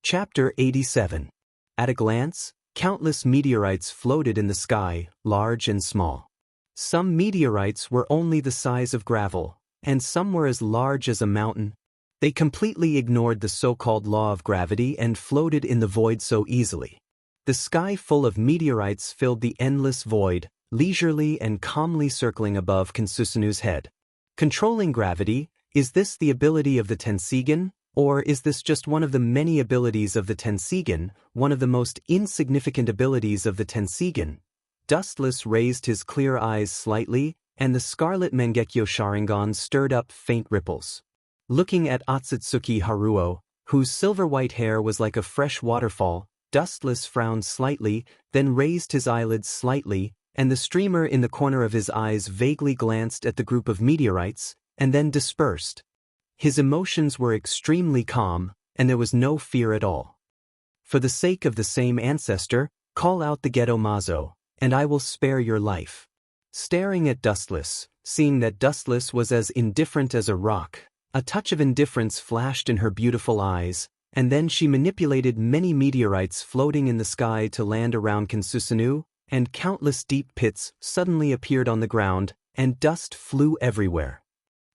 Chapter 87. At a glance, countless meteorites floated in the sky, large and small. Some meteorites were only the size of gravel, and some were as large as a mountain. They completely ignored the so-called law of gravity and floated in the void so easily. The sky full of meteorites filled the endless void, leisurely and calmly circling above Kensusanu's head. Controlling gravity, is this the ability of the Tensigen? Or is this just one of the many abilities of the Tensigen, one of the most insignificant abilities of the Tensigen? Dustless raised his clear eyes slightly, and the scarlet Mangekyo Sharingan stirred up faint ripples. Looking at Otsutsuki Haruo, whose silver-white hair was like a fresh waterfall, Dustless frowned slightly, then raised his eyelids slightly, and the streamer in the corner of his eyes vaguely glanced at the group of meteorites, and then dispersed. His emotions were extremely calm, and there was no fear at all. For the sake of the same ancestor, call out the Gedo Mazo, and I will spare your life. Staring at Dustless, seeing that Dustless was as indifferent as a rock, a touch of indifference flashed in her beautiful eyes, and then she manipulated many meteorites floating in the sky to land around Kensusanu, and countless deep pits suddenly appeared on the ground, and dust flew everywhere.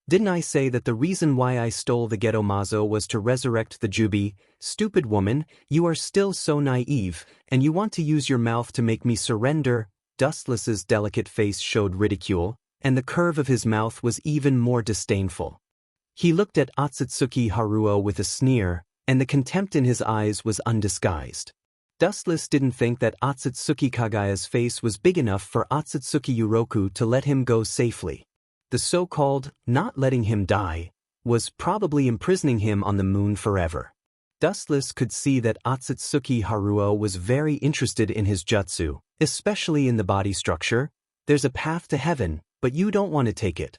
Didn't I say that the reason why I stole the Gedo Mazo was to resurrect the Jubi? Stupid woman, you are still so naive, and you want to use your mouth to make me surrender. Dustless's delicate face showed ridicule, and the curve of his mouth was even more disdainful. He looked at Otsutsuki Haruo with a sneer, and the contempt in his eyes was undisguised. Dustless didn't think that Otsutsuki Kagaya's face was big enough for Otsutsuki Uroku to let him go safely. The so-called not letting him die was probably imprisoning him on the moon forever. Dustless could see that Otsutsuki Haruo was very interested in his jutsu, especially in the body structure. There's a path to heaven, but you don't want to take it.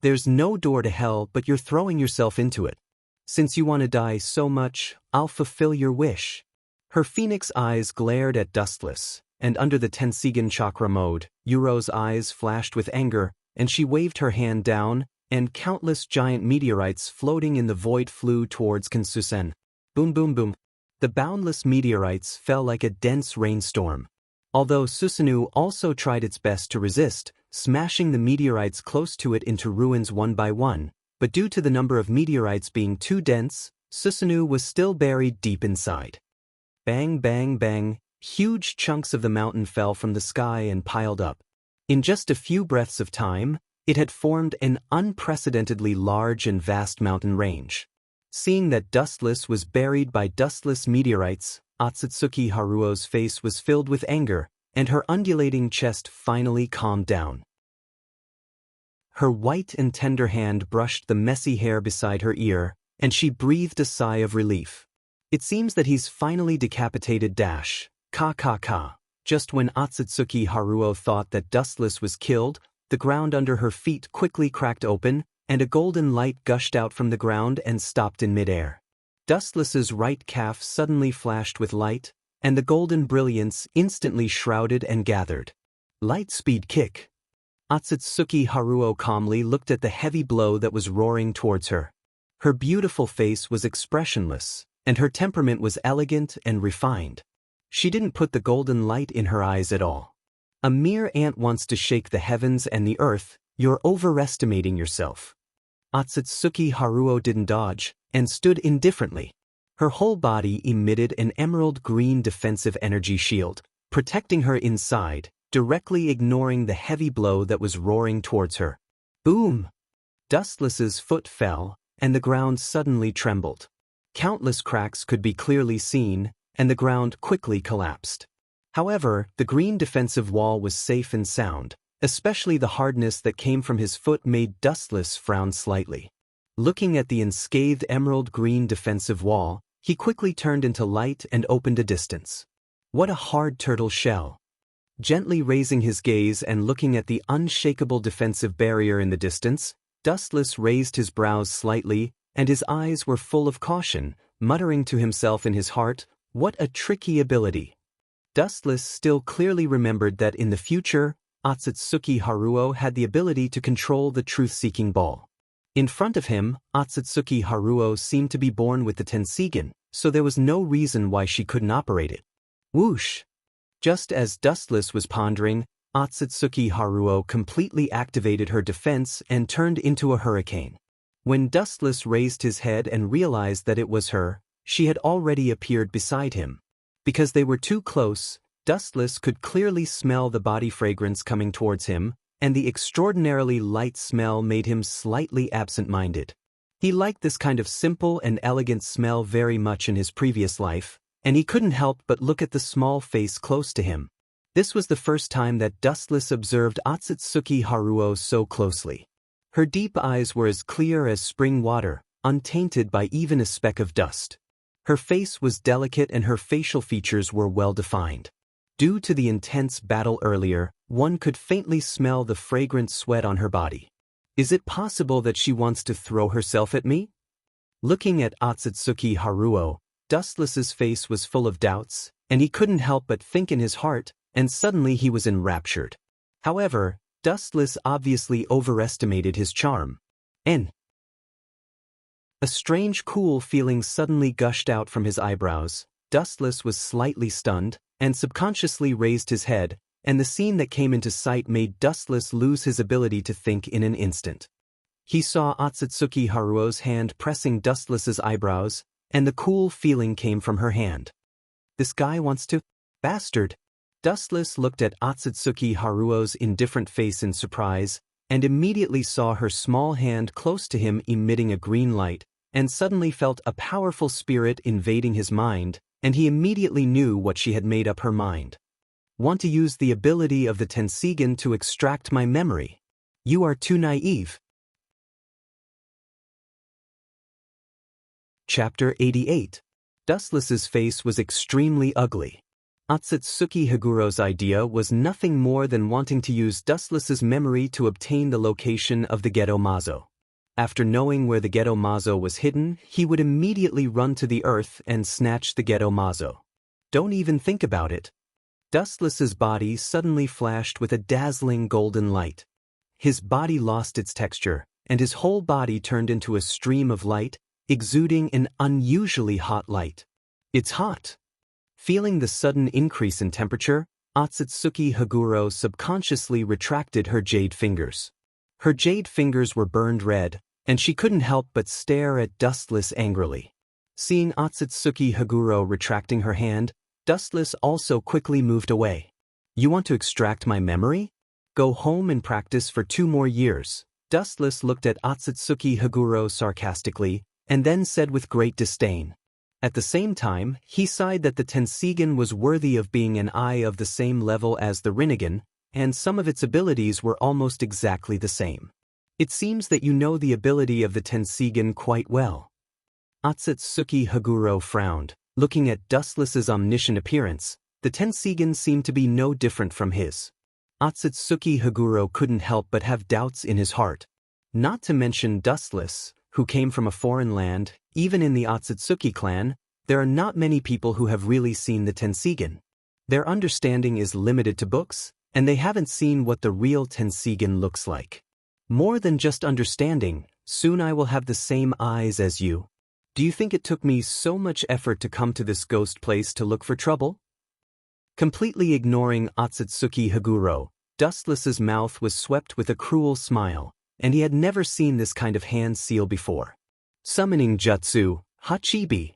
There's no door to hell, but you're throwing yourself into it. Since you want to die so much, I'll fulfill your wish. Her phoenix eyes glared at Dustless, and under the Tensigen chakra mode, Uro's eyes flashed with anger, and she waved her hand down, and countless giant meteorites floating in the void flew towards Kensusen. Boom boom boom. The boundless meteorites fell like a dense rainstorm. Although Susanoo also tried its best to resist, smashing the meteorites close to it into ruins one by one, but due to the number of meteorites being too dense, Susanoo was still buried deep inside. Bang bang bang, huge chunks of the mountain fell from the sky and piled up. In just a few breaths of time, it had formed an unprecedentedly large and vast mountain range. Seeing that Dustless was buried by dustless meteorites, Otsutsuki Haruo's face was filled with anger, and her undulating chest finally calmed down. Her white and tender hand brushed the messy hair beside her ear, and she breathed a sigh of relief. It seems that he's finally decapitated dash. Ka ka ka. Just when Otsutsuki Haruo thought that Dustless was killed, the ground under her feet quickly cracked open, and a golden light gushed out from the ground and stopped in midair. Dustless's right calf suddenly flashed with light, and the golden brilliance instantly shrouded and gathered. Light-speed kick. Otsutsuki Haruo calmly looked at the heavy blow that was roaring towards her. Her beautiful face was expressionless, and her temperament was elegant and refined. She didn't put the golden light in her eyes at all. A mere ant wants to shake the heavens and the earth. You're overestimating yourself. Otsutsuki Haruo didn't dodge, and stood indifferently. Her whole body emitted an emerald green defensive energy shield, protecting her inside, directly ignoring the heavy blow that was roaring towards her. Boom! Dustless's foot fell, and the ground suddenly trembled. Countless cracks could be clearly seen, and the ground quickly collapsed. However, the green defensive wall was safe and sound, especially the hardness that came from his foot made Dustless frown slightly. Looking at the unscathed emerald green defensive wall, he quickly turned into light and opened a distance. What a hard turtle shell! Gently raising his gaze and looking at the unshakable defensive barrier in the distance, Dustless raised his brows slightly, and his eyes were full of caution, muttering to himself in his heart, "What a tricky ability." Dustless still clearly remembered that in the future, Otsutsuki Haruo had the ability to control the truth-seeking ball. In front of him, Otsutsuki Haruo seemed to be born with the Tensigen, so there was no reason why she couldn't operate it. Whoosh! Just as Dustless was pondering, Otsutsuki Haruo completely activated her defense and turned into a hurricane. When Dustless raised his head and realized that it was her, she had already appeared beside him. Because they were too close, Dustless could clearly smell the body fragrance coming towards him, and the extraordinarily light smell made him slightly absent-minded. He liked this kind of simple and elegant smell very much in his previous life, and he couldn't help but look at the small face close to him. This was the first time that Dustless observed Otsutsuki Haruo so closely. Her deep eyes were as clear as spring water, untainted by even a speck of dust. Her face was delicate and her facial features were well-defined. Due to the intense battle earlier, one could faintly smell the fragrant sweat on her body. Is it possible that she wants to throw herself at me? Looking at Otsutsuki Haruo, Dustless's face was full of doubts, and he couldn't help but think in his heart, and suddenly he was enraptured. However, Dustless obviously overestimated his charm. A strange cool feeling suddenly gushed out from his eyebrows. Dustless was slightly stunned, and subconsciously raised his head, and the scene that came into sight made Dustless lose his ability to think in an instant. He saw Otsutsuki Haruo's hand pressing Dustless's eyebrows, and the cool feeling came from her hand. This guy wants to... Bastard! Dustless looked at Otsutsuki Haruo's indifferent face in surprise, and immediately saw her small hand close to him emitting a green light, and suddenly felt a powerful spirit invading his mind, and he immediately knew what she had made up her mind. Want to use the ability of the Tensigen to extract my memory? You are too naive. Chapter 88. Dustless's face was extremely ugly. Otsutsuki Haguro's idea was nothing more than wanting to use Dustless's memory to obtain the location of the Gedo Mazo. After knowing where the Gedo Mazo was hidden, he would immediately run to the earth and snatch the Gedo Mazo. Don't even think about it. Dustless's body suddenly flashed with a dazzling golden light. His body lost its texture, and his whole body turned into a stream of light, exuding an unusually hot light. It's hot. Feeling the sudden increase in temperature, Otsutsuki Haguro subconsciously retracted her jade fingers. Her jade fingers were burned red, and she couldn't help but stare at Dustless angrily. Seeing Otsutsuki Haguro retracting her hand, Dustless also quickly moved away. You want to extract my memory? Go home and practice for 2 more years. Dustless looked at Otsutsuki Haguro sarcastically, and then said with great disdain. At the same time, he sighed that the Tensigen was worthy of being an eye of the same level as the Rinnegan, and some of its abilities were almost exactly the same. It seems that you know the ability of the Tensigen quite well. Otsutsuki Haguro frowned. Looking at Dustless's omniscient appearance, the Tensigen seemed to be no different from his. Otsutsuki Haguro couldn't help but have doubts in his heart. Not to mention Dustless, who came from a foreign land. Even in the Otsutsuki clan, there are not many people who have really seen the Tensigen. Their understanding is limited to books, and they haven't seen what the real Tensigen looks like. More than just understanding, soon I will have the same eyes as you. Do you think it took me so much effort to come to this ghost place to look for trouble? Completely ignoring Otsutsuki Haguro, Dustless's mouth was swept with a cruel smile, and he had never seen this kind of hand seal before. Summoning Jutsu, Hachibi.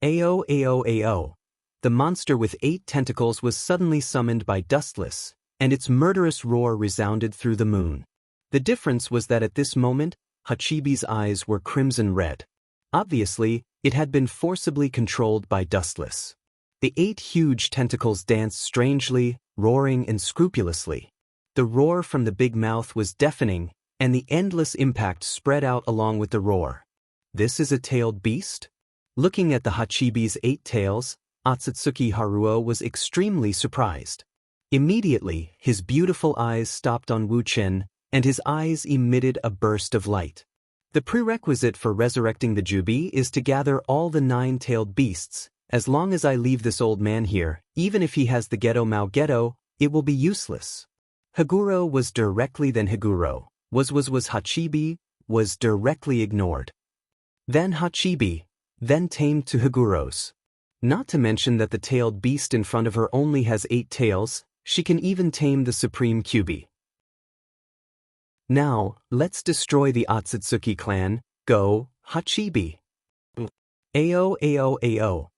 Ao Ao Ao. The monster with 8 tentacles was suddenly summoned by Dustless, and its murderous roar resounded through the moon. The difference was that at this moment, Hachibi's eyes were crimson red. Obviously, it had been forcibly controlled by Dustless. The 8 huge tentacles danced strangely, roaring unscrupulously. The roar from the big mouth was deafening, and the endless impact spread out along with the roar. This is a tailed beast? Looking at the Hachibi's 8 tails, Otsutsuki Haruo was extremely surprised. Immediately, his beautiful eyes stopped on Wu Chen, and his eyes emitted a burst of light. The prerequisite for resurrecting the Jubi is to gather all the 9-tailed beasts. As long as I leave this old man here, even if he has the Gedo Mao Gedo, it will be useless. Haguro was directly then Haguro, was Hachibi, was directly ignored. Then Hachibi, then tamed to Higuros. Not to mention that the tailed beast in front of her only has 8 tails, she can even tame the supreme Kyubi. Now, let's destroy the Otsutsuki clan. Go, Hachibi! Ao ao ao.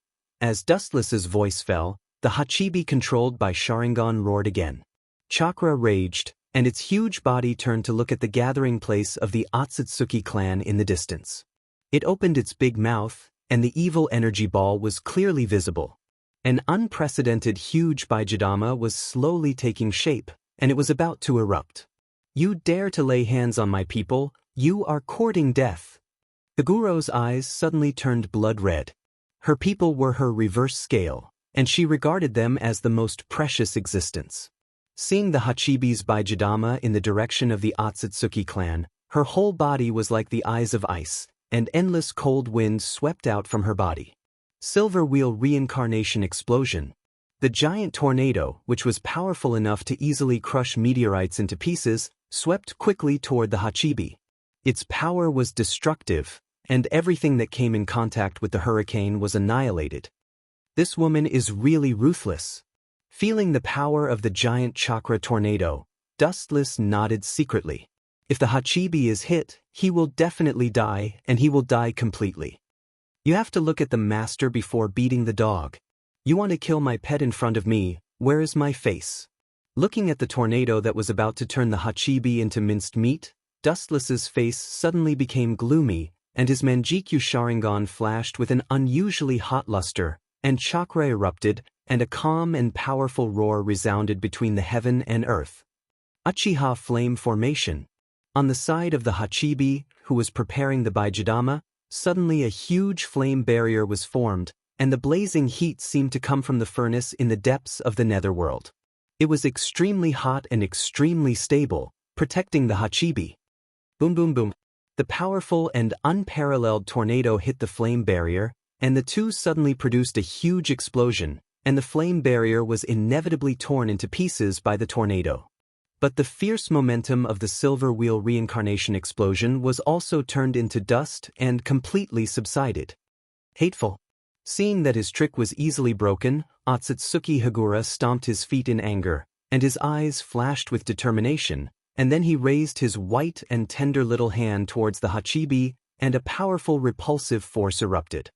As Dustless's voice fell, the Hachibi controlled by Sharingan roared again. Chakra raged, and its huge body turned to look at the gathering place of the Otsutsuki clan in the distance. It opened its big mouth, and the evil energy ball was clearly visible. An unprecedented huge Baijidama was slowly taking shape, and it was about to erupt. You dare to lay hands on my people, you are courting death. Higuro's eyes suddenly turned blood red. Her people were her reverse scale, and she regarded them as the most precious existence. Seeing the Hachibi's Baijidama in the direction of the Otsutsuki clan, her whole body was like the eyes of ice, and endless cold wind swept out from her body. Silver Wheel Reincarnation Explosion. The giant tornado, which was powerful enough to easily crush meteorites into pieces, swept quickly toward the Hachibi. Its power was destructive, and everything that came in contact with the hurricane was annihilated. This woman is really ruthless. Feeling the power of the giant chakra tornado, Dustless nodded secretly. If the Hachibi is hit, he will definitely die, and he will die completely. You have to look at the master before beating the dog. You want to kill my pet in front of me, where is my face? Looking at the tornado that was about to turn the Hachibi into minced meat, Dustless's face suddenly became gloomy, and his Manjikyu Sharingan flashed with an unusually hot luster, and chakra erupted, and a calm and powerful roar resounded between the heaven and earth. Uchiha Flame Formation. On the side of the Hachibi, who was preparing the Baijidama, suddenly a huge flame barrier was formed, and the blazing heat seemed to come from the furnace in the depths of the netherworld. It was extremely hot and extremely stable, protecting the Hachibi. Boom boom boom. The powerful and unparalleled tornado hit the flame barrier, and the two suddenly produced a huge explosion, and the flame barrier was inevitably torn into pieces by the tornado. But the fierce momentum of the Silver Wheel Reincarnation explosion was also turned into dust and completely subsided. Hateful. Seeing that his trick was easily broken, Otsutsuki Higura stomped his feet in anger, and his eyes flashed with determination, and then he raised his white and tender little hand towards the Hachibi, and a powerful repulsive force erupted.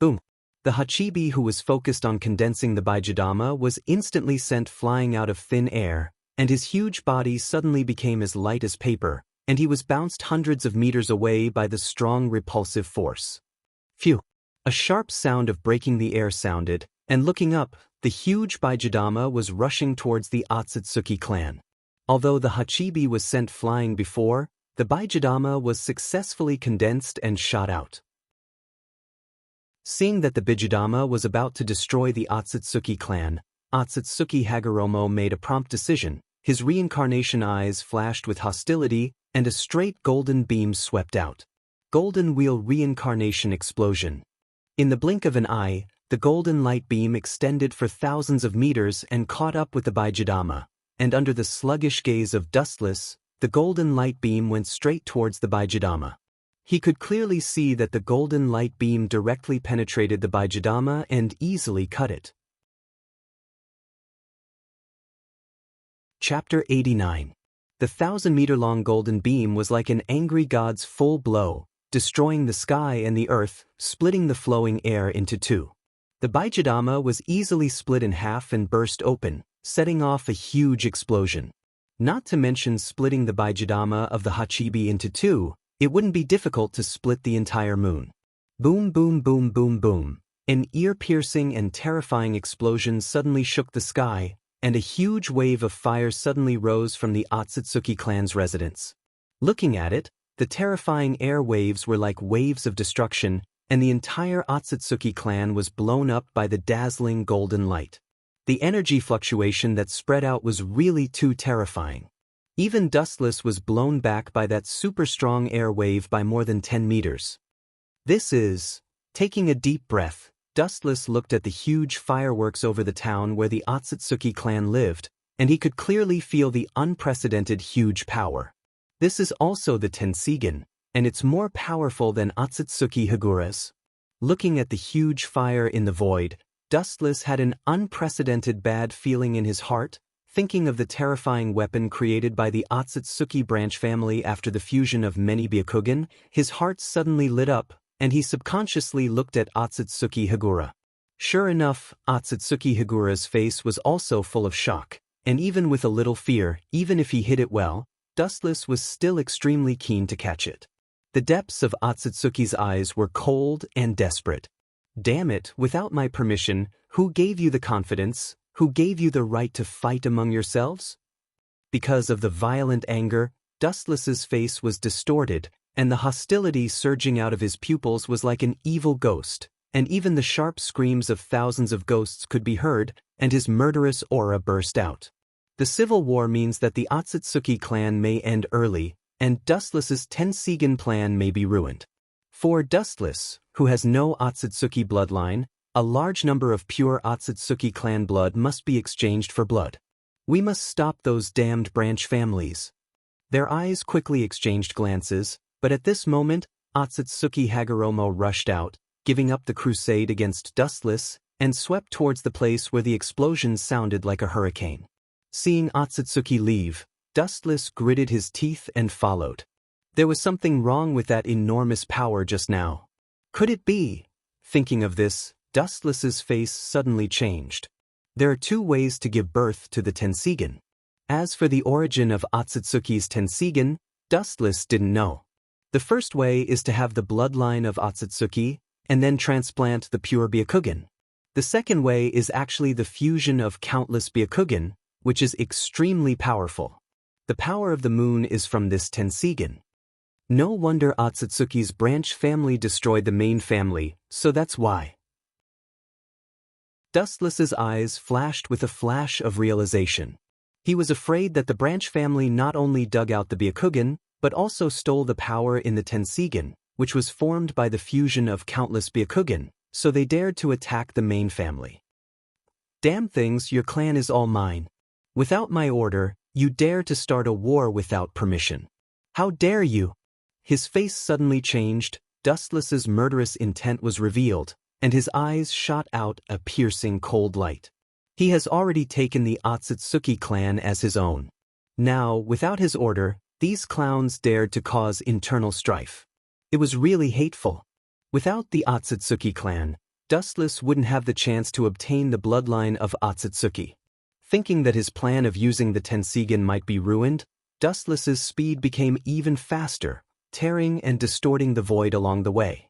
Boom! The Hachibi, who was focused on condensing the Baijidama, was instantly sent flying out of thin air, and his huge body suddenly became as light as paper, and he was bounced hundreds of meters away by the strong repulsive force. Phew! A sharp sound of breaking the air sounded, and looking up, the huge Baijidama was rushing towards the Otsutsuki clan. Although the Hachibi was sent flying before, the Baijidama was successfully condensed and shot out. Seeing that the Baijidama was about to destroy the Otsutsuki clan, Otsutsuki Hagoromo made a prompt decision. His reincarnation eyes flashed with hostility, and a straight golden beam swept out. Golden Wheel Reincarnation Explosion. In the blink of an eye, the golden light beam extended for thousands of meters and caught up with the Baijidama, and under the sluggish gaze of Dustless, the golden light beam went straight towards the Baijidama. He could clearly see that the golden light beam directly penetrated the Baijidama and easily cut it. Chapter 89. The 1,000-meter-long golden beam was like an angry god's full blow, destroying the sky and the earth, splitting the flowing air into two. The Baijidama was easily split in half and burst open, setting off a huge explosion. Not to mention splitting the Baijidama of the Hachibi into two, it wouldn't be difficult to split the entire moon. Boom boom boom boom boom. An ear-piercing and terrifying explosion suddenly shook the sky, and a huge wave of fire suddenly rose from the Otsutsuki clan's residence. Looking at it, the terrifying air waves were like waves of destruction, and the entire Otsutsuki clan was blown up by the dazzling golden light. The energy fluctuation that spread out was really too terrifying. Even Dustless was blown back by that super-strong air wave by more than 10 meters. This is... Taking a deep breath, Dustless looked at the huge fireworks over the town where the Otsutsuki clan lived, and he could clearly feel the unprecedented huge power. This is also the Tensigen, and it's more powerful than Otsutsuki Hagura's. Looking at the huge fire in the void, Dustless had an unprecedented bad feeling in his heart, thinking of the terrifying weapon created by the Otsutsuki branch family after the fusion of many Byakugan. His heart suddenly lit up, and he subconsciously looked at Otsutsuki Hagura. Sure enough, Otsutsuki Hagura's face was also full of shock, and even with a little fear, even if he hid it well, Dustless was still extremely keen to catch it. The depths of Otsutsuki's eyes were cold and desperate. Damn it, without my permission, who gave you the confidence? Who gave you the right to fight among yourselves? Because of the violent anger, Dustless's face was distorted, and the hostility surging out of his pupils was like an evil ghost, and even the sharp screams of thousands of ghosts could be heard, and his murderous aura burst out. The civil war means that the Otsutsuki clan may end early, and Dustless's Tensigen plan may be ruined. For Dustless, who has no Otsutsuki bloodline, a large number of pure Otsutsuki clan blood must be exchanged for blood. We must stop those damned branch families. Their eyes quickly exchanged glances, but at this moment, Otsutsuki Hagoromo rushed out, giving up the crusade against Dustless, and swept towards the place where the explosions sounded like a hurricane. Seeing Otsutsuki leave, Dustless gritted his teeth and followed. There was something wrong with that enormous power just now. Could it be? Thinking of this, Dustless's face suddenly changed. There are two ways to give birth to the Tensigen. As for the origin of Otsutsuki's Tensigen, Dustless didn't know. The first way is to have the bloodline of Otsutsuki, and then transplant the pure Byakugan. The second way is actually the fusion of countless Byakugan, which is extremely powerful. The power of the moon is from this Tensigen. No wonder Otsutsuki's branch family destroyed the main family, so that's why. Dustless's eyes flashed with a flash of realization. He was afraid that the branch family not only dug out the Byakugan, but also stole the power in the Tensigen, which was formed by the fusion of countless Byakugan, so they dared to attack the main family. Damn things, your clan is all mine. Without my order, you dare to start a war without permission. How dare you? His face suddenly changed, Dustless's murderous intent was revealed, and his eyes shot out a piercing cold light. He has already taken the Otsutsuki clan as his own. Now, without his order, these clowns dared to cause internal strife. It was really hateful. Without the Otsutsuki clan, Dustless wouldn't have the chance to obtain the bloodline of Otsutsuki. Thinking that his plan of using the Tensigen might be ruined, Dustless's speed became even faster, tearing and distorting the void along the way.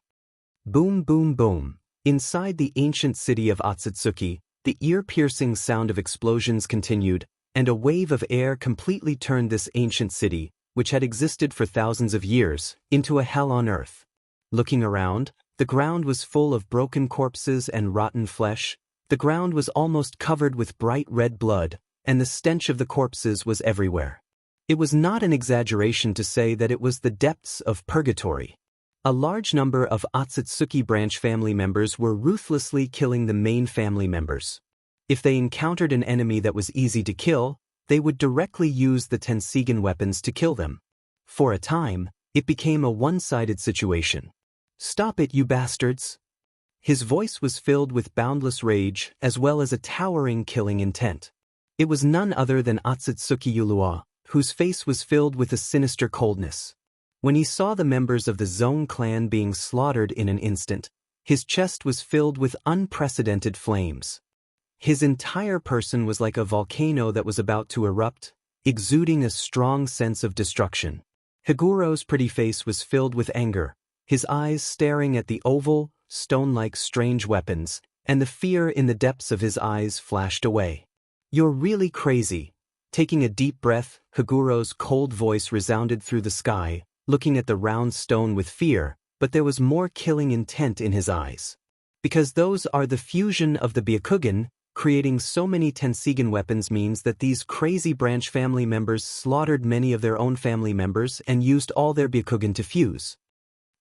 Boom, boom, boom. Inside the ancient city of Otsutsuki, the ear-piercing sound of explosions continued, and a wave of air completely turned this ancient city, which had existed for thousands of years, into a hell on earth. Looking around, the ground was full of broken corpses and rotten flesh. The ground was almost covered with bright red blood, and the stench of the corpses was everywhere. It was not an exaggeration to say that it was the depths of purgatory. A large number of Otsutsuki branch family members were ruthlessly killing the main family members. If they encountered an enemy that was easy to kill, they would directly use the Tensigen weapons to kill them. For a time, it became a one-sided situation. Stop it, you bastards! His voice was filled with boundless rage as well as a towering killing intent. It was none other than Otsutsuki Ulua, whose face was filled with a sinister coldness. When he saw the members of the Zone clan being slaughtered in an instant, his chest was filled with unprecedented flames. His entire person was like a volcano that was about to erupt, exuding a strong sense of destruction. Higuro's pretty face was filled with anger, his eyes staring at the oval, stone-like strange weapons, and the fear in the depths of his eyes flashed away. You're really crazy. Taking a deep breath, Higuro's cold voice resounded through the sky, looking at the round stone with fear, but there was more killing intent in his eyes. Because those are the fusion of the Byakugan, creating so many Tensigen weapons means that these crazy branch family members slaughtered many of their own family members and used all their Byakugan to fuse.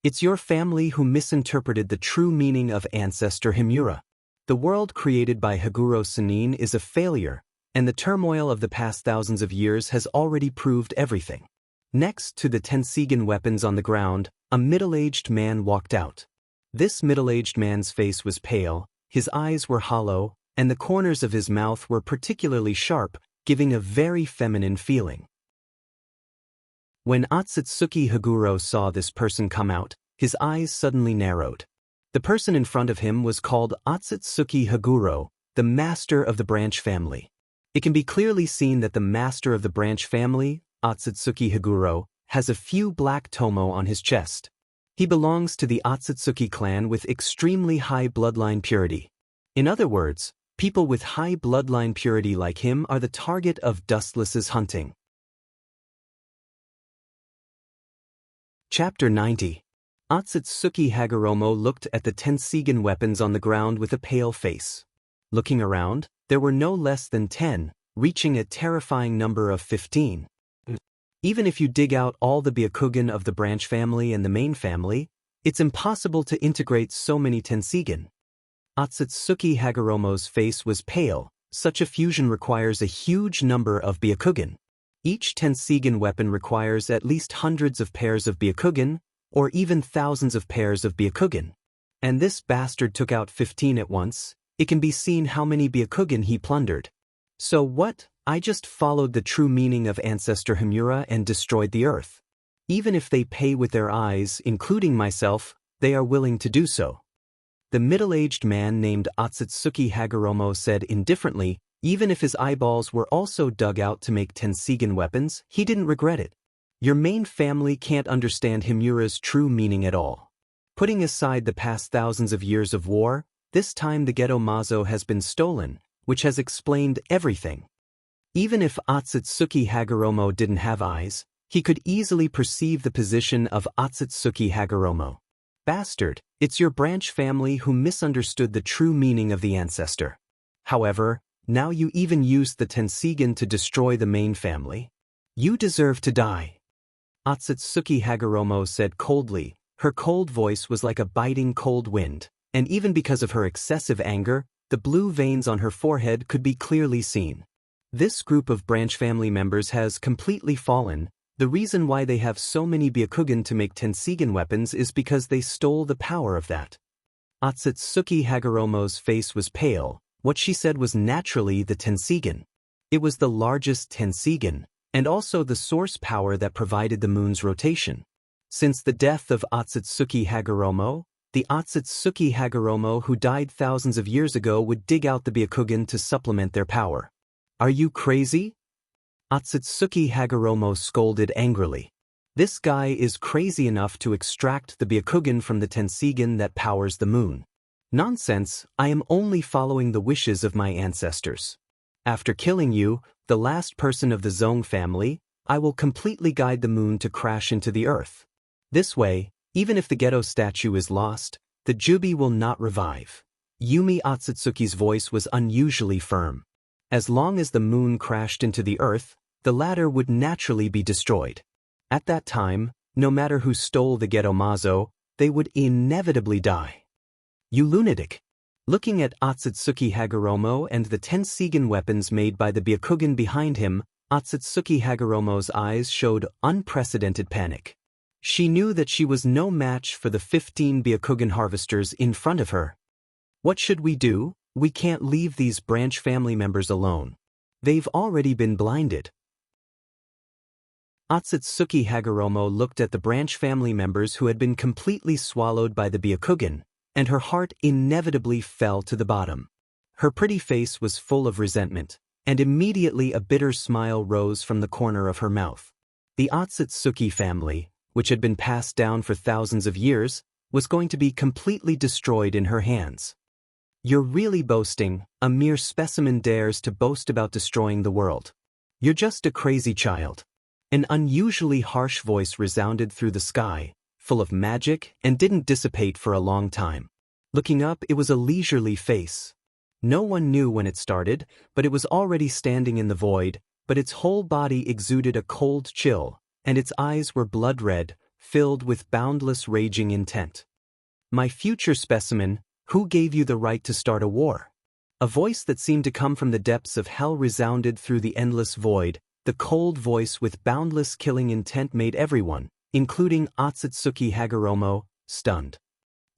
It's your family who misinterpreted the true meaning of Ancestor Himura. The world created by Higuro Sanin is a failure, and the turmoil of the past thousands of years has already proved everything. Next to the Tensigen weapons on the ground, a middle-aged man walked out. This middle-aged man's face was pale, his eyes were hollow, and the corners of his mouth were particularly sharp, giving a very feminine feeling. When Otsutsuki Haguro saw this person come out, his eyes suddenly narrowed. The person in front of him was called Otsutsuki Haguro, the master of the branch family. It can be clearly seen that the master of the branch family, Otsutsuki Haguro, has a few black tomo on his chest. He belongs to the Otsutsuki clan with extremely high bloodline purity. In other words, people with high bloodline purity like him are the target of Dustless's hunting. Chapter 90. Otsutsuki Hagoromo looked at the Tensigen weapons on the ground with a pale face. Looking around, there were no less than 10, reaching a terrifying number of 15. Even if you dig out all the Byakugan of the branch family and the main family, it's impossible to integrate so many Tensigen. Otsutsuki Hagoromo's face was pale. Such a fusion requires a huge number of Byakugan. Each Tensigen weapon requires at least hundreds of pairs of Byakugan, or even thousands of pairs of Byakugan. And this bastard took out 15 at once. It can be seen how many Byakugan he plundered. So what? I just followed the true meaning of Ancestor Himura and destroyed the earth. Even if they pay with their eyes, including myself, they are willing to do so. The middle-aged man named Otsutsuki Hagoromo said indifferently, even if his eyeballs were also dug out to make Tensigen weapons, he didn't regret it. Your main family can't understand Himura's true meaning at all. Putting aside the past thousands of years of war, this time the Geto Mazo has been stolen, which has explained everything. Even if Otsutsuki Hagoromo didn't have eyes, he could easily perceive the position of Otsutsuki Hagoromo. Bastard, it's your branch family who misunderstood the true meaning of the ancestor. However, now you even used the Tensigen to destroy the main family. You deserve to die. Otsutsuki Hagoromo said coldly. Her cold voice was like a biting cold wind, and even because of her excessive anger, the blue veins on her forehead could be clearly seen. This group of branch family members has completely fallen. The reason why they have so many Byakugan to make Tensigen weapons is because they stole the power of that. Otsutsuki Hagoromo's face was pale. What she said was naturally the Tensigen. It was the largest Tensigen, and also the source power that provided the moon's rotation. Since the death of Otsutsuki Hagoromo, the Otsutsuki Hagoromo who died thousands of years ago would dig out the Byakugan to supplement their power. Are you crazy? Otsutsuki Hagoromo scolded angrily. This guy is crazy enough to extract the Byakugan from the Tensigen that powers the moon. Nonsense, I am only following the wishes of my ancestors. After killing you, the last person of the Zong family, I will completely guide the moon to crash into the earth. This way, even if the Geto statue is lost, the Jubi will not revive. Yumi Otsutsuki's voice was unusually firm. As long as the moon crashed into the earth, the latter would naturally be destroyed. At that time, no matter who stole the Geto Mazo, they would inevitably die. You lunatic! Looking at Otsutsuki Hagoromo and the Tensigen weapons made by the Byakugan behind him, Otsutsuki Hagoromo's eyes showed unprecedented panic. She knew that she was no match for the 15 Byakugan harvesters in front of her. What should we do? We can't leave these branch family members alone. They've already been blinded. Otsutsuki Hagoromo looked at the branch family members who had been completely swallowed by the Byakugan, and her heart inevitably fell to the bottom. Her pretty face was full of resentment, and immediately a bitter smile rose from the corner of her mouth. The Otsutsuki family, which had been passed down for thousands of years, was going to be completely destroyed in her hands. You're really boasting. A mere specimen dares to boast about destroying the world. You're just a crazy child. An unusually harsh voice resounded through the sky, full of magic, and didn't dissipate for a long time. Looking up, it was a leisurely face. No one knew when it started, but it was already standing in the void, but its whole body exuded a cold chill, and its eyes were blood red, filled with boundless raging intent. My future specimen, who gave you the right to start a war? A voice that seemed to come from the depths of hell resounded through the endless void. The cold voice with boundless killing intent made everyone, including Otsutsuki Hagoromo, stunned.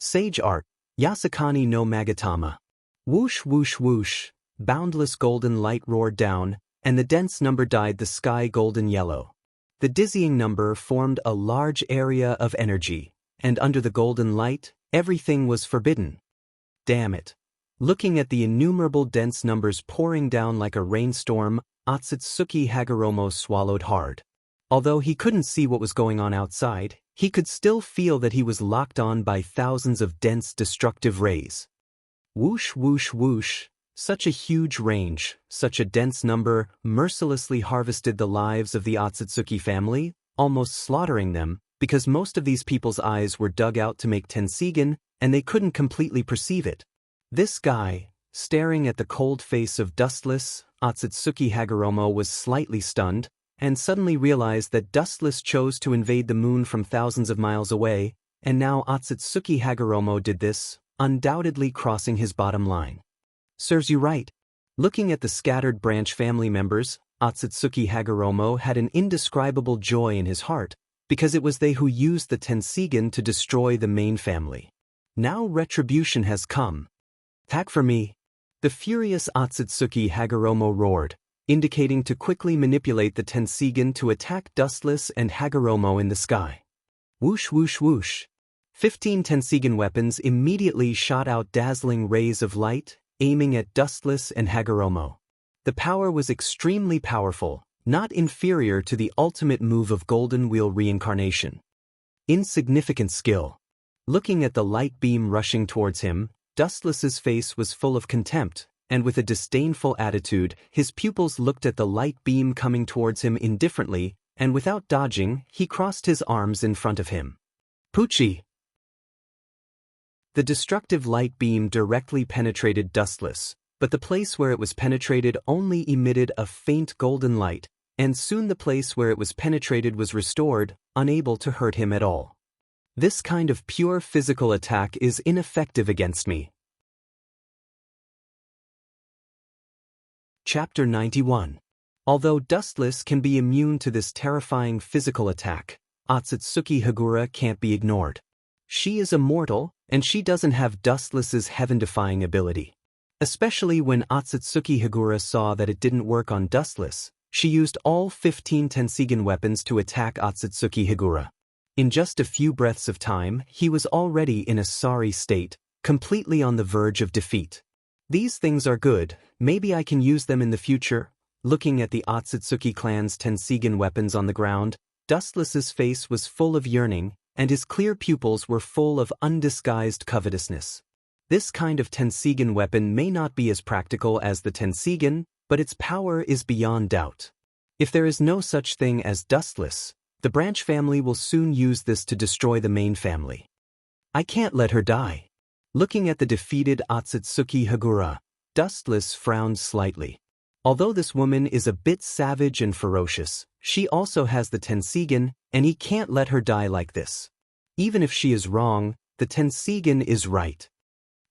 Sage art, Yasakani no Magatama. Whoosh whoosh whoosh, boundless golden light roared down, and the dense number dyed the sky golden yellow. The dizzying number formed a large area of energy, and under the golden light, everything was forbidden. Damn it. Looking at the innumerable dense numbers pouring down like a rainstorm, Otsutsuki Hagoromo swallowed hard. Although he couldn't see what was going on outside, he could still feel that he was locked on by thousands of dense destructive rays. Whoosh whoosh whoosh, such a huge range, such a dense number, mercilessly harvested the lives of the Otsutsuki family, almost slaughtering them, because most of these people's eyes were dug out to make tensigen, and they couldn't completely perceive it. This guy, staring at the cold face of Dustless, Otsutsuki Hagoromo was slightly stunned, and suddenly realized that Dustless chose to invade the moon from thousands of miles away, and now Otsutsuki Hagoromo did this, undoubtedly crossing his bottom line. Serves you right. Looking at the scattered branch family members, Otsutsuki Hagoromo had an indescribable joy in his heart, because it was they who used the tensigen to destroy the main family. Now retribution has come. Attack for me. The furious Otsutsuki Hagoromo roared, indicating to quickly manipulate the tensigen to attack Dustless and Hagoromo in the sky. Whoosh whoosh whoosh. 15 tensigen weapons immediately shot out dazzling rays of light, aiming at Dustless and Hagoromo. The power was extremely powerful, not inferior to the ultimate move of Golden Wheel Reincarnation. Insignificant skill. Looking at the light beam rushing towards him, Dustless's face was full of contempt, and with a disdainful attitude, his pupils looked at the light beam coming towards him indifferently, and without dodging, he crossed his arms in front of him. Poochie! The destructive light beam directly penetrated Dustless, but the place where it was penetrated only emitted a faint golden light, and soon the place where it was penetrated was restored, unable to hurt him at all. This kind of pure physical attack is ineffective against me. Chapter 91. Although Dustless can be immune to this terrifying physical attack, Otsutsuki Hagura can't be ignored. She is immortal, and she doesn't have Dustless's heaven-defying ability. Especially when Otsutsuki Hagura saw that it didn't work on Dustless, she used all 15 tensigen weapons to attack Otsutsuki Hagura. In just a few breaths of time, he was already in a sorry state, completely on the verge of defeat. These things are good, maybe I can use them in the future. Looking at the Otsutsuki clan's tensigen weapons on the ground, Dustless's face was full of yearning, and his clear pupils were full of undisguised covetousness. This kind of tensigen weapon may not be as practical as the tensigen, but its power is beyond doubt. If there is no such thing as Dustless, the branch family will soon use this to destroy the main family. I can't let her die. Looking at the defeated Otsutsuki Hagura, Dustless frowned slightly. Although this woman is a bit savage and ferocious, she also has the tensigen, and he can't let her die like this. Even if she is wrong, the tensigen is right.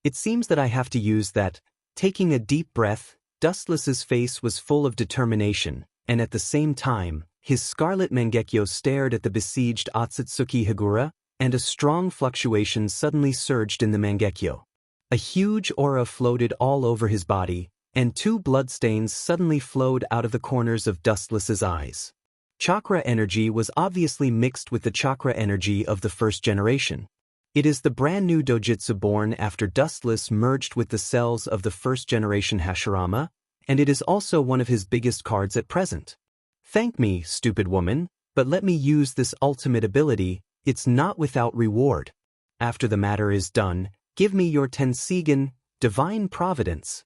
It seems that I have to use that. Taking a deep breath, Dustless's face was full of determination, and at the same time, his scarlet Mangekyo stared at the besieged Otsutsuki Hagura, and a strong fluctuation suddenly surged in the Mangekyo. A huge aura floated all over his body, and 2 bloodstains suddenly flowed out of the corners of Dustless's eyes. Chakra energy was obviously mixed with the chakra energy of the first generation. It is the brand new dojutsu born after Dustless merged with the cells of the first generation Hashirama, and it is also one of his biggest cards at present. Thank me, stupid woman, but let me use this ultimate ability. It's not without reward. After the matter is done, give me your tensigen, divine providence.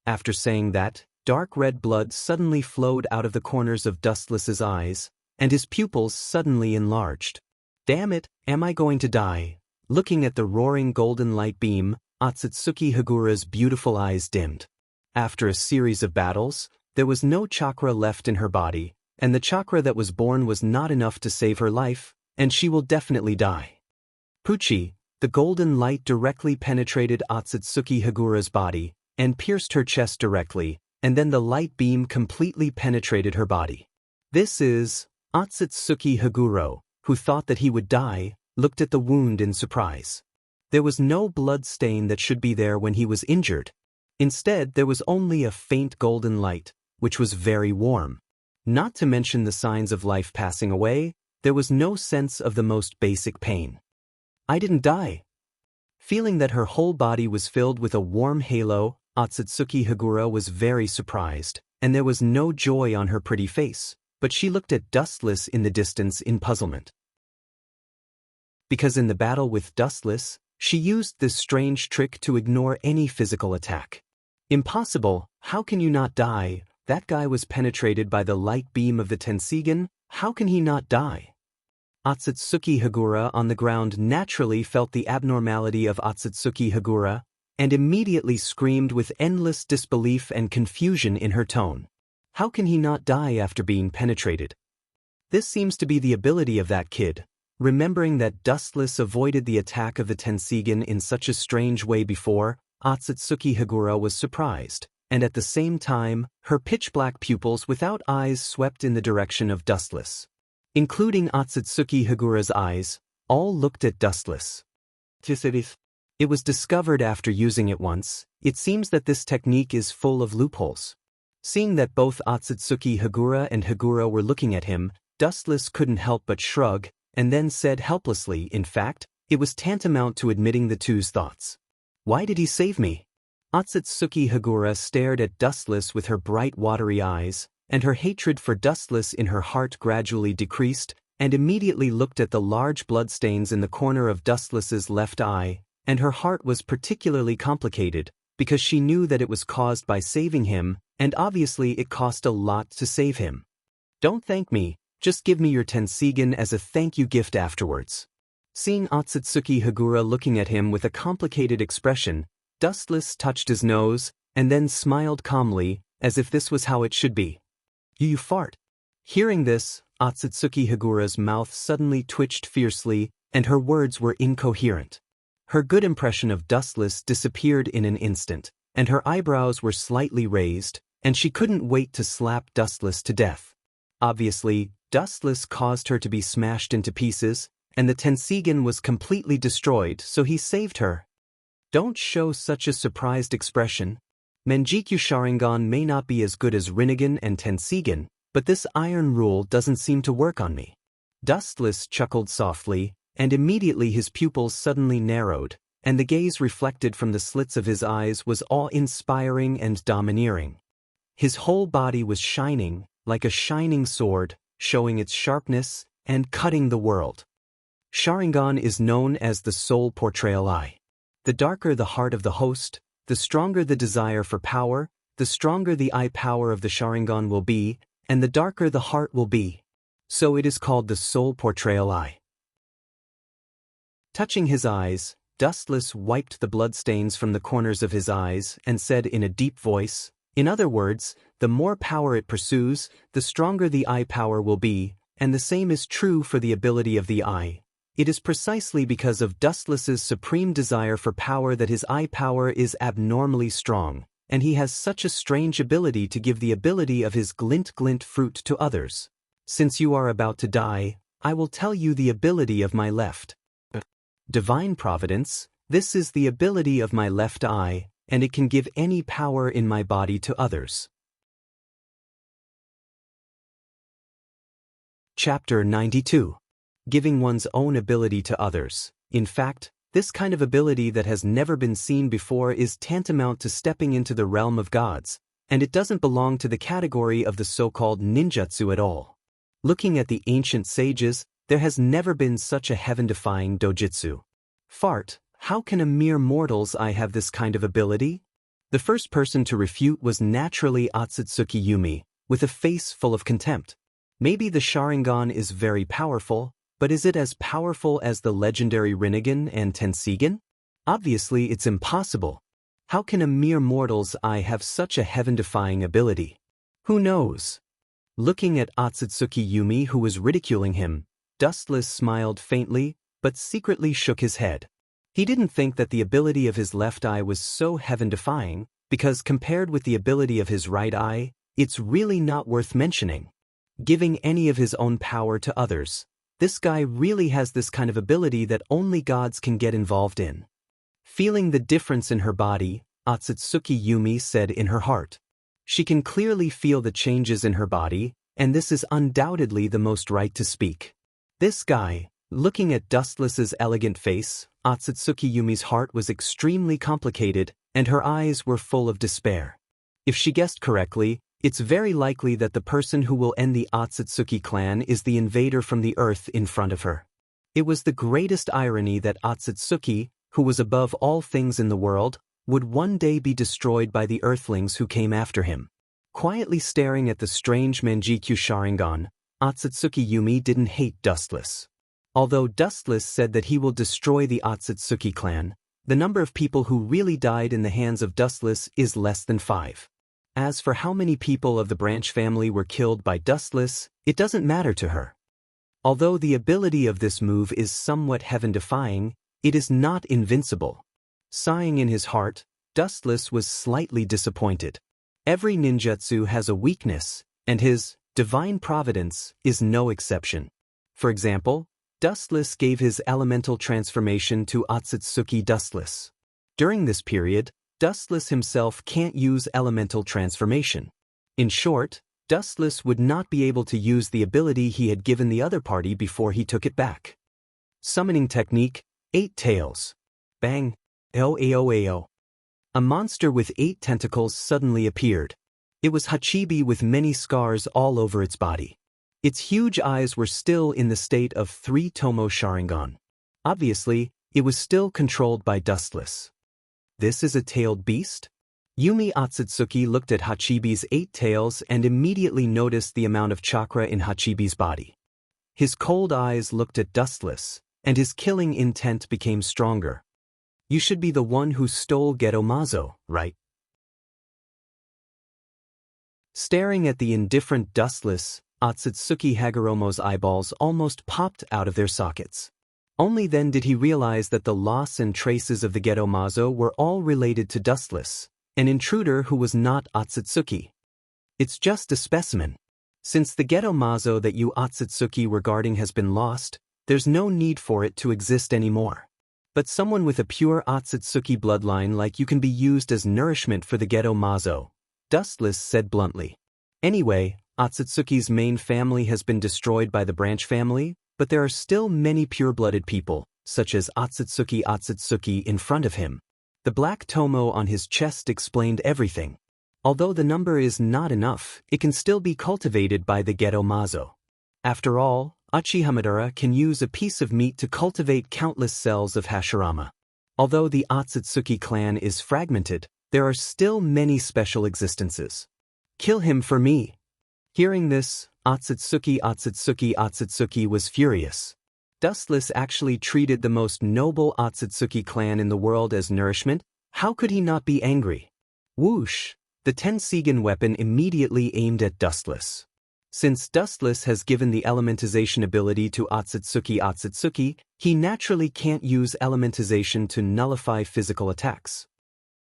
After saying that, dark red blood suddenly flowed out of the corners of Dustless's eyes, and his pupils suddenly enlarged. Damn it, am I going to die? Looking at the roaring golden light beam, Otsutsuki Hagura's beautiful eyes dimmed. After a series of battles, there was no chakra left in her body, and the chakra that was born was not enough to save her life, and she will definitely die. Poochie, the golden light directly penetrated Otsutsuki Hagura's body, and pierced her chest directly, and then the light beam completely penetrated her body. This is Otsutsuki Haguro, who thought that he would die, looked at the wound in surprise. There was no blood stain that should be there when he was injured. Instead, there was only a faint golden light, which was very warm. Not to mention the signs of life passing away, there was no sense of the most basic pain. I didn't die. Feeling that her whole body was filled with a warm halo, Otsutsuki Hagura was very surprised, and there was no joy on her pretty face, but she looked at Dustless in the distance in puzzlement. Because in the battle with Dustless, she used this strange trick to ignore any physical attack. Impossible, how can you not die? That guy was penetrated by the light beam of the Tensigen, how can he not die? Otsutsuki Hagura on the ground naturally felt the abnormality of Otsutsuki Hagura, and immediately screamed with endless disbelief and confusion in her tone. How can he not die after being penetrated? This seems to be the ability of that kid. Remembering that Dustless avoided the attack of the Tensigen in such a strange way before, Otsutsuki Hagura was surprised, and at the same time, her pitch-black pupils without eyes swept in the direction of Dustless. Including Otsutsuki Hagura's eyes, all looked at Dustless. It was discovered after using it once. It seems that this technique is full of loopholes. Seeing that both Otsutsuki Hagura and Hagura were looking at him, Dustless couldn't help but shrug, and then said helplessly, in fact, it was tantamount to admitting the two's thoughts. Why did he save me? Otsutsuki Hagura stared at Dustless with her bright watery eyes, and her hatred for Dustless in her heart gradually decreased, and immediately looked at the large bloodstains in the corner of Dustless's left eye, and her heart was particularly complicated, because she knew that it was caused by saving him, and obviously it cost a lot to save him. Don't thank me, just give me your Tensigen as a thank you gift afterwards. Seeing Otsutsuki Hagura looking at him with a complicated expression, Dustless touched his nose, and then smiled calmly, as if this was how it should be. You fart. Hearing this, Otsutsuki Hagura's mouth suddenly twitched fiercely, and her words were incoherent. Her good impression of Dustless disappeared in an instant, and her eyebrows were slightly raised, and she couldn't wait to slap Dustless to death. Obviously, Dustless caused her to be smashed into pieces, and the Tensigen was completely destroyed, so he saved her. Don't show such a surprised expression. Menjikyu Sharingan may not be as good as Rinnegan and Tensigen, but this iron rule doesn't seem to work on me. Dustless chuckled softly, and immediately his pupils suddenly narrowed, and the gaze reflected from the slits of his eyes was awe-inspiring and domineering. His whole body was shining, like a shining sword, showing its sharpness, and cutting the world. Sharingan is known as the soul portrayal eye. The darker the heart of the host, the stronger the desire for power, the stronger the eye power of the Sharingan will be, and the darker the heart will be. So it is called the soul portrayal eye. Touching his eyes, Dustless wiped the bloodstains from the corners of his eyes and said in a deep voice, in other words, the more power it pursues, the stronger the eye power will be, and the same is true for the ability of the eye. It is precisely because of Dustless's supreme desire for power that his eye power is abnormally strong, and he has such a strange ability to give the ability of his glint fruit to others. Since you are about to die, I will tell you the ability of my left. Divine Providence, this is the ability of my left eye, and it can give any power in my body to others. Chapter 92. Giving one's own ability to others. In fact, this kind of ability that has never been seen before is tantamount to stepping into the realm of gods, and it doesn't belong to the category of the so-called ninjutsu at all. Looking at the ancient sages, there has never been such a heaven-defying dojutsu. Fart, how can a mere mortal's eye have this kind of ability? The first person to refute was naturally Otsutsuki Yumi, with a face full of contempt. Maybe the Sharingan is very powerful, but is it as powerful as the legendary Rinnegan and Tensigen? Obviously it's impossible. How can a mere mortal's eye have such a heaven-defying ability? Who knows? Looking at Otsutsuki Yumi who was ridiculing him, Dustless smiled faintly, but secretly shook his head. He didn't think that the ability of his left eye was so heaven-defying, because compared with the ability of his right eye, it's really not worth mentioning. Giving any of his own power to others. This guy really has this kind of ability that only gods can get involved in. Feeling the difference in her body, Otsutsuki Yumi said in her heart. She can clearly feel the changes in her body, and this is undoubtedly the most right to speak. This guy, looking at Dustless's elegant face, Otsutsuki Yumi's heart was extremely complicated, and her eyes were full of despair. If she guessed correctly, it's very likely that the person who will end the Otsutsuki clan is the invader from the earth in front of her. It was the greatest irony that Otsutsuki, who was above all things in the world, would one day be destroyed by the earthlings who came after him. Quietly staring at the strange Manjikyu Sharingan, Otsutsuki Yumi didn't hate Dustless. Although Dustless said that he will destroy the Otsutsuki clan, the number of people who really died in the hands of Dustless is less than 5. As for how many people of the branch family were killed by Dustless, it doesn't matter to her. Although the ability of this move is somewhat heaven-defying, it is not invincible. Sighing in his heart, Dustless was slightly disappointed. Every ninjutsu has a weakness, and his divine providence is no exception. For example, Dustless gave his elemental transformation to Otsutsuki Dustless. During this period, Dustless himself can't use elemental transformation. In short, Dustless would not be able to use the ability he had given the other party before he took it back. Summoning technique, 8 tails. Bang! Ao. A monster with 8 tentacles suddenly appeared. It was Hachibi with many scars all over its body. Its huge eyes were still in the state of 3 Tomo Sharingan. Obviously, it was still controlled by Dustless. This is a tailed beast? Yumi Otsutsuki looked at Hachibi's 8 tails and immediately noticed the amount of chakra in Hachibi's body. His cold eyes looked at Dustless, and his killing intent became stronger. You should be the one who stole Geto-Mazo, right? Staring at the indifferent Dustless, Otsutsuki Hagoromo's eyeballs almost popped out of their sockets. Only then did he realize that the loss and traces of the Geto-Mazo were all related to Dustless, an intruder who was not Otsutsuki. It's just a specimen. Since the Geto-Mazo that you Otsutsuki were guarding has been lost, there's no need for it to exist anymore. But someone with a pure Otsutsuki bloodline like you can be used as nourishment for the Geto-Mazo, Dustless said bluntly. Anyway, Otsutsuki's main family has been destroyed by the branch family, but there are still many pure-blooded people, such as Otsutsuki in front of him. The black tomo on his chest explained everything. Although the number is not enough, it can still be cultivated by the Geto-Mazo. After all, Achihamadara can use a piece of meat to cultivate countless cells of Hashirama. Although the Otsutsuki clan is fragmented, there are still many special existences. Kill him for me. Hearing this, Otsutsuki was furious. Dustless actually treated the most noble Otsutsuki clan in the world as nourishment. How could he not be angry? Whoosh! The Tensigen weapon immediately aimed at Dustless. Since Dustless has given the elementization ability to Otsutsuki, he naturally can't use elementization to nullify physical attacks.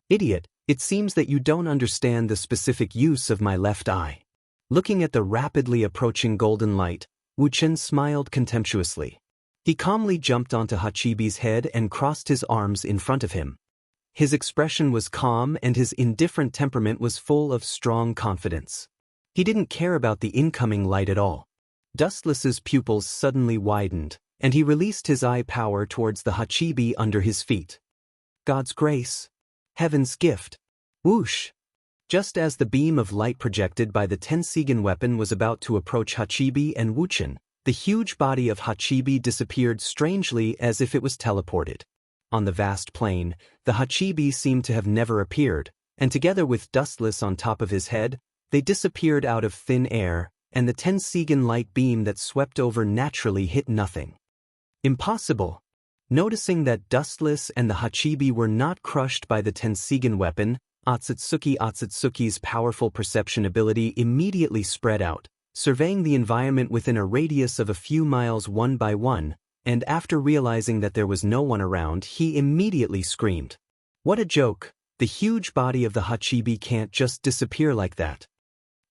Idiot, it seems that you don't understand the specific use of my left eye. Looking at the rapidly approaching golden light, Wuchen smiled contemptuously. He calmly jumped onto Hachibi's head and crossed his arms in front of him. His expression was calm and his indifferent temperament was full of strong confidence. He didn't care about the incoming light at all. Dustless's pupils suddenly widened, and he released his eye power towards the Hachibi under his feet. God's grace. Heaven's gift. Whoosh! Just as the beam of light projected by the Tensigen weapon was about to approach Hachibi and Wuchen, the huge body of Hachibi disappeared strangely as if it was teleported. On the vast plain, the Hachibi seemed to have never appeared, and together with Dustless on top of his head, they disappeared out of thin air, and the Tensigen light beam that swept over naturally hit nothing. Impossible! Noticing that Dustless and the Hachibi were not crushed by the Tensigen weapon, Otsutsuki's powerful perception ability immediately spread out, surveying the environment within a radius of a few miles one by one, and after realizing that there was no one around, he immediately screamed. What a joke! The huge body of the Hachibi can't just disappear like that.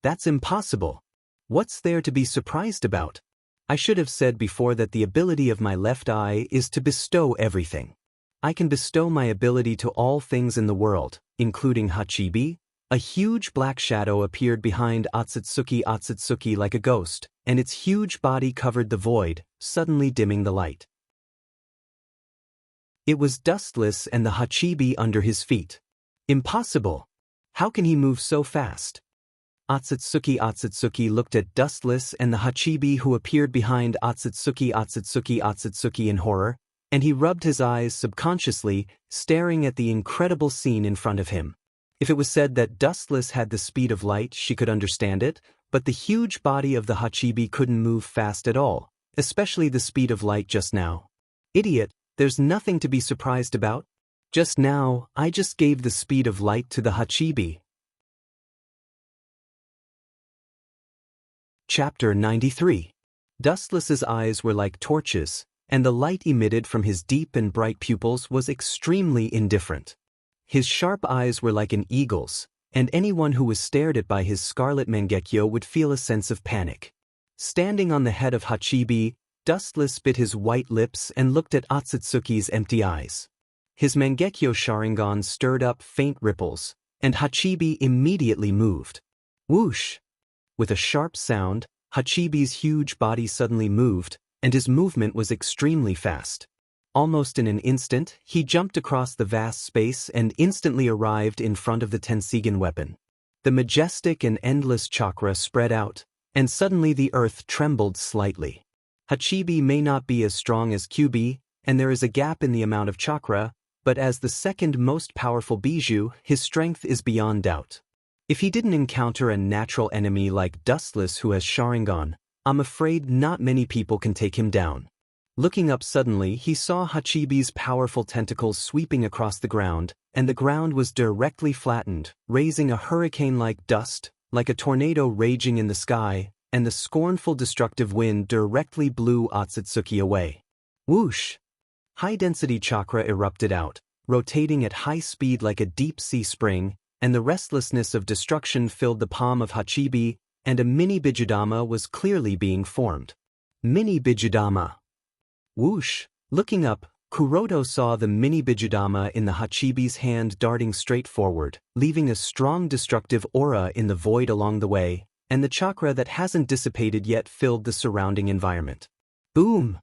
That's impossible. What's there to be surprised about? I should have said before that the ability of my left eye is to bestow everything. I can bestow my ability to all things in the world, including Hachibi. A huge black shadow appeared behind Otsutsuki like a ghost, and its huge body covered the void, suddenly dimming the light. It was dustless and the Hachibi under his feet. Impossible! How can he move so fast? Otsutsuki looked at Dustless and the Hachibi who appeared behind Otsutsuki in horror, and he rubbed his eyes subconsciously, staring at the incredible scene in front of him. If it was said that Dustless had the speed of light, she could understand it, but the huge body of the Hachibi couldn't move fast at all, especially the speed of light just now. Idiot, there's nothing to be surprised about. Just now, I just gave the speed of light to the Hachibi. Chapter 93. Dustless's eyes were like torches, and the light emitted from his deep and bright pupils was extremely indifferent. His sharp eyes were like an eagle's, and anyone who was stared at by his scarlet Mangekyo would feel a sense of panic. Standing on the head of Hachibi, Dustless bit his white lips and looked at Otsutsuki's empty eyes. His Mangekyo Sharingan stirred up faint ripples, and Hachibi immediately moved. Whoosh! With a sharp sound, Hachibi's huge body suddenly moved, and his movement was extremely fast. Almost in an instant, he jumped across the vast space and instantly arrived in front of the Tensigen weapon. The majestic and endless chakra spread out, and suddenly the earth trembled slightly. Hachibi may not be as strong as Kyubi, and there is a gap in the amount of chakra, but as the second most powerful Bijou, his strength is beyond doubt. If he didn't encounter a natural enemy like Dustless who has Sharingan, I'm afraid not many people can take him down. Looking up suddenly, he saw Hachibi's powerful tentacles sweeping across the ground, and the ground was directly flattened, raising a hurricane-like dust, like a tornado raging in the sky, and the scornful destructive wind directly blew Otsutsuki away. Whoosh! High-density chakra erupted out, rotating at high speed like a deep-sea spring, and the restlessness of destruction filled the palm of Hachibi, and a mini Bijudama was clearly being formed. Mini Bijudama. Whoosh! Looking up, Kuroto saw the mini Bijudama in the Hachibi's hand darting straight forward, leaving a strong destructive aura in the void along the way, and the chakra that hasn't dissipated yet filled the surrounding environment. Boom!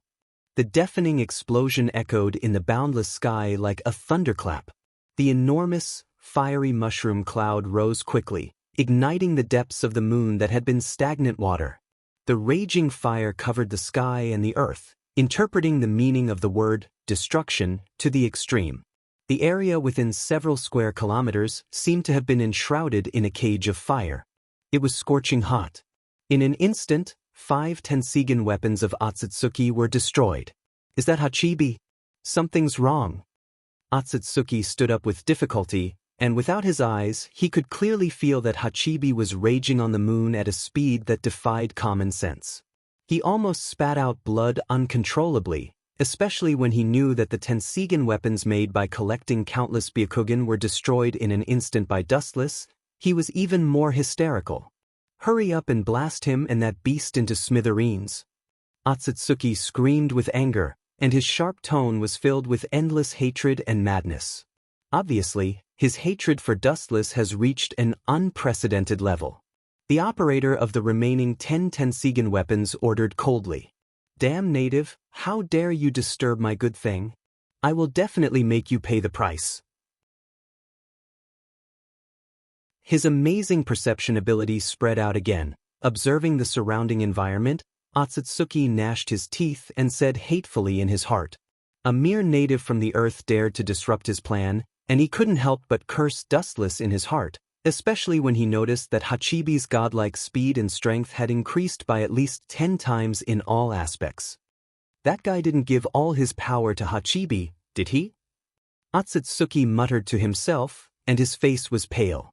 The deafening explosion echoed in the boundless sky like a thunderclap. The enormous, fiery mushroom cloud rose quickly, igniting the depths of the moon that had been stagnant water. The raging fire covered the sky and the earth, interpreting the meaning of the word destruction to the extreme. The area within several square kilometers seemed to have been enshrouded in a cage of fire. It was scorching hot. In an instant, 5 Tensigen weapons of Otsutsuki were destroyed. Is that Hachibi? Something's wrong. Otsutsuki stood up with difficulty, and without his eyes, he could clearly feel that Hachibi was raging on the moon at a speed that defied common sense. He almost spat out blood uncontrollably, especially when he knew that the Tensigen weapons made by collecting countless Byakugan were destroyed in an instant by Dustless. He was even more hysterical. Hurry up and blast him and that beast into smithereens. Otsutsuki screamed with anger, and his sharp tone was filled with endless hatred and madness. Obviously, his hatred for Dustless has reached an unprecedented level. The operator of the remaining 10 Tensigen weapons ordered coldly. Damn native, how dare you disturb my good thing? I will definitely make you pay the price. His amazing perception ability spread out again. Observing the surrounding environment, Otsutsuki gnashed his teeth and said hatefully in his heart. A mere native from the earth dared to disrupt his plan, and he couldn't help but curse Dustless in his heart, especially when he noticed that Hachibi's godlike speed and strength had increased by at least 10 times in all aspects. That guy didn't give all his power to Hachibi, did he? Otsutsuki muttered to himself, and his face was pale.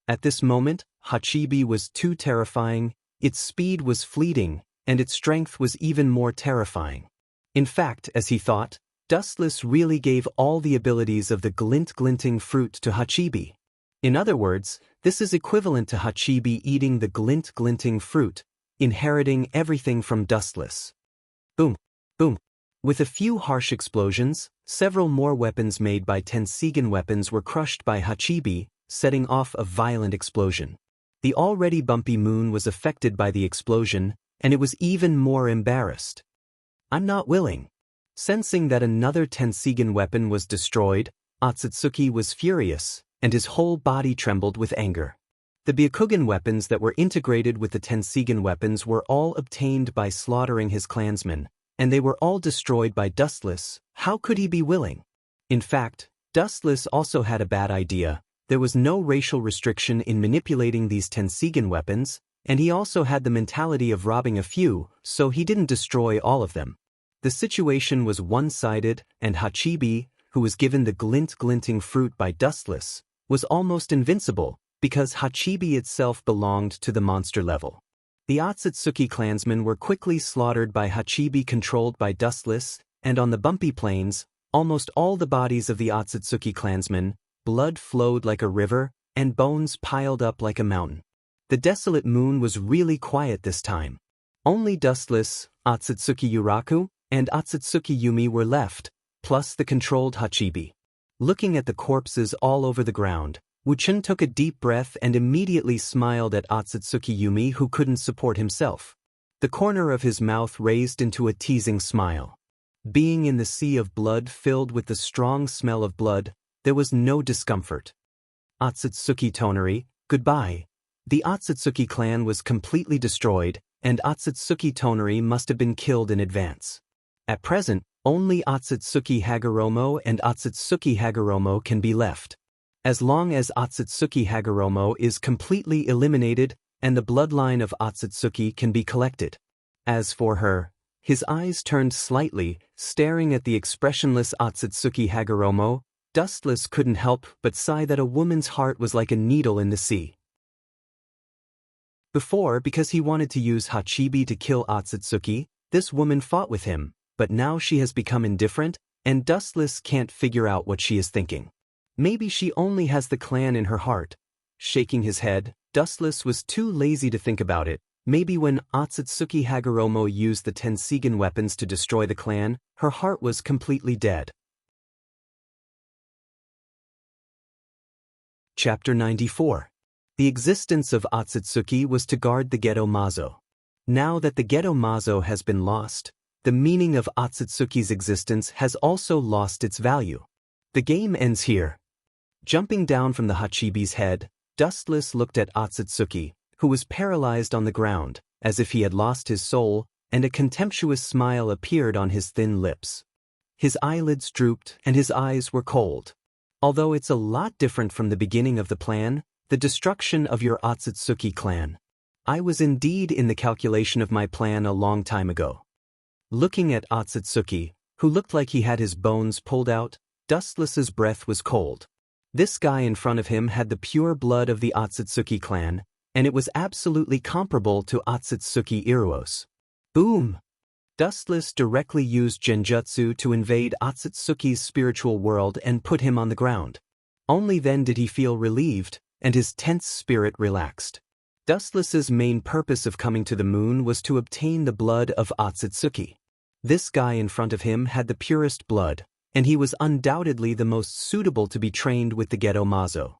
At this moment, Hachibi was too terrifying, its speed was fleeting, and its strength was even more terrifying. In fact, as he thought, Dustless really gave all the abilities of the glint-glinting fruit to Hachibi. In other words, this is equivalent to Hachibi eating the glint-glinting fruit, inheriting everything from Dustless. Boom. Boom. With a few harsh explosions, several more weapons made by Tensigan weapons were crushed by Hachibi, setting off a violent explosion. The already bumpy moon was affected by the explosion, and it was even more embarrassed. I'm not willing. Sensing that another Tensigan weapon was destroyed, Otsutsuki was furious, and his whole body trembled with anger. The Byakugan weapons that were integrated with the Tensigan weapons were all obtained by slaughtering his clansmen, and they were all destroyed by Dustless. How could he be willing? In fact, Dustless also had a bad idea. There was no racial restriction in manipulating these Tensigan weapons, and he also had the mentality of robbing a few, so he didn't destroy all of them. The situation was one-sided, and Hachibi, who was given the glinting fruit by Dustless, was almost invincible, because Hachibi itself belonged to the monster level. The Otsutsuki clansmen were quickly slaughtered by Hachibi controlled by Dustless, and on the bumpy plains, almost all the bodies of the Otsutsuki clansmen, blood flowed like a river, and bones piled up like a mountain. The desolate moon was really quiet this time. Only Dustless, Otsutsuki Uraku, and Otsutsuki Yumi were left, plus the controlled Hachibi. Looking at the corpses all over the ground, Wuchun took a deep breath and immediately smiled at Otsutsuki Yumi, who couldn't support himself. The corner of his mouth raised into a teasing smile. Being in the sea of blood filled with the strong smell of blood, there was no discomfort. Otsutsuki Tonari, goodbye. The Otsutsuki clan was completely destroyed, and Otsutsuki Tonari must have been killed in advance. At present, only Otsutsuki Hagoromo and Otsutsuki Hagoromo can be left. As long as Otsutsuki Hagoromo is completely eliminated, and the bloodline of Otsutsuki can be collected. As for her, his eyes turned slightly, staring at the expressionless Otsutsuki Hagoromo. Dustless couldn't help but sigh that a woman's heart was like a needle in the sea. Before, because he wanted to use Hachibi to kill Otsutsuki, this woman fought with him, but now she has become indifferent, and Dustless can't figure out what she is thinking. Maybe she only has the clan in her heart. Shaking his head, Dustless was too lazy to think about it. Maybe when Otsutsuki Hagoromo used the Tensigan weapons to destroy the clan, her heart was completely dead. Chapter 94. The existence of Otsutsuki was to guard the Gedo Mazo. Now that the Gedo Mazo has been lost, the meaning of Otsutsuki's existence has also lost its value. The game ends here. Jumping down from the Hachibi's head, Dustless looked at Otsutsuki, who was paralyzed on the ground, as if he had lost his soul, and a contemptuous smile appeared on his thin lips. His eyelids drooped and his eyes were cold. Although it's a lot different from the beginning of the plan, the destruction of your Otsutsuki clan. I was indeed in the calculation of my plan a long time ago. Looking at Otsutsuki, who looked like he had his bones pulled out, Dustless's breath was cold. This guy in front of him had the pure blood of the Otsutsuki clan, and it was absolutely comparable to Otsutsuki Iruos. Boom! Dustless directly used Genjutsu to invade Otsutsuki's spiritual world and put him on the ground. Only then did he feel relieved, and his tense spirit relaxed. Dustless's main purpose of coming to the moon was to obtain the blood of Otsutsuki. This guy in front of him had the purest blood, and he was undoubtedly the most suitable to be trained with the Gedo Mazo.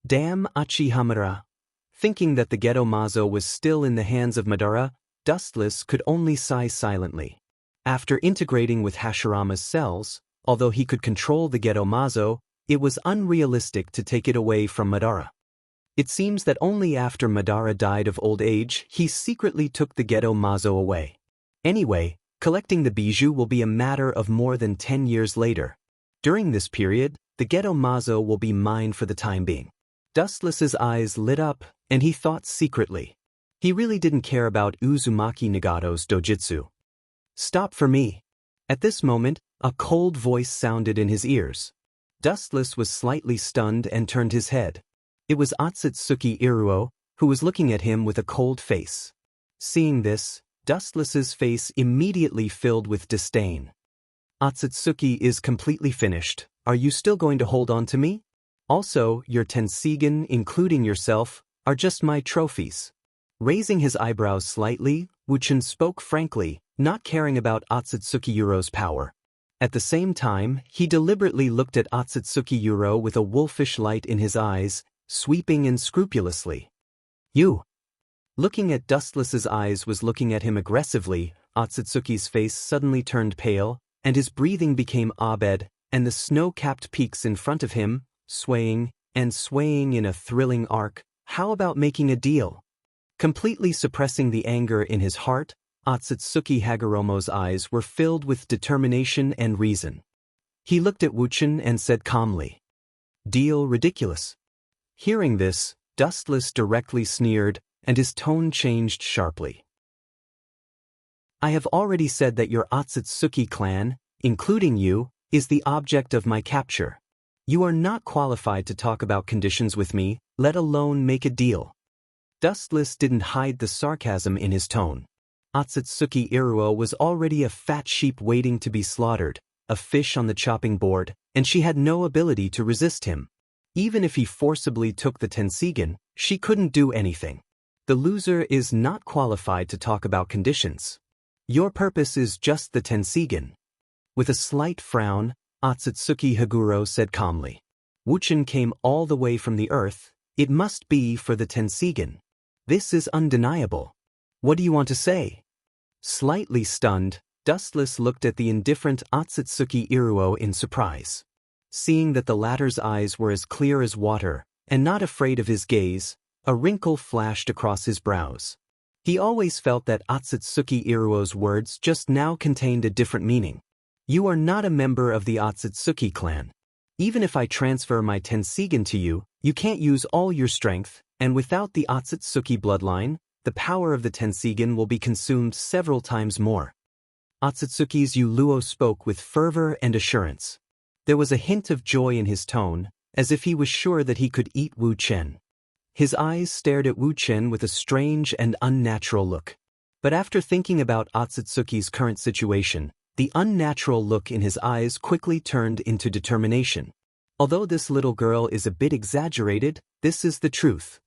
Damn Achihamura! Thinking that the Gedo Mazo was still in the hands of Madara, Dustless could only sigh silently. After integrating with Hashirama's cells, although he could control the Gedo Mazo, it was unrealistic to take it away from Madara. It seems that only after Madara died of old age, he secretly took the Gedo Mazo away. Anyway, collecting the bijou will be a matter of more than 10 years later. During this period, the Gedo Mazo will be mine for the time being. Dustless's eyes lit up, and he thought secretly. He really didn't care about Uzumaki Nagato's dojutsu. Stop for me. At this moment, a cold voice sounded in his ears. Dustless was slightly stunned and turned his head. It was Otsutsuki Iruo, who was looking at him with a cold face. Seeing this, Dustless's face immediately filled with disdain. Otsutsuki is completely finished. Are you still going to hold on to me? Also, your Tensigan, including yourself, are just my trophies. Raising his eyebrows slightly, Wuchun spoke frankly, not caring about Otsutsuki-Yuro's power. At the same time, he deliberately looked at Otsutsuki-Yuro with a wolfish light in his eyes, sweeping and scrupulously. You. Looking at Dustless's eyes was looking at him aggressively. Otsutsuki's face suddenly turned pale, and his breathing became abed, and the snow-capped peaks in front of him, swaying and swaying in a thrilling arc. How about making a deal? Completely suppressing the anger in his heart, Otsutsuki Hagoromo's eyes were filled with determination and reason. He looked at Wuchen and said calmly, "Deal ridiculous." Hearing this, Dustless directly sneered, and his tone changed sharply. "I have already said that your Otsutsuki clan, including you, is the object of my capture. You are not qualified to talk about conditions with me, let alone make a deal." Dustless didn't hide the sarcasm in his tone. Otsutsuki Iruo was already a fat sheep waiting to be slaughtered, a fish on the chopping board, and she had no ability to resist him. Even if he forcibly took the Tensigen, she couldn't do anything. The loser is not qualified to talk about conditions. Your purpose is just the Tensigen. With a slight frown, Otsutsuki Haguro said calmly. Wuchen came all the way from the earth, it must be for the Tensigen. This is undeniable. What do you want to say? Slightly stunned, Dustless looked at the indifferent Otsutsuki Iruo in surprise. Seeing that the latter's eyes were as clear as water, and not afraid of his gaze, a wrinkle flashed across his brows. He always felt that Otsutsuki Iruo's words just now contained a different meaning. You are not a member of the Otsutsuki clan. Even if I transfer my Tensigen to you, you can't use all your strength, and without the Otsutsuki bloodline, the power of the Tensigen will be consumed several times more. Otsutsuki's Yuluo spoke with fervor and assurance. There was a hint of joy in his tone, as if he was sure that he could eat Wu Chen. His eyes stared at Wu Chen with a strange and unnatural look. But after thinking about Otsutsuki's current situation, the unnatural look in his eyes quickly turned into determination. Although this little girl is a bit exaggerated, this is the truth.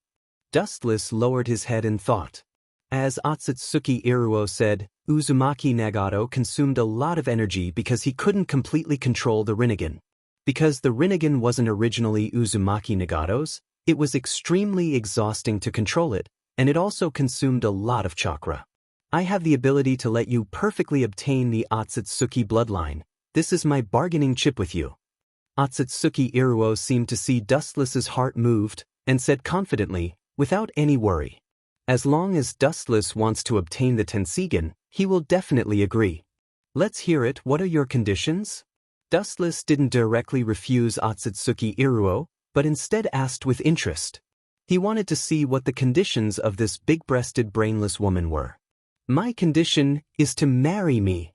Dustless lowered his head and thought. As Otsutsuki Iruo said, Uzumaki Nagato consumed a lot of energy because he couldn't completely control the Rinnegan. Because the Rinnegan wasn't originally Uzumaki Nagato's, it was extremely exhausting to control it, and it also consumed a lot of chakra. I have the ability to let you perfectly obtain the Otsutsuki bloodline. This is my bargaining chip with you. Otsutsuki Iruo seemed to see Dustless's heart moved, and said confidently, without any worry. As long as Dustless wants to obtain the Tensigen, he will definitely agree. Let's hear it. What are your conditions? Dustless didn't directly refuse Otsutsuki Iruo, but instead asked with interest. He wanted to see what the conditions of this big-breasted brainless woman were. My condition is to marry me.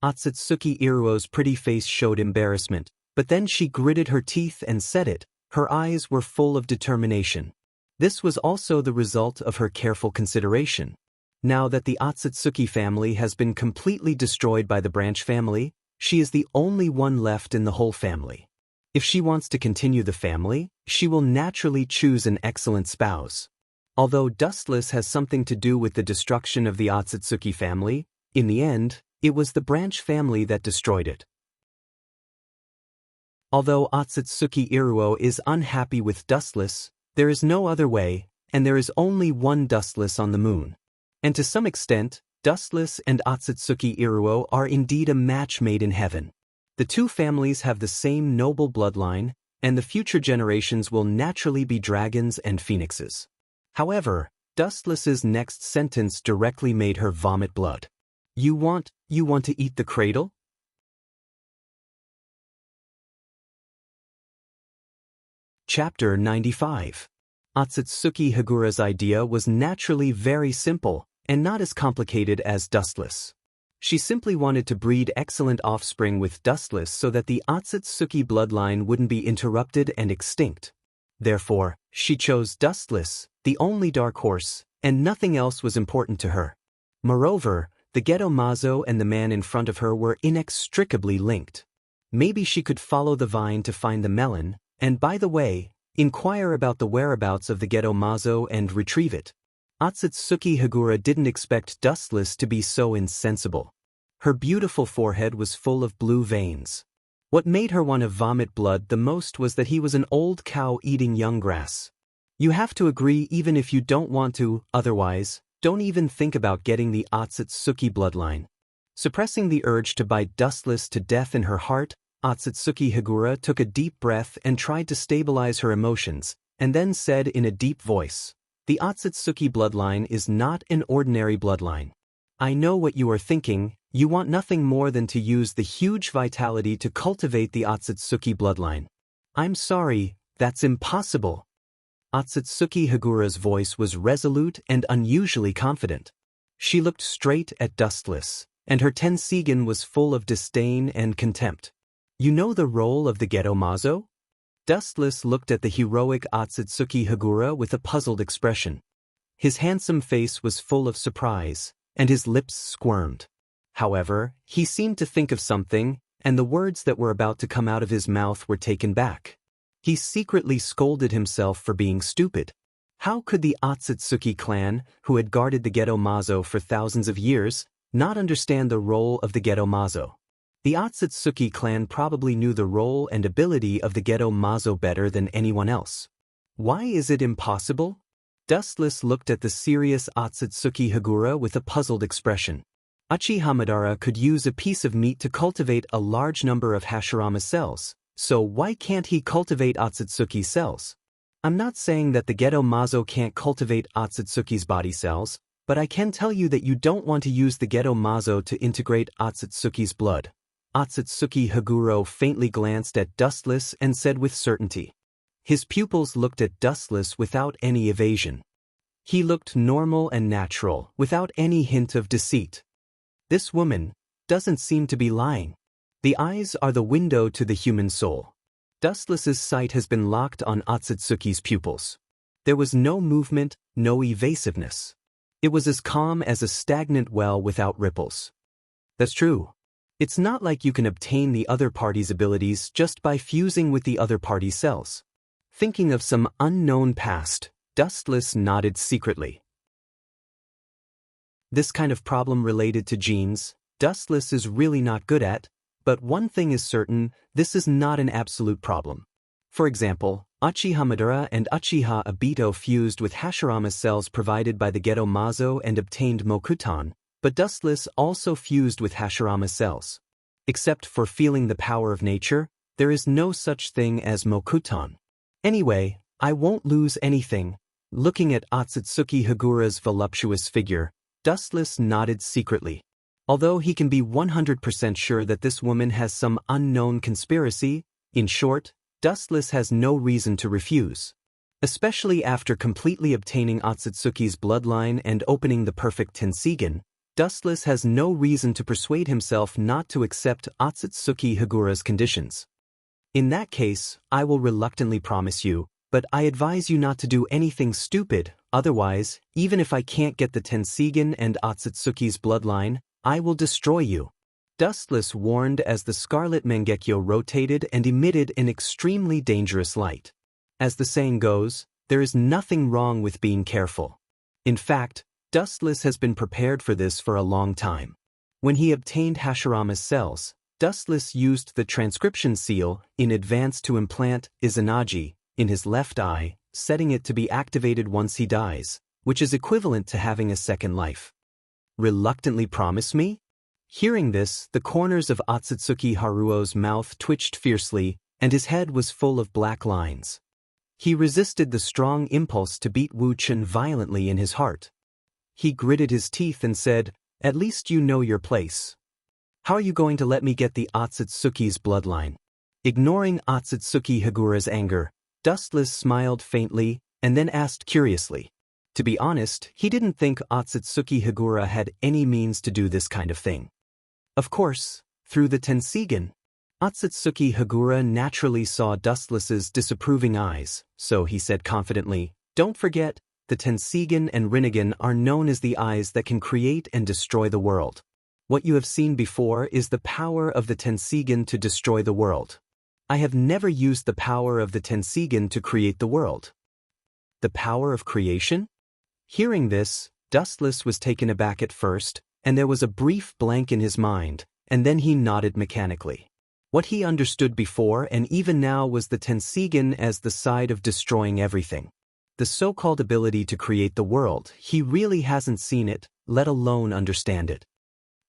Otsutsuki Iruo's pretty face showed embarrassment, but then she gritted her teeth and said it. Her eyes were full of determination. This was also the result of her careful consideration. Now that the Otsutsuki family has been completely destroyed by the branch family, she is the only one left in the whole family. If she wants to continue the family, she will naturally choose an excellent spouse. Although Dustless has something to do with the destruction of the Otsutsuki family, in the end, it was the branch family that destroyed it. Although Otsutsuki Iruo is unhappy with Dustless, there is no other way, and there is only one Dustless on the moon. And to some extent, Dustless and Otsutsuki Iruo are indeed a match made in heaven. The two families have the same noble bloodline, and the future generations will naturally be dragons and phoenixes. However, Dustless's next sentence directly made her vomit blood. You want to eat the cradle? Chapter 95. Otsutsuki Hagura's idea was naturally very simple, and not as complicated as Dustless. She simply wanted to breed excellent offspring with Dustless so that the Otsutsuki bloodline wouldn't be interrupted and extinct. Therefore, she chose Dustless, the only dark horse, and nothing else was important to her. Moreover, the Geto Mazo and the man in front of her were inextricably linked. Maybe she could follow the vine to find the melon, and by the way, inquire about the whereabouts of the Geto Mazo and retrieve it. Otsutsuki Hagura didn't expect Dustless to be so insensible. Her beautiful forehead was full of blue veins. What made her want to vomit blood the most was that he was an old cow eating young grass. You have to agree even if you don't want to, otherwise, don't even think about getting the Otsutsuki bloodline. Suppressing the urge to bite Dustless to death in her heart, Otsutsuki Hagura took a deep breath and tried to stabilize her emotions, and then said in a deep voice, "The Otsutsuki bloodline is not an ordinary bloodline. I know what you are thinking, you want nothing more than to use the huge vitality to cultivate the Otsutsuki bloodline. I'm sorry, that's impossible." Otsutsuki Hagura's voice was resolute and unusually confident. She looked straight at Dustless, and her tensigen was full of disdain and contempt. "You know the role of the Gedo Mazo?" Dustless looked at the heroic Otsutsuki Hagura with a puzzled expression. His handsome face was full of surprise, and his lips squirmed. However, he seemed to think of something, and the words that were about to come out of his mouth were taken back. He secretly scolded himself for being stupid. How could the Otsutsuki clan, who had guarded the Gedo Mazo for thousands of years, not understand the role of the Gedo Mazo? The Otsutsuki clan probably knew the role and ability of the Gedo Mazo better than anyone else. Why is it impossible? Dustless looked at the serious Otsutsuki Hagura with a puzzled expression. Uchiha Madara could use a piece of meat to cultivate a large number of Hashirama cells, so why can't he cultivate Otsutsuki cells? I'm not saying that the Gedo Mazo can't cultivate Otsutsuki's body cells, but I can tell you that you don't want to use the Gedo Mazo to integrate Otsutsuki's blood. Otsutsuki Haguro faintly glanced at Dustless and said with certainty. His pupils looked at Dustless without any evasion. He looked normal and natural, without any hint of deceit. This woman doesn't seem to be lying. The eyes are the window to the human soul. Dustless's sight has been locked on Otsutsuki's pupils. There was no movement, no evasiveness. It was as calm as a stagnant well without ripples. That's true. It's not like you can obtain the other party's abilities just by fusing with the other party's cells. Thinking of some unknown past, Dustless nodded secretly. This kind of problem related to genes, Dustless is really not good at, but one thing is certain, this is not an absolute problem. For example, Uchiha Madara and Uchiha Obito fused with Hashirama cells provided by the Gedo Mazo and obtained Mokuton, but Dustless also fused with Hashirama cells. Except for feeling the power of nature, there is no such thing as Mokuton. Anyway, I won't lose anything. Looking at Otsutsuki Hagura's voluptuous figure, Dustless nodded secretly. Although he can be 100% sure that this woman has some unknown conspiracy, in short, Dustless has no reason to refuse. Especially after completely obtaining Otsutsuki's bloodline and opening the perfect tensigen, Dustless has no reason to persuade himself not to accept Otsutsuki Hagura's conditions. In that case, I will reluctantly promise you, but I advise you not to do anything stupid, otherwise, even if I can't get the tensigen and Otsutsuki's bloodline, I will destroy you. Dustless warned as the scarlet Mangekyo rotated and emitted an extremely dangerous light. As the saying goes, there is nothing wrong with being careful. In fact, Dustless has been prepared for this for a long time. When he obtained Hashirama's cells, Dustless used the transcription seal in advance to implant Izanagi in his left eye, setting it to be activated once he dies, which is equivalent to having a second life. Reluctantly promise me? Hearing this, the corners of Otsutsuki Haruo's mouth twitched fiercely, and his head was full of black lines. He resisted the strong impulse to beat Wu Chen violently in his heart. He gritted his teeth and said, "At least you know your place. How are you going to let me get the Otsutsuki's bloodline?" Ignoring Otsutsuki Hagura's anger, Dustless smiled faintly and then asked curiously. To be honest, he didn't think Otsutsuki Hagura had any means to do this kind of thing. Of course, through the tensigen. Otsutsuki Hagura naturally saw Dustless's disapproving eyes, so he said confidently, "Don't forget, the tensigen and rinnegan are known as the eyes that can create and destroy the world. What you have seen before is the power of the tensigen to destroy the world. I have never used the power of the tensigen to create the world." The power of creation? Hearing this, Dustless was taken aback at first, and there was a brief blank in his mind, and then he nodded mechanically. What he understood before and even now was the Tensigen as the side of destroying everything. The so-called ability to create the world, he really hasn't seen it, let alone understand it.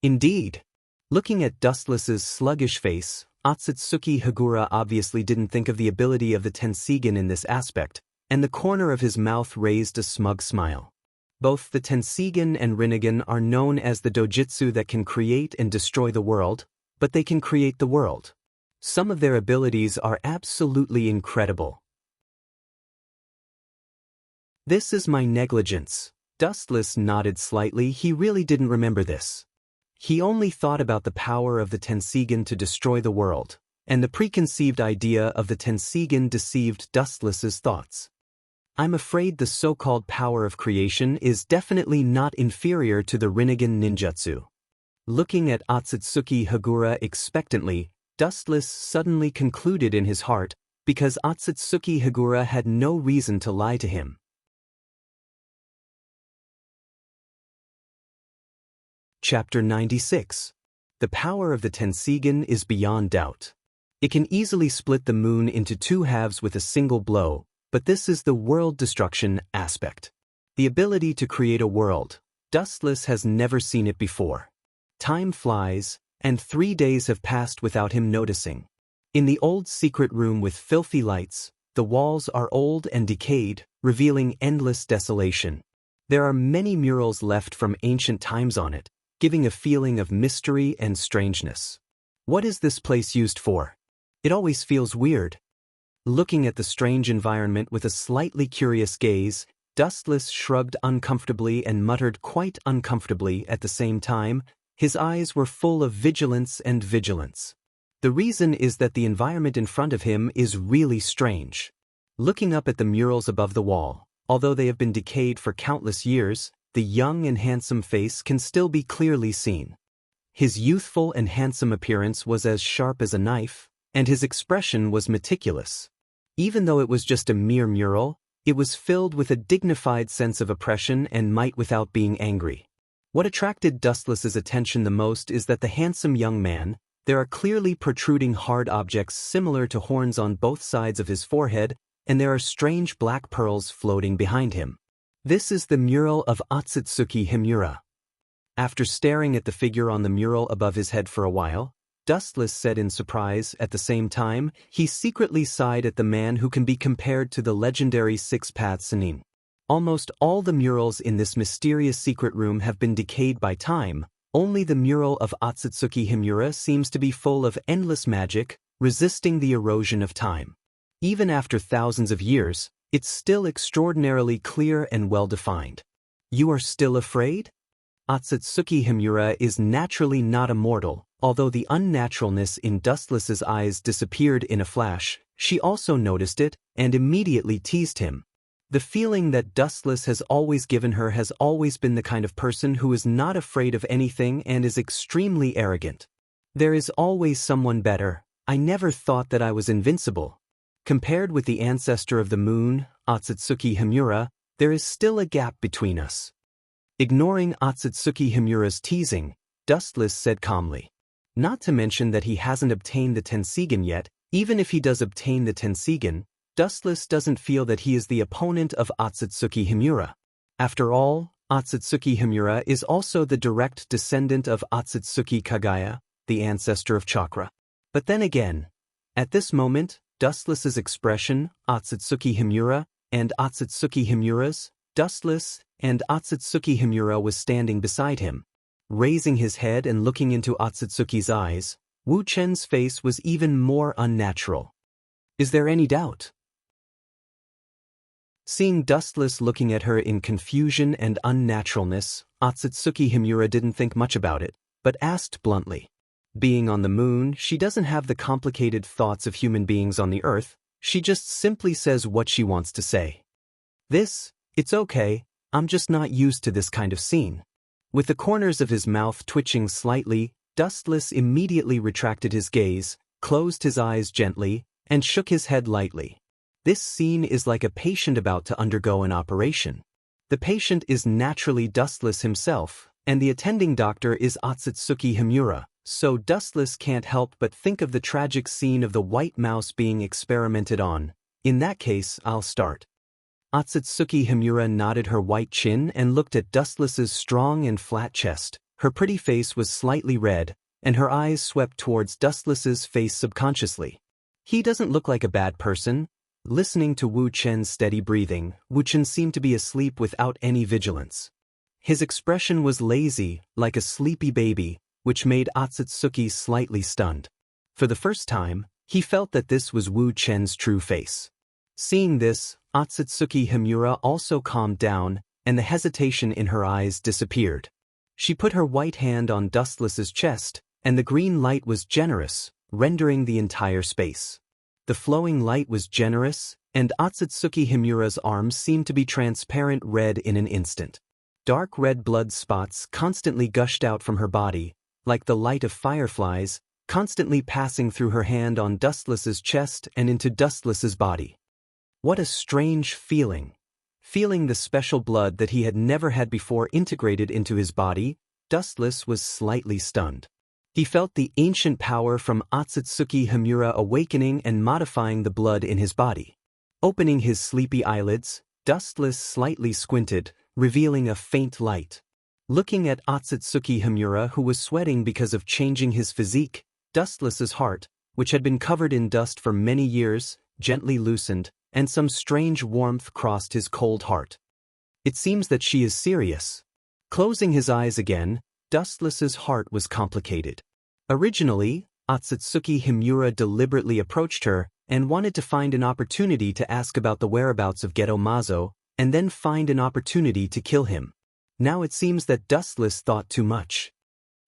Indeed. Looking at Dustless's sluggish face, Otsutsuki Hagura obviously didn't think of the ability of the Tensigen in this aspect, and the corner of his mouth raised a smug smile. Both the Tensigen and Rinnegan are known as the dojutsu that can create and destroy the world, but they can create the world. Some of their abilities are absolutely incredible. This is my negligence. Dustless nodded slightly. He really didn't remember this. He only thought about the power of the Tensigen to destroy the world, and the preconceived idea of the Tensigen deceived Dustless's thoughts. I'm afraid the so-called power of creation is definitely not inferior to the Rinnegan ninjutsu. Looking at Otsutsuki Hagura expectantly, Dustless suddenly concluded in his heart, because Otsutsuki Hagura had no reason to lie to him. Chapter 96. The power of the Tensigen is beyond doubt. It can easily split the moon into two halves with a single blow, but this is the world destruction aspect. The ability to create a world. Dustless has never seen it before. Time flies, and 3 days have passed without him noticing. In the old secret room with filthy lights, the walls are old and decayed, revealing endless desolation. There are many murals left from ancient times on it, giving a feeling of mystery and strangeness. What is this place used for? It always feels weird. Looking at the strange environment with a slightly curious gaze, Dustless shrugged uncomfortably and muttered quite uncomfortably at the same time. His eyes were full of vigilance and vigilance. The reason is that the environment in front of him is really strange. Looking up at the murals above the wall, although they have been decayed for countless years, the young and handsome face can still be clearly seen. His youthful and handsome appearance was as sharp as a knife, and his expression was meticulous. Even though it was just a mere mural, it was filled with a dignified sense of oppression and might without being angry. What attracted Dustless's attention the most is that the handsome young man, there are clearly protruding hard objects similar to horns on both sides of his forehead, and there are strange black pearls floating behind him. This is the mural of Otsutsuki Himura. After staring at the figure on the mural above his head for a while, Dustless said in surprise. At the same time, he secretly sighed at the man who can be compared to the legendary Six-Path Sannin. Almost all the murals in this mysterious secret room have been decayed by time. Only the mural of Otsutsuki Himura seems to be full of endless magic, resisting the erosion of time. Even after thousands of years, it's still extraordinarily clear and well-defined. You are still afraid? Otsutsuki Himura is naturally not immortal. Although the unnaturalness in Dustless's eyes disappeared in a flash, she also noticed it and immediately teased him. The feeling that Dustless has always given her has always been the kind of person who is not afraid of anything and is extremely arrogant. There is always someone better. I never thought that I was invincible. Compared with the ancestor of the moon, Otsutsuki Himura, there is still a gap between us. Ignoring Otsutsuki Himura's teasing, Dustless said calmly. Not to mention that he hasn't obtained the Tensigen yet. Even if he does obtain the Tensigen, Dustless doesn't feel that he is the opponent of Otsutsuki Himura. After all, Otsutsuki Himura is also the direct descendant of Otsutsuki Kagaya, the ancestor of chakra. But then again, at this moment, Dustless's expression, Otsutsuki Himura, and Otsutsuki Himura's, Dustless and Otsutsuki Himura was standing beside him. Raising his head and looking into Otsutsuki's eyes, Wu Chen's face was even more unnatural. Is there any doubt? Seeing Dustless looking at her in confusion and unnaturalness, Otsutsuki Himura didn't think much about it, but asked bluntly. Being on the moon, she doesn't have the complicated thoughts of human beings on the earth, she just simply says what she wants to say. It's okay, I'm just not used to this kind of scene. With the corners of his mouth twitching slightly, Dustless immediately retracted his gaze, closed his eyes gently, and shook his head lightly. This scene is like a patient about to undergo an operation. The patient is naturally dustless himself, and the attending doctor is Otsutsuki Himura, so Dustless can't help but think of the tragic scene of the white mouse being experimented on. In that case, I'll start. Otsutsuki Himura nodded her white chin and looked at Dustless's strong and flat chest. Her pretty face was slightly red, and her eyes swept towards Dustless's face subconsciously. He doesn't look like a bad person. Listening to Wu Chen's steady breathing, Wu Chen seemed to be asleep without any vigilance. His expression was lazy, like a sleepy baby, which made Otsutsuki slightly stunned. For the first time, he felt that this was Wu Chen's true face. Seeing this, Otsutsuki Himura also calmed down, and the hesitation in her eyes disappeared. She put her white hand on Dustless's chest, and the green light was generous, rendering the entire space. The flowing light was generous, and Otsutsuki Himura's arms seemed to be transparent red in an instant. Dark red blood spots constantly gushed out from her body, like the light of fireflies, constantly passing through her hand on Dustless's chest and into Dustless's body. What a strange feeling. Feeling the special blood that he had never had before integrated into his body, Dustless was slightly stunned. He felt the ancient power from Otsutsuki Himura awakening and modifying the blood in his body. Opening his sleepy eyelids, Dustless slightly squinted, revealing a faint light. Looking at Otsutsuki Himura, who was sweating because of changing his physique, Dustless's heart, which had been covered in dust for many years, gently loosened, and some strange warmth crossed his cold heart. It seems that she is serious. Closing his eyes again, Dustless's heart was complicated. Originally, Otsutsuki Himura deliberately approached her and wanted to find an opportunity to ask about the whereabouts of Geto Mazo, and then find an opportunity to kill him. Now it seems that Dustless thought too much.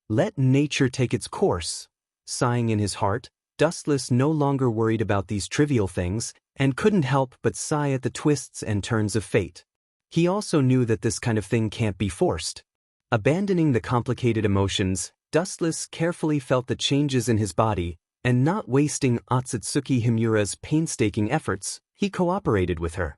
Let nature take its course. Sighing in his heart, Dustless no longer worried about these trivial things, and couldn't help but sigh at the twists and turns of fate. He also knew that this kind of thing can't be forced. Abandoning the complicated emotions, Dustless carefully felt the changes in his body, and not wasting Otsutsuki Himura's painstaking efforts, he cooperated with her.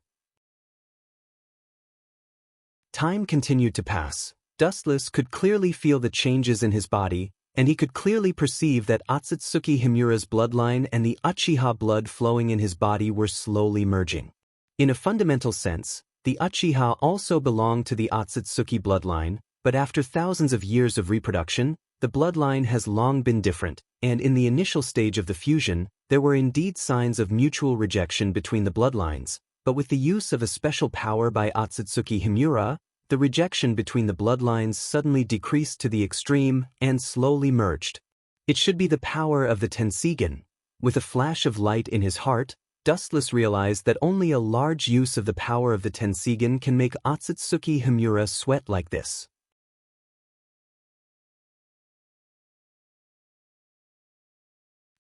Time continued to pass. Dustless could clearly feel the changes in his body, and he could clearly perceive that Otsutsuki Himura's bloodline and the Uchiha blood flowing in his body were slowly merging. In a fundamental sense, the Uchiha also belonged to the Otsutsuki bloodline, but after thousands of years of reproduction, the bloodline has long been different, and in the initial stage of the fusion, there were indeed signs of mutual rejection between the bloodlines, but with the use of a special power by Otsutsuki Himura, the rejection between the bloodlines suddenly decreased to the extreme and slowly merged. It should be the power of the Tensigen. With a flash of light in his heart, Dustless realized that only a large use of the power of the Tensigen can make Otsutsuki Himura sweat like this.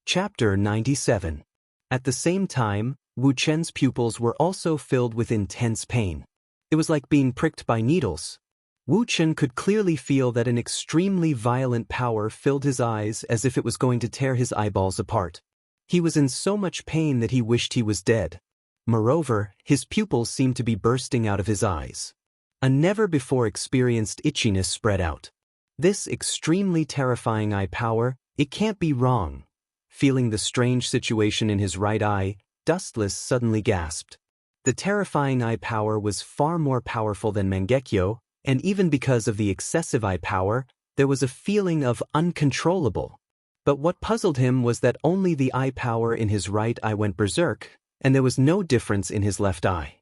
Chapter 97. At the same time, Wu Chen's pupils were also filled with intense pain. It was like being pricked by needles. Wu Chen could clearly feel that an extremely violent power filled his eyes as if it was going to tear his eyeballs apart. He was in so much pain that he wished he was dead. Moreover, his pupils seemed to be bursting out of his eyes. A never-before-experienced itchiness spread out. This extremely terrifying eye power, it can't be wrong. Feeling the strange situation in his right eye, Dustless suddenly gasped. The terrifying eye power was far more powerful than Mangekyo, and even because of the excessive eye power, there was a feeling of uncontrollable. But what puzzled him was that only the eye power in his right eye went berserk, and there was no difference in his left eye.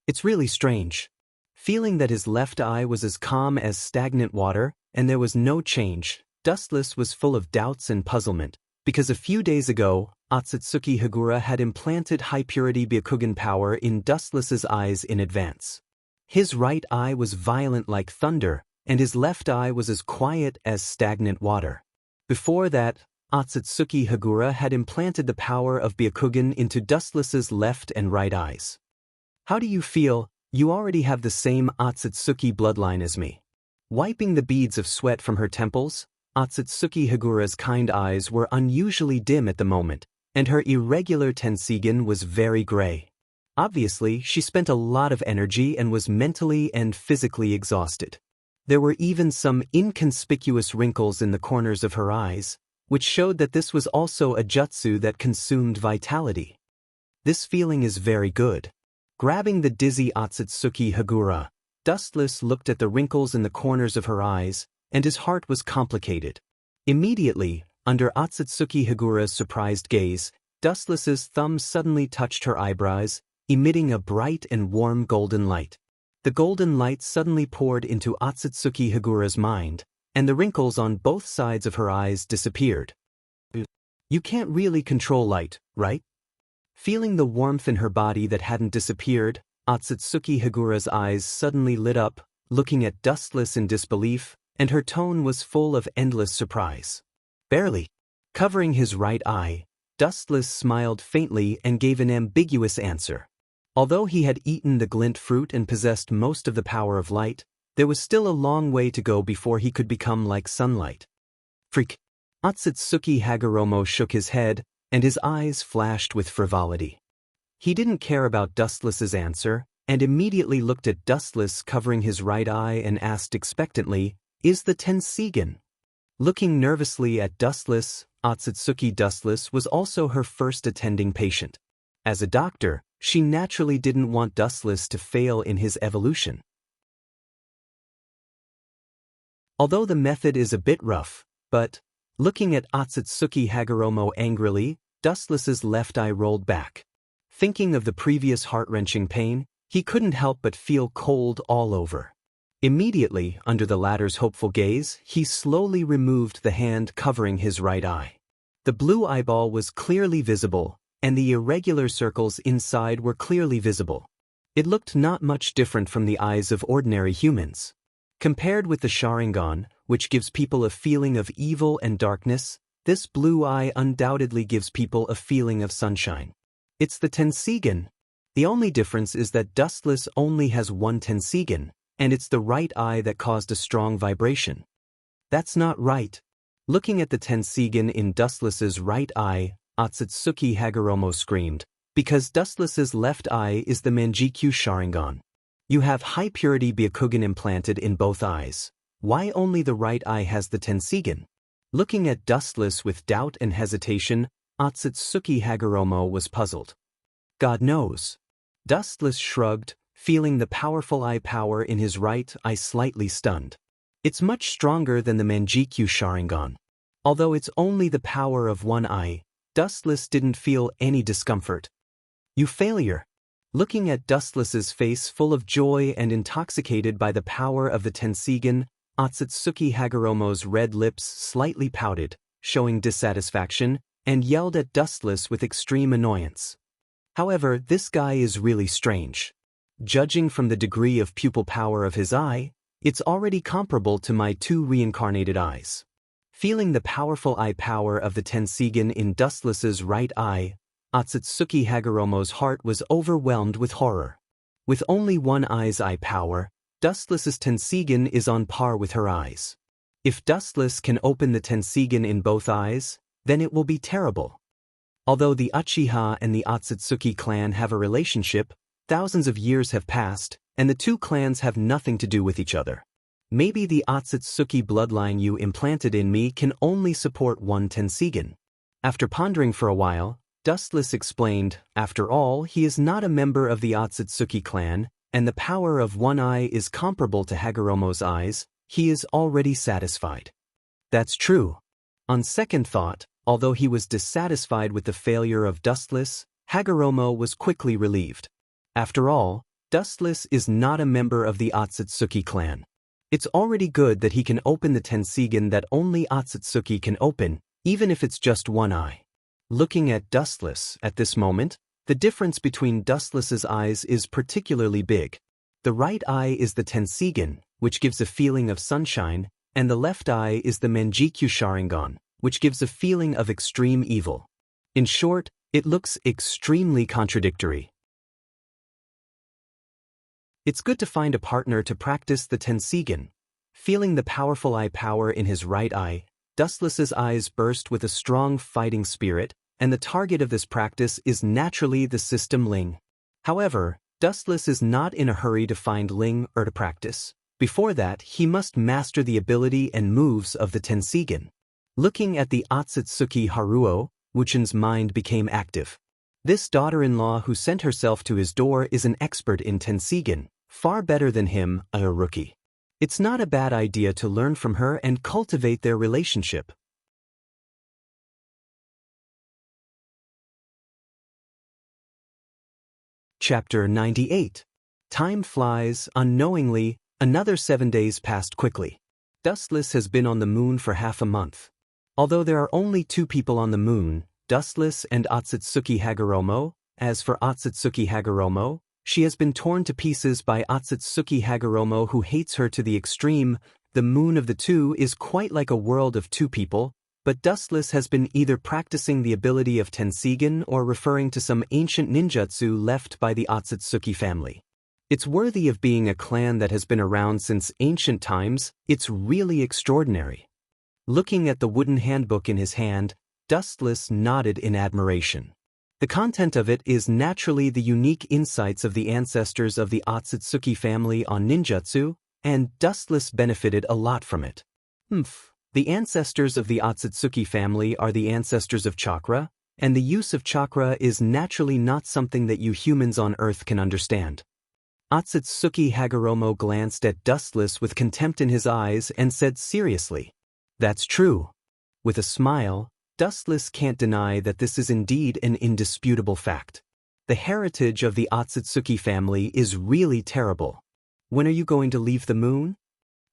It's really strange. Feeling that his left eye was as calm as stagnant water, and there was no change, Dustless was full of doubts and puzzlement, because a few days ago, Otsutsuki Higura had implanted high-purity Byakugan power in Dustless's eyes in advance. His right eye was violent like thunder, and his left eye was as quiet as stagnant water. Before that, Otsutsuki Higura had implanted the power of Byakugan into Dustless's left and right eyes. How do you feel? You already have the same Otsutsuki bloodline as me. Wiping the beads of sweat from her temples, Otsutsuki Higura's kind eyes were unusually dim at the moment, and her irregular Tensigen was very gray. Obviously, she spent a lot of energy and was mentally and physically exhausted. There were even some inconspicuous wrinkles in the corners of her eyes, which showed that this was also a jutsu that consumed vitality. This feeling is very good. Grabbing the dizzy Otsutsuki Hagura, Dustless looked at the wrinkles in the corners of her eyes, and his heart was complicated. Immediately, under Otsutsuki Hagura's surprised gaze, Dustless's thumb suddenly touched her eyebrows, emitting a bright and warm golden light. The golden light suddenly poured into Otsutsuki Hagura's mind, and the wrinkles on both sides of her eyes disappeared. You can't really control light, right? Feeling the warmth in her body that hadn't disappeared, Otsutsuki Hagura's eyes suddenly lit up, looking at Dustless in disbelief, and her tone was full of endless surprise. Barely. Covering his right eye, Dustless smiled faintly and gave an ambiguous answer. Although he had eaten the glint fruit and possessed most of the power of light, there was still a long way to go before he could become like sunlight. Freak! Otsutsuki Hagoromo shook his head, and his eyes flashed with frivolity. He didn't care about Dustless's answer, and immediately looked at Dustless covering his right eye and asked expectantly, "Is the Tensigen?" Looking nervously at Dustless, Otsutsuki Dustless was also her first attending patient. As a doctor, she naturally didn't want Dustless to fail in his evolution. Although the method is a bit rough, but, looking at Otsutsuki Hagoromo angrily, Dustless's left eye rolled back. Thinking of the previous heart-wrenching pain, he couldn't help but feel cold all over. Immediately, under the latter's hopeful gaze, he slowly removed the hand covering his right eye. The blue eyeball was clearly visible, and the irregular circles inside were clearly visible. It looked not much different from the eyes of ordinary humans. Compared with the Sharingan, which gives people a feeling of evil and darkness, this blue eye undoubtedly gives people a feeling of sunshine. It's the Tensigen. The only difference is that Dustless only has one Tensigen, and it's the right eye that caused a strong vibration. That's not right. Looking at the Tensigen in Dustless's right eye, Otsutsuki Hagoromo screamed, because Dustless's left eye is the Manjikyu Sharingan. You have high-purity Byakugan implanted in both eyes. Why only the right eye has the Tensigen? Looking at Dustless with doubt and hesitation, Otsutsuki Hagoromo was puzzled. God knows. Dustless shrugged, feeling the powerful eye power in his right eye slightly stunned. It's much stronger than the Manjikyu Sharingan. Although it's only the power of one eye, Dustless didn't feel any discomfort. You failure. Looking at Dustless's face full of joy and intoxicated by the power of the Tensigen, Otsutsuki Hagoromo's red lips slightly pouted, showing dissatisfaction, and yelled at Dustless with extreme annoyance. However, this guy is really strange. Judging from the degree of pupil power of his eye, it's already comparable to my two reincarnated eyes. Feeling the powerful eye power of the Tensigen in Dustless's right eye, Otsutsuki Hagoromo's heart was overwhelmed with horror. With only one eye's eye power, Dustless's Tensigen is on par with her eyes. If Dustless can open the Tensigen in both eyes, then it will be terrible. Although the Uchiha and the Otsutsuki clan have a relationship, thousands of years have passed, and the two clans have nothing to do with each other. Maybe the Otsutsuki bloodline you implanted in me can only support one Tensigen. After pondering for a while, Dustless explained, after all, he is not a member of the Otsutsuki clan, and the power of one eye is comparable to Hagoromo's eyes. He is already satisfied. That's true. On second thought, although he was dissatisfied with the failure of Dustless, Hagoromo was quickly relieved. After all, Dustless is not a member of the Otsutsuki clan. It's already good that he can open the Tensigen that only Otsutsuki can open, even if it's just one eye. Looking at Dustless at this moment, the difference between Dustless's eyes is particularly big. The right eye is the Tensigen, which gives a feeling of sunshine, and the left eye is the Manjikyu Sharingan, which gives a feeling of extreme evil. In short, it looks extremely contradictory. It's good to find a partner to practice the Tensigen. Feeling the powerful eye power in his right eye, Dustless's eyes burst with a strong fighting spirit, and the target of this practice is naturally the system Ling. However, Dustless is not in a hurry to find Ling or to practice. Before that, he must master the ability and moves of the Tensigen. Looking at the Otsutsuki Haruo, Wuchen's mind became active. This daughter-in-law who sent herself to his door is an expert in Tensigen, far better than him, a rookie. It's not a bad idea to learn from her and cultivate their relationship. Chapter 98. Time flies, unknowingly, another 7 days passed quickly. Dustless has been on the moon for half a month. Although there are only 2 people on the moon, Dustless and Otsutsuki Hagoromo. As for Otsutsuki Hagoromo, she has been torn to pieces by Otsutsuki Hagoromo, who hates her to the extreme. The moon of the 2 is quite like a world of 2 people, but Dustless has been either practicing the ability of Tensigen or referring to some ancient ninjutsu left by the Otsutsuki family. It's worthy of being a clan that has been around since ancient times. It's really extraordinary. Looking at the wooden handbook in his hand, Dustless nodded in admiration. The content of it is naturally the unique insights of the ancestors of the Otsutsuki family on ninjutsu, and Dustless benefited a lot from it. The ancestors of the Otsutsuki family are the ancestors of chakra, and the use of chakra is naturally not something that you humans on Earth can understand. Otsutsuki Hagoromo glanced at Dustless with contempt in his eyes and said seriously, "That's true." With a smile, Dustless can't deny that this is indeed an indisputable fact. The heritage of the Otsutsuki family is really terrible. When are you going to leave the moon?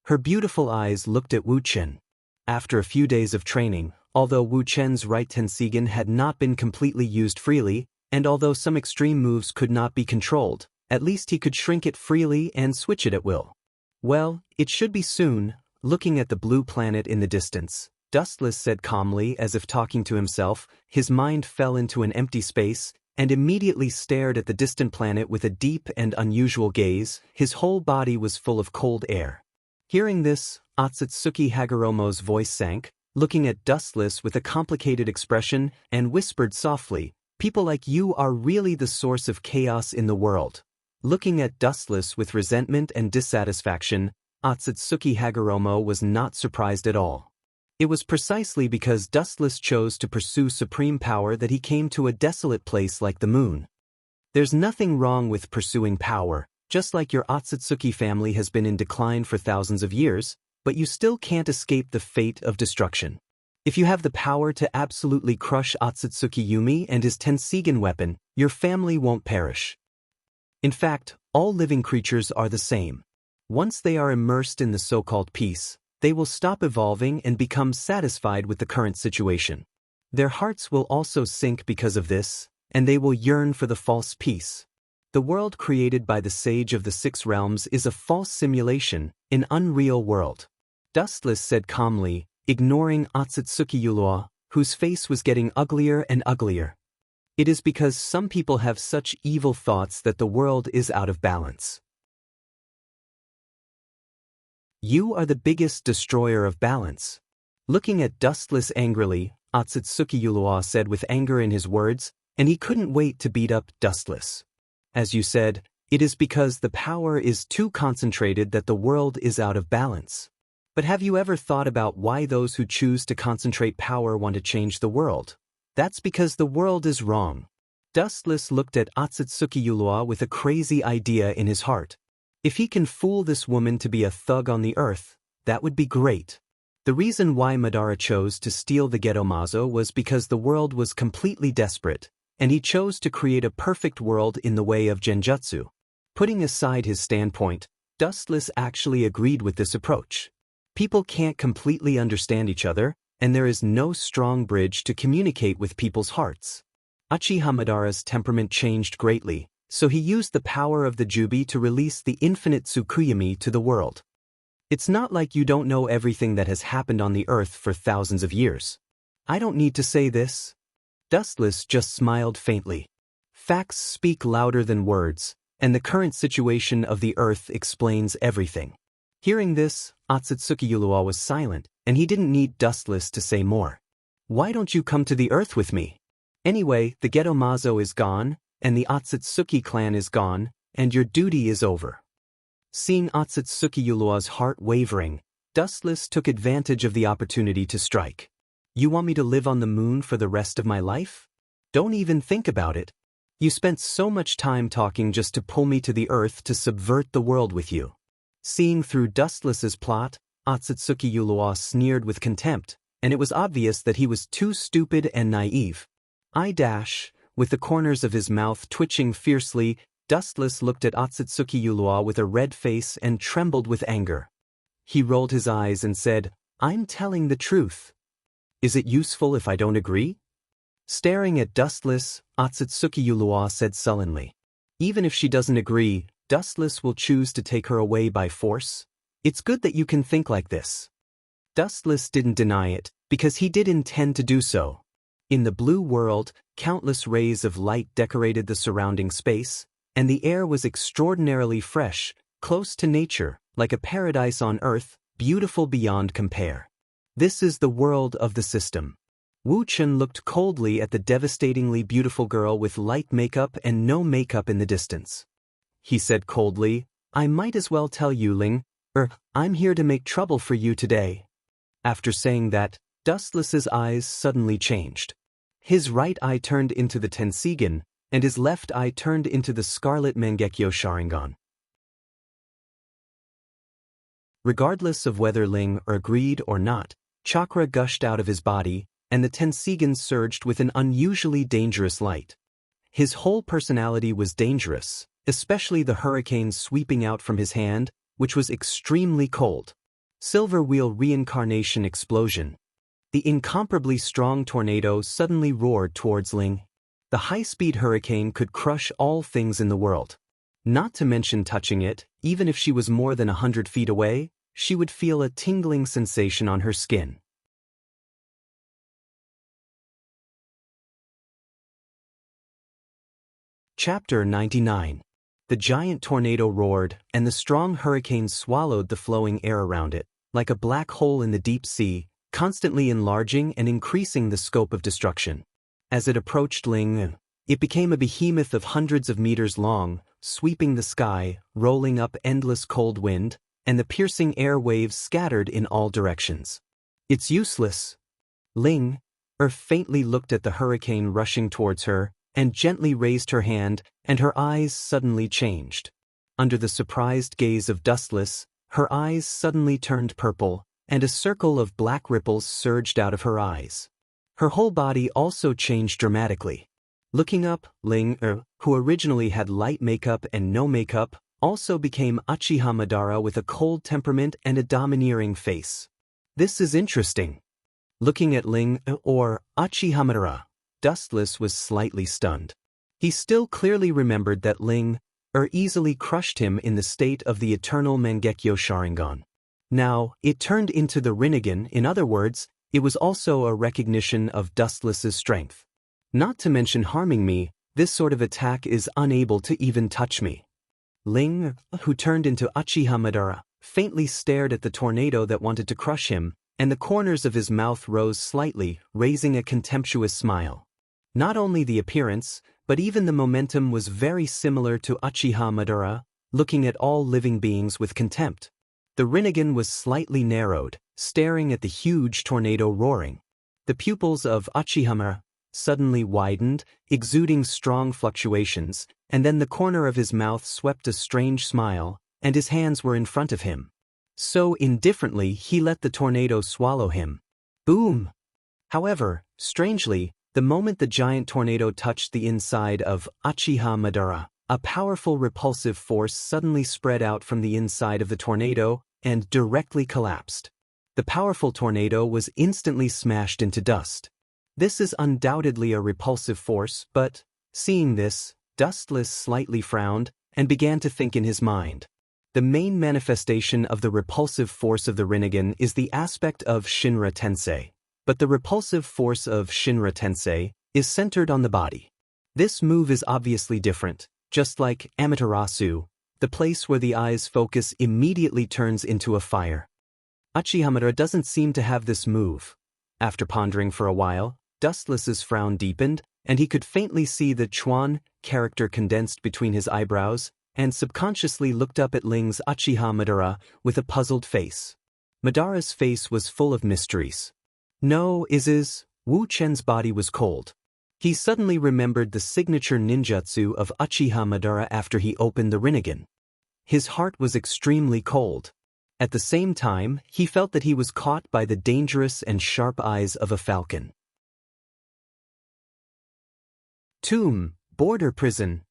Her beautiful eyes looked at Wu Chen. After a few days of training, although Wu Chen's right Tensigen had not been completely used freely, and although some extreme moves could not be controlled, at least he could shrink it freely and switch it at will. Well, it should be soon. Looking at the blue planet in the distance, Dustless said calmly, as if talking to himself. His mind fell into an empty space and immediately stared at the distant planet with a deep and unusual gaze. His whole body was full of cold air. Hearing this, Otsutsuki Hagoromo's voice sank, looking at Dustless with a complicated expression, and whispered softly, "People like you are really the source of chaos in the world." Looking at Dustless with resentment and dissatisfaction, Otsutsuki Hagoromo was not surprised at all. It was precisely because Dustless chose to pursue supreme power that he came to a desolate place like the moon. There's nothing wrong with pursuing power, just like your Otsutsuki family has been in decline for thousands of years, but you still can't escape the fate of destruction. If you have the power to absolutely crush Otsutsuki Yumi and his Tensigen weapon, your family won't perish. In fact, all living creatures are the same. Once they are immersed in the so-called peace, they will stop evolving and become satisfied with the current situation. Their hearts will also sink because of this, and they will yearn for the false peace. The world created by the Sage of the Six Realms is a false simulation, an unreal world. Dustless said calmly, ignoring Otsutsuki Yulua, whose face was getting uglier and uglier. It is because some people have such evil thoughts that the world is out of balance. You are the biggest destroyer of balance. Looking at Dustless angrily, Otsutsuki Yulua said with anger in his words, and he couldn't wait to beat up Dustless. As you said, it is because the power is too concentrated that the world is out of balance. But have you ever thought about why those who choose to concentrate power want to change the world? That's because the world is wrong. Dustless looked at Otsutsuki Yulua with a crazy idea in his heart. If he can fool this woman to be a thug on the earth, that would be great. The reason why Madara chose to steal the Geto Mazo was because the world was completely desperate, and he chose to create a perfect world in the way of genjutsu. Putting aside his standpoint, Dustless actually agreed with this approach. People can't completely understand each other, and there is no strong bridge to communicate with people's hearts. Uchiha Madara's temperament changed greatly, so he used the power of the Jubi to release the infinite Tsukuyami to the world. It's not like you don't know everything that has happened on the earth for thousands of years. I don't need to say this. Dustless just smiled faintly. Facts speak louder than words, and the current situation of the earth explains everything. Hearing this, Otsutsuki Yulua was silent, and he didn't need Dustless to say more. Why don't you come to the earth with me? Anyway, the Geto Mazo is gone, and the Otsutsuki clan is gone, and your duty is over. Seeing Otsutsuki Ulua's heart wavering, Dustless took advantage of the opportunity to strike. You want me to live on the moon for the rest of my life? Don't even think about it. You spent so much time talking just to pull me to the earth to subvert the world with you. Seeing through Dustless's plot, Otsutsuki Ulua sneered with contempt, and it was obvious that he was too stupid and naive. With the corners of his mouth twitching fiercely, Dustless looked at Otsutsuki Ulua with a red face and trembled with anger. He rolled his eyes and said, I'm telling the truth. Is it useful if I don't agree? Staring at Dustless, Otsutsuki Ulua said sullenly. Even if she doesn't agree, Dustless will choose to take her away by force. It's good that you can think like this. Dustless didn't deny it, because he did intend to do so. In the blue world, countless rays of light decorated the surrounding space, and the air was extraordinarily fresh, close to nature, like a paradise on earth, beautiful beyond compare. This is the world of the system. Wu Chun looked coldly at the devastatingly beautiful girl with light makeup and no makeup in the distance. He said coldly, I might as well tell you, Ling, I'm here to make trouble for you today. After saying that, Dustless's eyes suddenly changed. His right eye turned into the Tensigen, and his left eye turned into the Scarlet Mangekyo Sharingan. Regardless of whether Ling agreed or not, chakra gushed out of his body, and the Tensigen surged with an unusually dangerous light. His whole personality was dangerous, especially the hurricane sweeping out from his hand, which was extremely cold. Silver Wheel Reincarnation Explosion. The incomparably strong tornado suddenly roared towards Ling. The high-speed hurricane could crush all things in the world. Not to mention touching it, even if she was more than 100 feet away, she would feel a tingling sensation on her skin. Chapter 99. The giant tornado roared, and the strong hurricane swallowed the flowing air around it, like a black hole in the deep sea, constantly enlarging and increasing the scope of destruction. As it approached Ling, it became a behemoth of hundreds of meters long, sweeping the sky, rolling up endless cold wind, and the piercing air waves scattered in all directions. It's useless. Ling faintly looked at the hurricane rushing towards her, and gently raised her hand, and her eyes suddenly changed. Under the surprised gaze of Dustless, her eyes suddenly turned purple, and a circle of black ripples surged out of her eyes. Her whole body also changed dramatically. Looking up, Ling, who originally had light makeup and no makeup, also became Uchiha Madara with a cold temperament and a domineering face. This is interesting. Looking at Ling, or Uchiha Madara, Dustless was slightly stunned. He still clearly remembered that Ling easily crushed him in the state of the eternal Mangekyo Sharingan. Now, it turned into the Rinnegan. In other words, it was also a recognition of Dustless's strength. Not to mention harming me, this sort of attack is unable to even touch me. Ling, who turned into Uchiha Madara, faintly stared at the tornado that wanted to crush him, and the corners of his mouth rose slightly, raising a contemptuous smile. Not only the appearance, but even the momentum was very similar to Uchiha Madara, looking at all living beings with contempt. The Rinnegan was slightly narrowed, staring at the huge tornado roaring. The pupils of Uchiha Madara suddenly widened, exuding strong fluctuations, and then the corner of his mouth swept a strange smile, and his hands were in front of him. So indifferently he let the tornado swallow him. Boom! However, strangely, the moment the giant tornado touched the inside of Uchiha Madara, a powerful repulsive force suddenly spread out from the inside of the tornado and directly collapsed. The powerful tornado was instantly smashed into dust. This is undoubtedly a repulsive force, but, seeing this, Dustless slightly frowned and began to think in his mind. The main manifestation of the repulsive force of the Rinnegan is the aspect of Shinra Tensei, but the repulsive force of Shinra Tensei is centered on the body. This move is obviously different, just like Amaterasu, the place where the eye's focus immediately turns into a fire. Uchiha Madara doesn't seem to have this move. After pondering for a while, Dustless's frown deepened, and he could faintly see the Chuan character condensed between his eyebrows, and subconsciously looked up at Ling's Uchiha Madara with a puzzled face. Madara's face was full of mysteries. No, Wu Chen's body was cold. He suddenly remembered the signature ninjutsu of Uchiha Madara after he opened the Rinnegan. His heart was extremely cold. At the same time, he felt that he was caught by the dangerous and sharp eyes of a falcon. Tomb, border prison.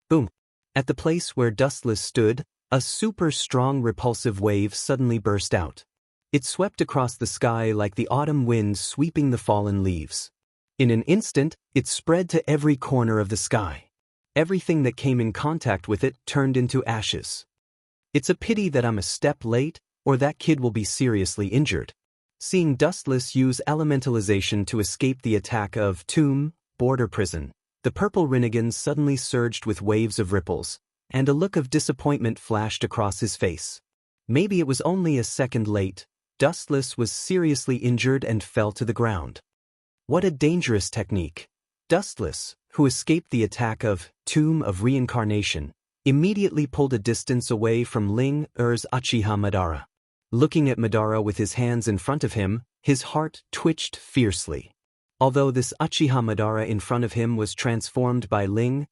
Boom. At the place where Dustless stood, a super strong repulsive wave suddenly burst out. It swept across the sky like the autumn wind sweeping the fallen leaves. In an instant, it spread to every corner of the sky. Everything that came in contact with it turned into ashes. It's a pity that I'm a step late, or that kid will be seriously injured. Seeing Dustless use elementalization to escape the attack of Tomb, border prison, the purple Rinnegan suddenly surged with waves of ripples, and a look of disappointment flashed across his face. Maybe it was only a second late. Dustless was seriously injured and fell to the ground. What a dangerous technique. Dustless, who escaped the attack of Tomb of Reincarnation, immediately pulled a distance away from Ling Er's Uchiha Madara. Looking at Madara with his hands in front of him, his heart twitched fiercely. Although this Uchiha Madara in front of him was transformed by Ling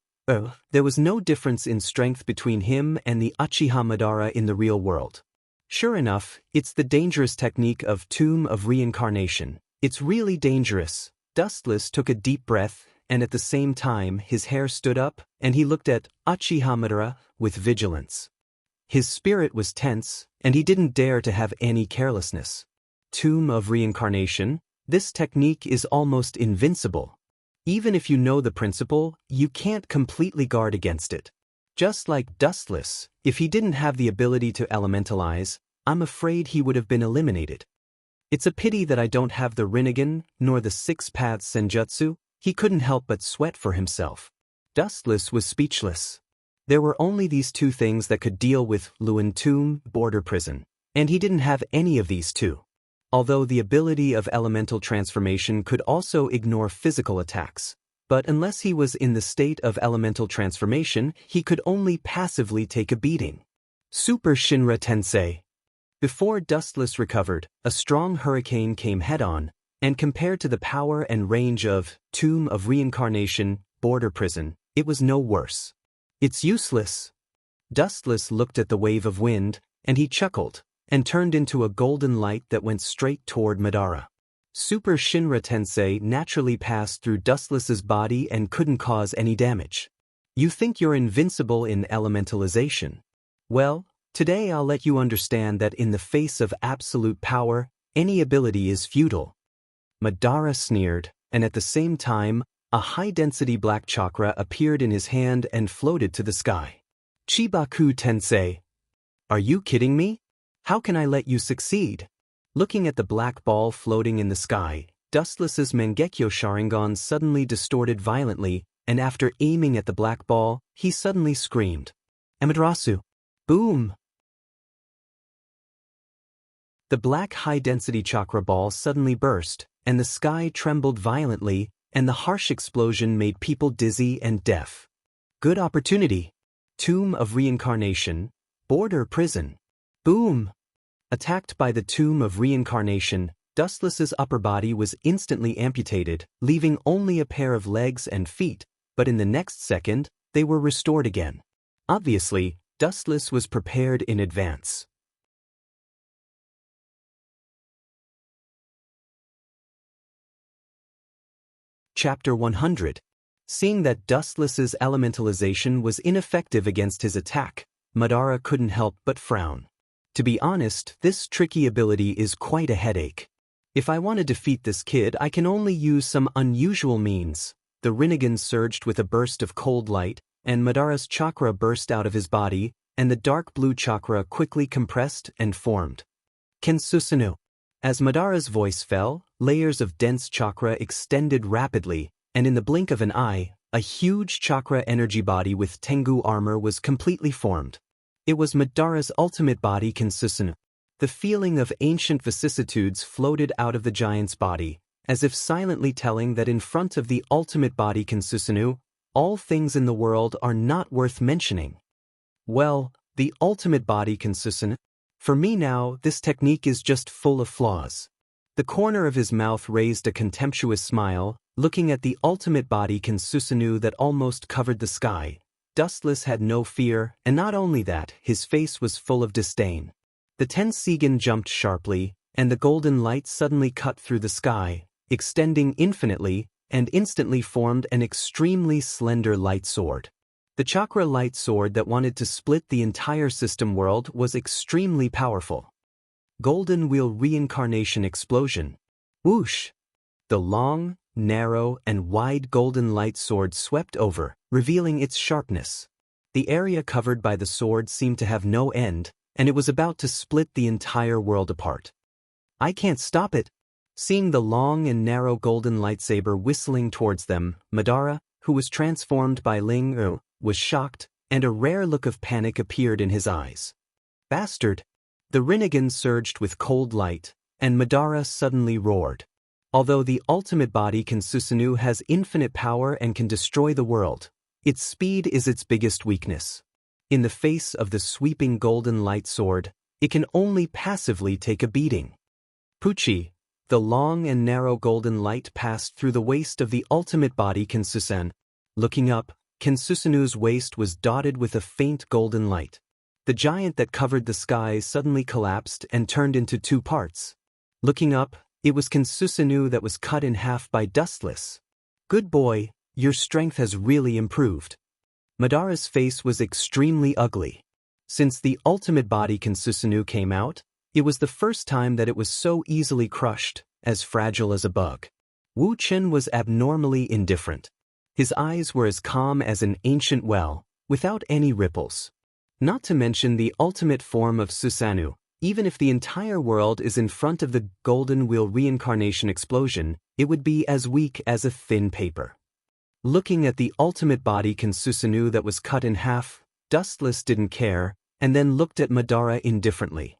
there was no difference in strength between him and the Uchiha Madara in the real world. Sure enough, it's the dangerous technique of Tomb of Reincarnation. It's really dangerous. Dustless took a deep breath, and at the same time his hair stood up, and he looked at Uchiha Madara with vigilance. His spirit was tense, and he didn't dare to have any carelessness. Tomb of Reincarnation, this technique is almost invincible. Even if you know the principle, you can't completely guard against it. Just like Dustless, if he didn't have the ability to elementalize, I'm afraid he would have been eliminated. It's a pity that I don't have the Rinnegan, nor the Six Paths Senjutsu. He couldn't help but sweat for himself. Dustless was speechless. There were only these two things that could deal with Luan Tomb, border prison, and he didn't have any of these two. Although the ability of elemental transformation could also ignore physical attacks, but unless he was in the state of elemental transformation, he could only passively take a beating. Super Shinra Tensei. Before Dustless recovered, a strong hurricane came head-on, and compared to the power and range of Tomb of Reincarnation, border prison, it was no worse. It's useless. Dustless looked at the wave of wind, and he chuckled, and turned into a golden light that went straight toward Madara. Super Shinra Tensei naturally passed through Dustless's body and couldn't cause any damage. You think you're invincible in elementalization? Well, today I'll let you understand that in the face of absolute power, any ability is futile. Madara sneered, and at the same time, a high-density black chakra appeared in his hand and floated to the sky. Chibaku Tensei. Are you kidding me? How can I let you succeed? Looking at the black ball floating in the sky, Dustless's Mangekyo Sharingan suddenly distorted violently, and after aiming at the black ball, he suddenly screamed, Amaterasu! Boom! The black high-density chakra ball suddenly burst, and the sky trembled violently, and the harsh explosion made people dizzy and deaf. Good opportunity. Tomb of Reincarnation, border prison. Boom! Attacked by the Tomb of Reincarnation, Dustless's upper body was instantly amputated, leaving only a pair of legs and feet, but in the next second, they were restored again. Obviously, Dustless was prepared in advance. Chapter 100. Seeing that Dustless's elementalization was ineffective against his attack, Madara couldn't help but frown. To be honest, this tricky ability is quite a headache. If I want to defeat this kid, I can only use some unusual means. The Rinnegan surged with a burst of cold light, and Madara's chakra burst out of his body, and the dark blue chakra quickly compressed and formed. Kensusunu. As Madara's voice fell, layers of dense chakra extended rapidly, and in the blink of an eye, a huge chakra energy body with Tengu armor was completely formed. It was Madara's ultimate body Kensusunu. The feeling of ancient vicissitudes floated out of the giant's body, as if silently telling that in front of the ultimate body Kansusanu, all things in the world are not worth mentioning. Well, the ultimate body Kansusanu? For me now, this technique is just full of flaws. The corner of his mouth raised a contemptuous smile, looking at the ultimate body Kansusanu that almost covered the sky. Dustless had no fear, and not only that, his face was full of disdain. The Tensigan jumped sharply, and the golden light suddenly cut through the sky, extending infinitely, and instantly formed an extremely slender light sword. The chakra light sword that wanted to split the entire system world was extremely powerful. Golden Wheel Reincarnation Explosion. Whoosh! The long, narrow, and wide golden light sword swept over, revealing its sharpness. The area covered by the sword seemed to have no end, and it was about to split the entire world apart. I can't stop it. Seeing the long and narrow golden lightsaber whistling towards them, Madara, who was transformed by Ling, was shocked, and a rare look of panic appeared in his eyes. Bastard! The Rinnegan surged with cold light, and Madara suddenly roared. Although the ultimate body Kansusanu has infinite power and can destroy the world, its speed is its biggest weakness. In the face of the sweeping golden light sword, it can only passively take a beating. Pucci, the long and narrow golden light passed through the waist of the ultimate body Kansusan. Looking up, Kansusanu's waist was dotted with a faint golden light. The giant that covered the sky suddenly collapsed and turned into two parts. Looking up, it was Kansusanu that was cut in half by Dustless. Good boy, your strength has really improved. Madara's face was extremely ugly. Since the ultimate body Kansusanu came out, it was the first time that it was so easily crushed, as fragile as a bug. Wu Chen was abnormally indifferent. His eyes were as calm as an ancient well, without any ripples. Not to mention the ultimate form of Susanoo, even if the entire world is in front of the Golden Wheel Reincarnation Explosion, it would be as weak as a thin paper. Looking at the ultimate body Kansusanu that was cut in half, Dustless didn't care, and then looked at Madara indifferently.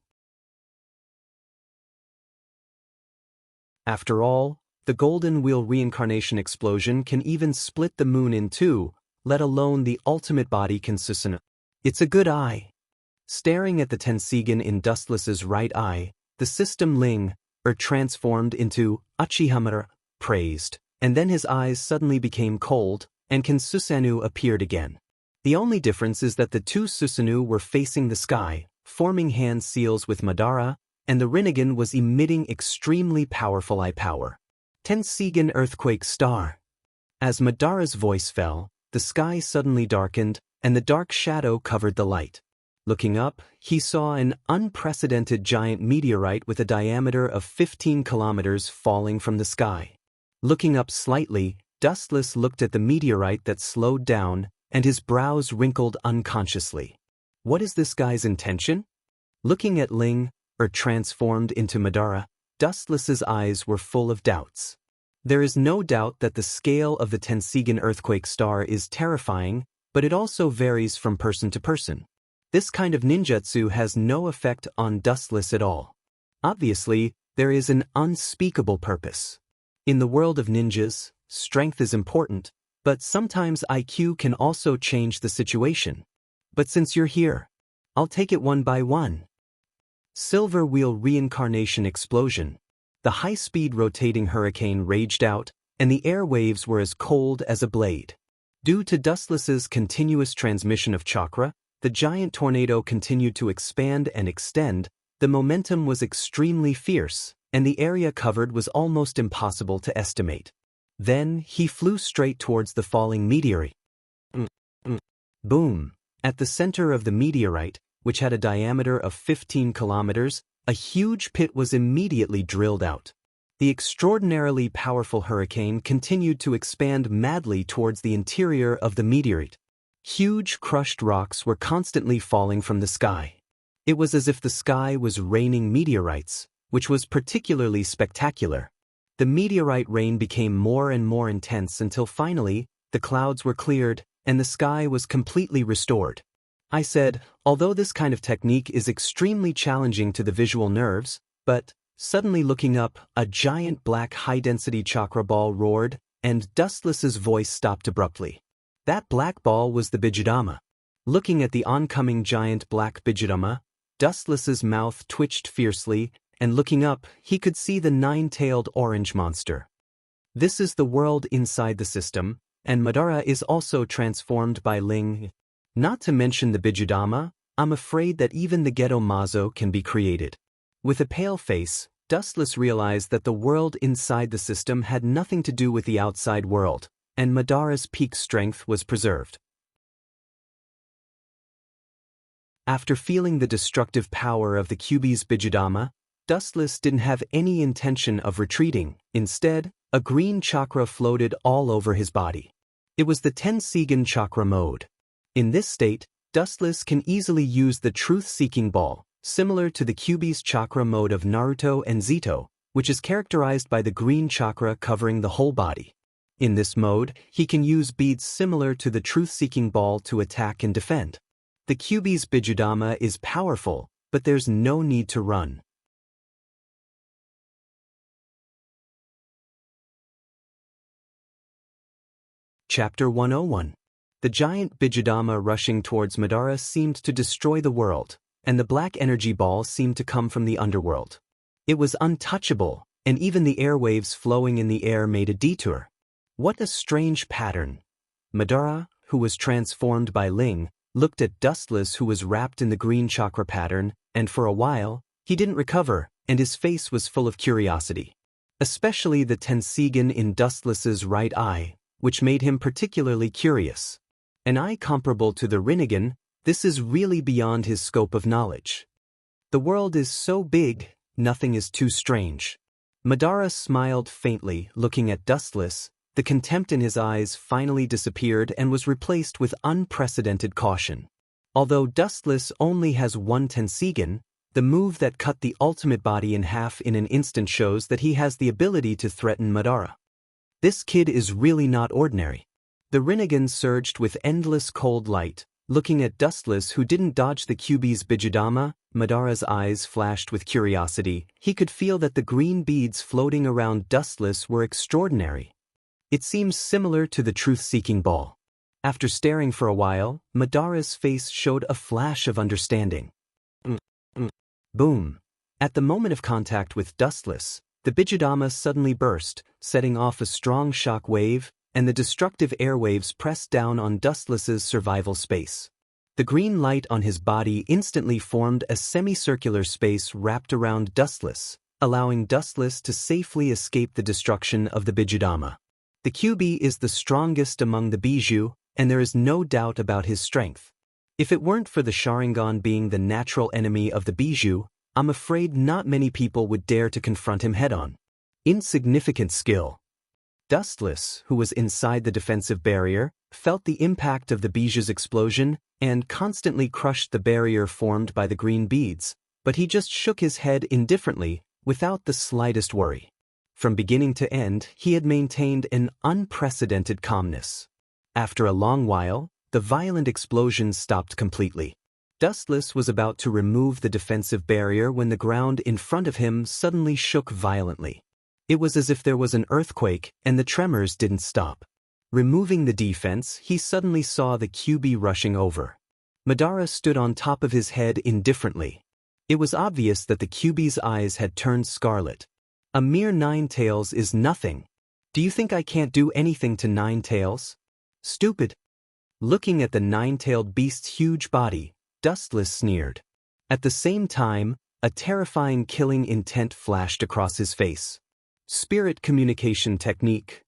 After all, the Golden Wheel Reincarnation Explosion can even split the moon in two, let alone the ultimate body Kansusanu. It's a good eye. Staring at the Tensigan in Dustless's right eye, the system Ling, transformed into Uchihamara, praised, and then his eyes suddenly became cold, and Kansusanu appeared again. The only difference is that the two Susanoo were facing the sky, forming hand seals with Madara, and the Rinnegan was emitting extremely powerful eye power. Tensigan Earthquake Star. As Madara's voice fell, the sky suddenly darkened, and the dark shadow covered the light. Looking up, he saw an unprecedented giant meteorite with a diameter of 15 kilometers falling from the sky. Looking up slightly, Dustless looked at the meteorite that slowed down, and his brows wrinkled unconsciously. What is this guy's intention? Looking at Ling, transformed into Madara, Dustless's eyes were full of doubts. There is no doubt that the scale of the Tensigan Earthquake Star is terrifying, but it also varies from person to person. This kind of ninjutsu has no effect on Dustless at all. Obviously, there is an unspeakable purpose. In the world of ninjas, strength is important, but sometimes IQ can also change the situation. But since you're here, I'll take it one by one. Silver Wheel Reincarnation Explosion. The high-speed rotating hurricane raged out, and the airwaves were as cold as a blade. Due to Dustless's continuous transmission of chakra, the giant tornado continued to expand and extend. The momentum was extremely fierce, and the area covered was almost impossible to estimate. Then, he flew straight towards the falling meteorite. Boom! At the center of the meteorite, which had a diameter of 15 kilometers, a huge pit was immediately drilled out. The extraordinarily powerful hurricane continued to expand madly towards the interior of the meteorite. Huge crushed rocks were constantly falling from the sky. It was as if the sky was raining meteorites, which was particularly spectacular. The meteorite rain became more and more intense until finally, the clouds were cleared, and the sky was completely restored. I said, although this kind of technique is extremely challenging to the visual nerves, but Suddenly looking up, a giant black high-density chakra ball roared, and Dustless's voice stopped abruptly. That black ball was the Bijudama. Looking at the oncoming giant black Bijudama, Dustless's mouth twitched fiercely, and looking up, he could see the nine-tailed orange monster. This is the world inside the system, and Madara is also transformed by Ling. Not to mention the Bijudama, I'm afraid that even the Ghetto Mazo can be created. With a pale face, Dustless realized that the world inside the system had nothing to do with the outside world, and Madara's peak strength was preserved. After feeling the destructive power of the Kyuubi's Bijudama, Dustless didn't have any intention of retreating. Instead, a green chakra floated all over his body. It was the Tensegan chakra mode. In this state, Dustless can easily use the truth-seeking ball, similar to the Kyuubi's chakra mode of Naruto and Zito, which is characterized by the green chakra covering the whole body. In this mode, he can use beads similar to the truth-seeking ball to attack and defend. The Kyuubi's Bijudama is powerful, but there's no need to run. Chapter 101. The giant Bijudama rushing towards Madara seemed to destroy the world, and the black energy ball seemed to come from the underworld. It was untouchable, and even the airwaves flowing in the air made a detour. What a strange pattern. Madara, who was transformed by Ling, looked at Dustless, who was wrapped in the green chakra pattern, and for a while, he didn't recover, and his face was full of curiosity. Especially the Tensegan in Dustless's right eye, which made him particularly curious. An eye comparable to the Rinnegan, this is really beyond his scope of knowledge. The world is so big, nothing is too strange. Madara smiled faintly, looking at Dustless. The contempt in his eyes finally disappeared and was replaced with unprecedented caution. Although Dustless only has one Tensegan, the move that cut the ultimate body in half in an instant shows that he has the ability to threaten Madara. This kid is really not ordinary. The Rinnegan surged with endless cold light. Looking at Dustless, who didn't dodge the Kyuubi's Bijudama, Madara's eyes flashed with curiosity. He could feel that the green beads floating around Dustless were extraordinary. It seems similar to the truth-seeking ball. After staring for a while, Madara's face showed a flash of understanding. Boom. At the moment of contact with Dustless, the Bijudama suddenly burst, setting off a strong shock wave, and the destructive airwaves pressed down on Dustless's survival space. The green light on his body instantly formed a semicircular space wrapped around Dustless, allowing Dustless to safely escape the destruction of the Bijudama. The Kyuubi is the strongest among the Bijuu, and there is no doubt about his strength. If it weren't for the Sharingan being the natural enemy of the Bijuu, I'm afraid not many people would dare to confront him head-on. Insignificant skill. Dustless, who was inside the defensive barrier, felt the impact of the Bijuu's explosion and constantly crushed the barrier formed by the green beads, but he just shook his head indifferently, without the slightest worry. From beginning to end, he had maintained an unprecedented calmness. After a long while, the violent explosion stopped completely. Dustless was about to remove the defensive barrier when the ground in front of him suddenly shook violently. It was as if there was an earthquake, and the tremors didn't stop. Removing the defense, he suddenly saw the Kyuubi rushing over. Madara stood on top of his head indifferently. It was obvious that the Kyuubi's eyes had turned scarlet. A mere 9 tails is nothing. Do you think I can't do anything to 9 tails? Stupid. Looking at the 9-tailed beast's huge body, Dustless sneered. At the same time, a terrifying killing intent flashed across his face. Spirit communication technique.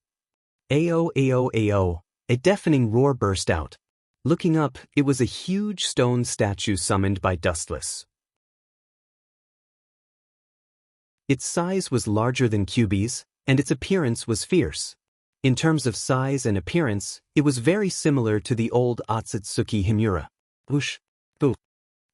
Ayo, ayo, ayo. A deafening roar burst out. Looking up, it was a huge stone statue summoned by Dustless. Its size was larger than Kyuubi's, and its appearance was fierce. In terms of size and appearance, it was very similar to the old Otsutsuki Himura. Whoosh! Boo!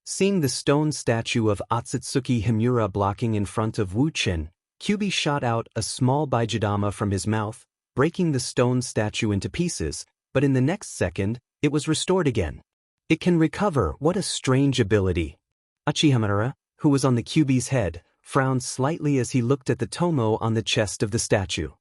Seeing the stone statue of Otsutsuki Himura blocking in front of Wu-Chen, Kyuubi shot out a small Bijudama from his mouth, breaking the stone statue into pieces, but in the next second, it was restored again. It can recover. What a strange ability. Uchihamura, who was on the Kyuubi's head, frowned slightly as he looked at the tomo on the chest of the statue.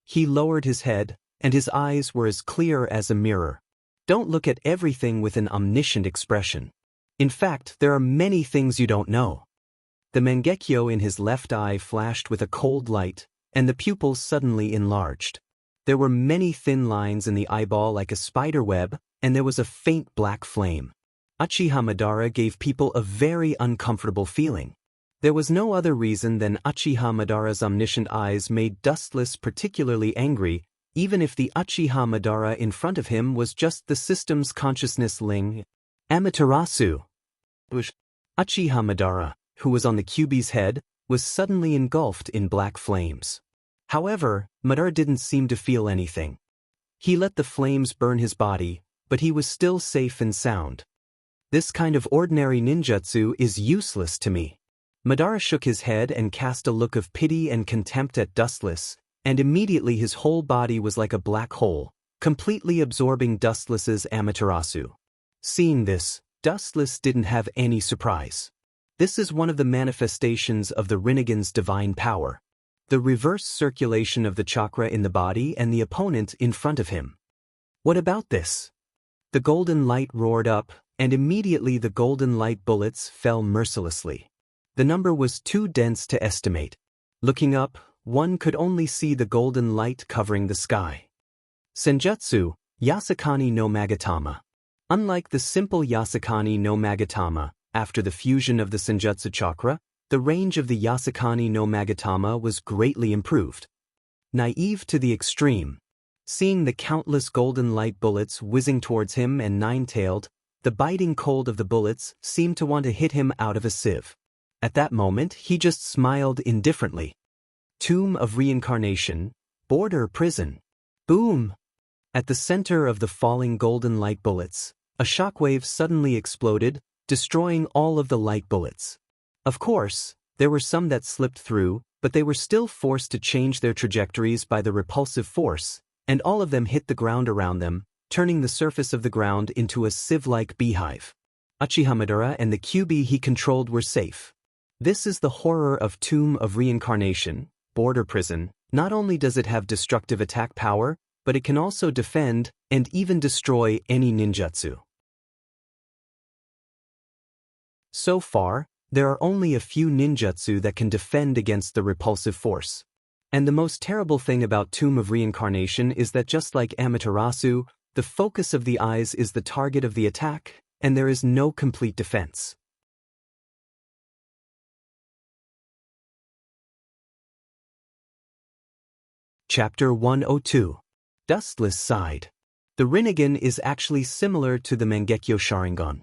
He lowered his head, and his eyes were as clear as a mirror. Don't look at everything with an omniscient expression. In fact, there are many things you don't know. The Mangekyo in his left eye flashed with a cold light, and the pupils suddenly enlarged. There were many thin lines in the eyeball like a spider web, and there was a faint black flame. Uchiha Madara gave people a very uncomfortable feeling. There was no other reason than Uchiha Madara's omniscient eyes made Dustless particularly angry, even if the Uchiha Madara in front of him was just the system's consciousness Ling. Amaterasu. Uchiha Madara, who was on the Kyuubi's head, was suddenly engulfed in black flames. However, Madara didn't seem to feel anything. He let the flames burn his body, but he was still safe and sound. This kind of ordinary ninjutsu is useless to me. Madara shook his head and cast a look of pity and contempt at Dustless, and immediately his whole body was like a black hole, completely absorbing Dustless's Amaterasu. Seeing this, Dustless didn't have any surprise. This is one of the manifestations of the Rinnegan's divine power. The reverse circulation of the chakra in the body and the opponent in front of him. What about this? The golden light roared up, and immediately the golden light bullets fell mercilessly. The number was too dense to estimate. Looking up, one could only see the golden light covering the sky. Senjutsu, Yasakani no Magatama. Unlike the simple Yasakani no Magatama, after the fusion of the Senjutsu chakra, the range of the Yasakani no Magatama was greatly improved. Naive to the extreme. Seeing the countless golden light bullets whizzing towards him and nine-tailed, the biting cold of the bullets seemed to want to hit him out of a sieve. At that moment, he just smiled indifferently. Tomb of Reincarnation, Border Prison. Boom! At the center of the falling golden light bullets, a shockwave suddenly exploded, destroying all of the light bullets. Of course, there were some that slipped through, but they were still forced to change their trajectories by the repulsive force, and all of them hit the ground around them, turning the surface of the ground into a sieve-like beehive. Uchiha Madara and the Kyuubi he controlled were safe. This is the horror of Tomb of Reincarnation, Border Prison. Not only does it have destructive attack power, but it can also defend and even destroy any ninjutsu. So far, there are only a few ninjutsu that can defend against the repulsive force. And the most terrible thing about Tomb of Reincarnation is that just like Amaterasu, the focus of the eyes is the target of the attack, and there is no complete defense. Chapter 102. Dustless sighed. The Rinnegan is actually similar to the Mangekyo Sharingan.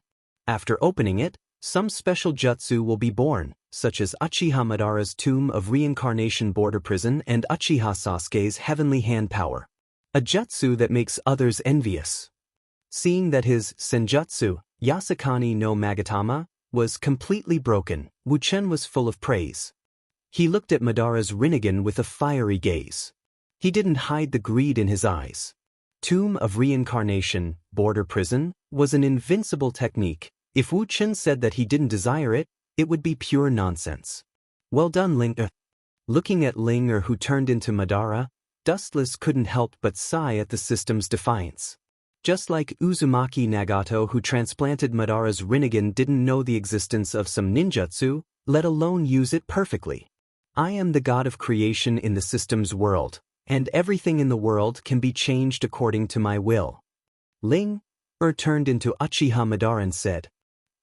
After opening it, some special jutsu will be born, such as Uchiha Madara's Tomb of Reincarnation Border Prison and Uchiha Sasuke's Heavenly Hand Power. A jutsu that makes others envious. Seeing that his senjutsu, Yasakani no Magatama, was completely broken, Wu Chen was full of praise. He looked at Madara's Rinnegan with a fiery gaze. He didn't hide the greed in his eyes. Tomb of Reincarnation, Border Prison, was an invincible technique. If Wu Chen said that he didn't desire it, it would be pure nonsense. Well done, Ling. Looking at Ling, who turned into Madara, Dustless couldn't help but sigh at the system's defiance. Just like Uzumaki Nagato, who transplanted Madara's Rinnegan, didn't know the existence of some ninjutsu, let alone use it perfectly. I am the god of creation in the system's world, and everything in the world can be changed according to my will. Ling turned into Uchiha Madara and said.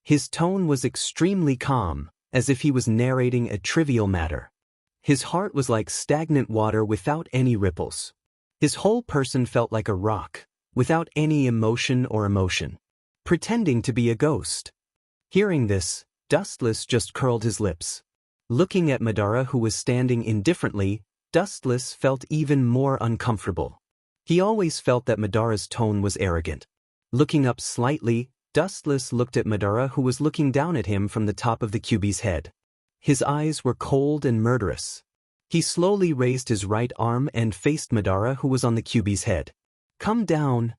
His tone was extremely calm, as if he was narrating a trivial matter. His heart was like stagnant water without any ripples. His whole person felt like a rock, without any emotion or emotion, pretending to be a ghost. Hearing this, Dustless just curled his lips. Looking at Madara, who was standing indifferently, Dustless felt even more uncomfortable. He always felt that Madara's tone was arrogant. Looking up slightly, Dustless looked at Madara, who was looking down at him from the top of the Kyuubi's head. His eyes were cold and murderous. He slowly raised his right arm and faced Madara, who was on the Kyuubi's head. Come down.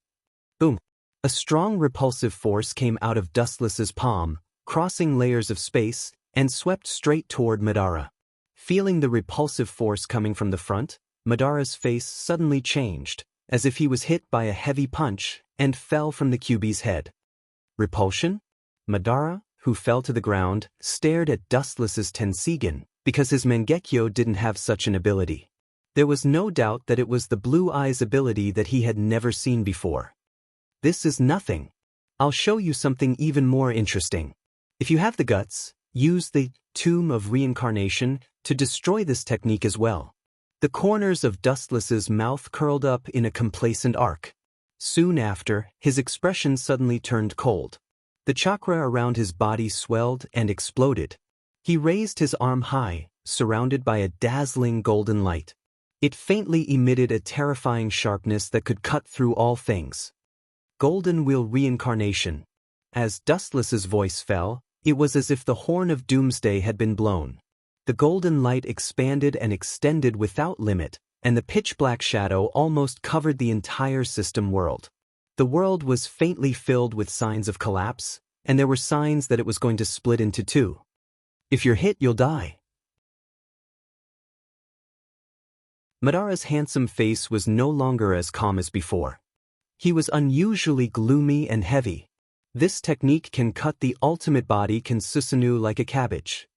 Boom. A strong repulsive force came out of Dustless's palm, crossing layers of space, and swept straight toward Madara. Feeling the repulsive force coming from the front, Madara's face suddenly changed, as if he was hit by a heavy punch, and fell from the QB's head. Repulsion? Madara, who fell to the ground, stared at Dustless's Tensigen, because his Mangekyo didn't have such an ability. There was no doubt that it was the Blue Eyes ability that he had never seen before. This is nothing. I'll show you something even more interesting. If you have the guts, use the Tomb of Reincarnation to destroy this technique as well. The corners of Dustless's mouth curled up in a complacent arc. Soon after, his expression suddenly turned cold. The chakra around his body swelled and exploded. He raised his arm high, surrounded by a dazzling golden light. It faintly emitted a terrifying sharpness that could cut through all things. Golden Wheel Reincarnation. As Dustless's voice fell, it was as if the horn of doomsday had been blown. The golden light expanded and extended without limit, and the pitch-black shadow almost covered the entire system world. The world was faintly filled with signs of collapse, and there were signs that it was going to split into two. If you're hit, you'll die. Madara's handsome face was no longer as calm as before. He was unusually gloomy and heavy. This technique can cut the ultimate body can Susanoo like a cabbage.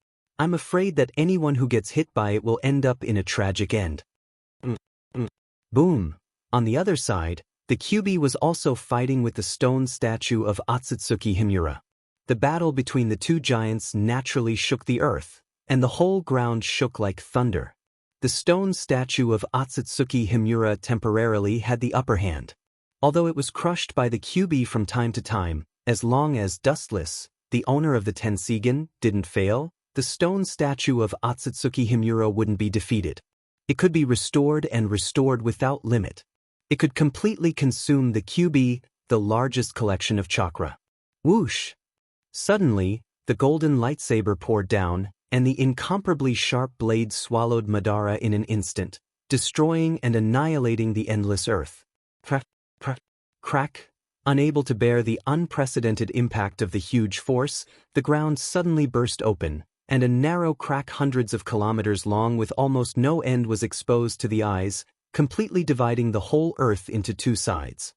I'm afraid that anyone who gets hit by it will end up in a tragic end. Boom. On the other side, the QB was also fighting with the stone statue of Otsutsuki Himura. The battle between the two giants naturally shook the earth, and the whole ground shook like thunder. The stone statue of Otsutsuki Himura temporarily had the upper hand. Although it was crushed by the QB from time to time, as long as Dustless, the owner of the Tensigen, didn't fail, the stone statue of Otsutsuki Himura wouldn't be defeated. It could be restored and restored without limit. It could completely consume the QB, the largest collection of chakra. Whoosh! Suddenly, the golden lightsaber poured down, and the incomparably sharp blade swallowed Madara in an instant, destroying and annihilating the endless earth. Crack! Unable to bear the unprecedented impact of the huge force, the ground suddenly burst open, and a narrow crack hundreds of kilometers long with almost no end was exposed to the eyes, completely dividing the whole earth into two sides.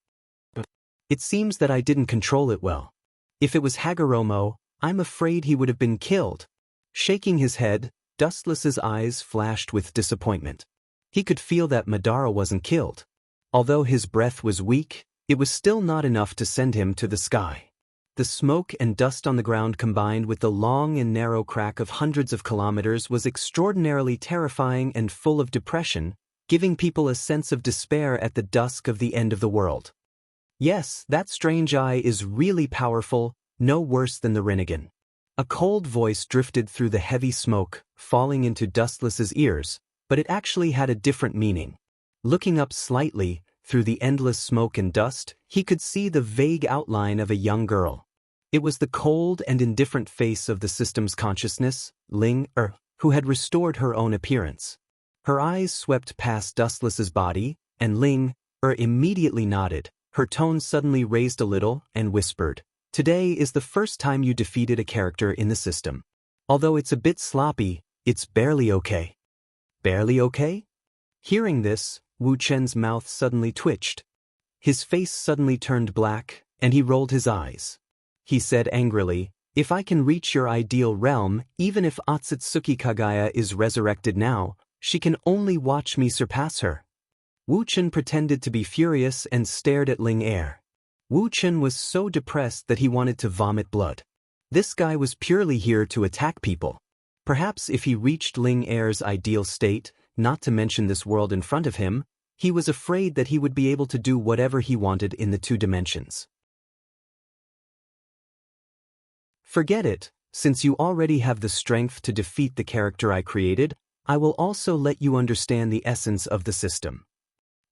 It seems that I didn't control it well. If it was Hagoromo, I'm afraid he would have been killed. Shaking his head, Dustless's eyes flashed with disappointment. He could feel that Madara wasn't killed. Although his breath was weak, it was still not enough to send him to the sky. The smoke and dust on the ground combined with the long and narrow crack of hundreds of kilometers was extraordinarily terrifying and full of depression, giving people a sense of despair at the dusk of the end of the world. Yes, that strange eye is really powerful, no worse than the Rinnegan. A cold voice drifted through the heavy smoke, falling into Dustless's ears, but it actually had a different meaning. Looking up slightly, through the endless smoke and dust, he could see the vague outline of a young girl. It was the cold and indifferent face of the system's consciousness, Ling who had restored her own appearance. Her eyes swept past Dustless's body, and Ling immediately nodded. Her tone suddenly raised a little and whispered, "Today is the first time you defeated a character in the system. Although it's a bit sloppy, it's barely okay." Barely okay? Hearing this, Wu Chen's mouth suddenly twitched. His face suddenly turned black, and he rolled his eyes. He said angrily, "If I can reach your ideal realm, even if Otsutsuki Kagaya is resurrected now, she can only watch me surpass her." Wu Chen pretended to be furious and stared at Ling Er. Wu Chen was so depressed that he wanted to vomit blood. This guy was purely here to attack people. Perhaps if he reached Ling Er's ideal state, not to mention this world in front of him, he was afraid that he would be able to do whatever he wanted in the two dimensions. Forget it, since you already have the strength to defeat the character I created, I will also let you understand the essence of the system.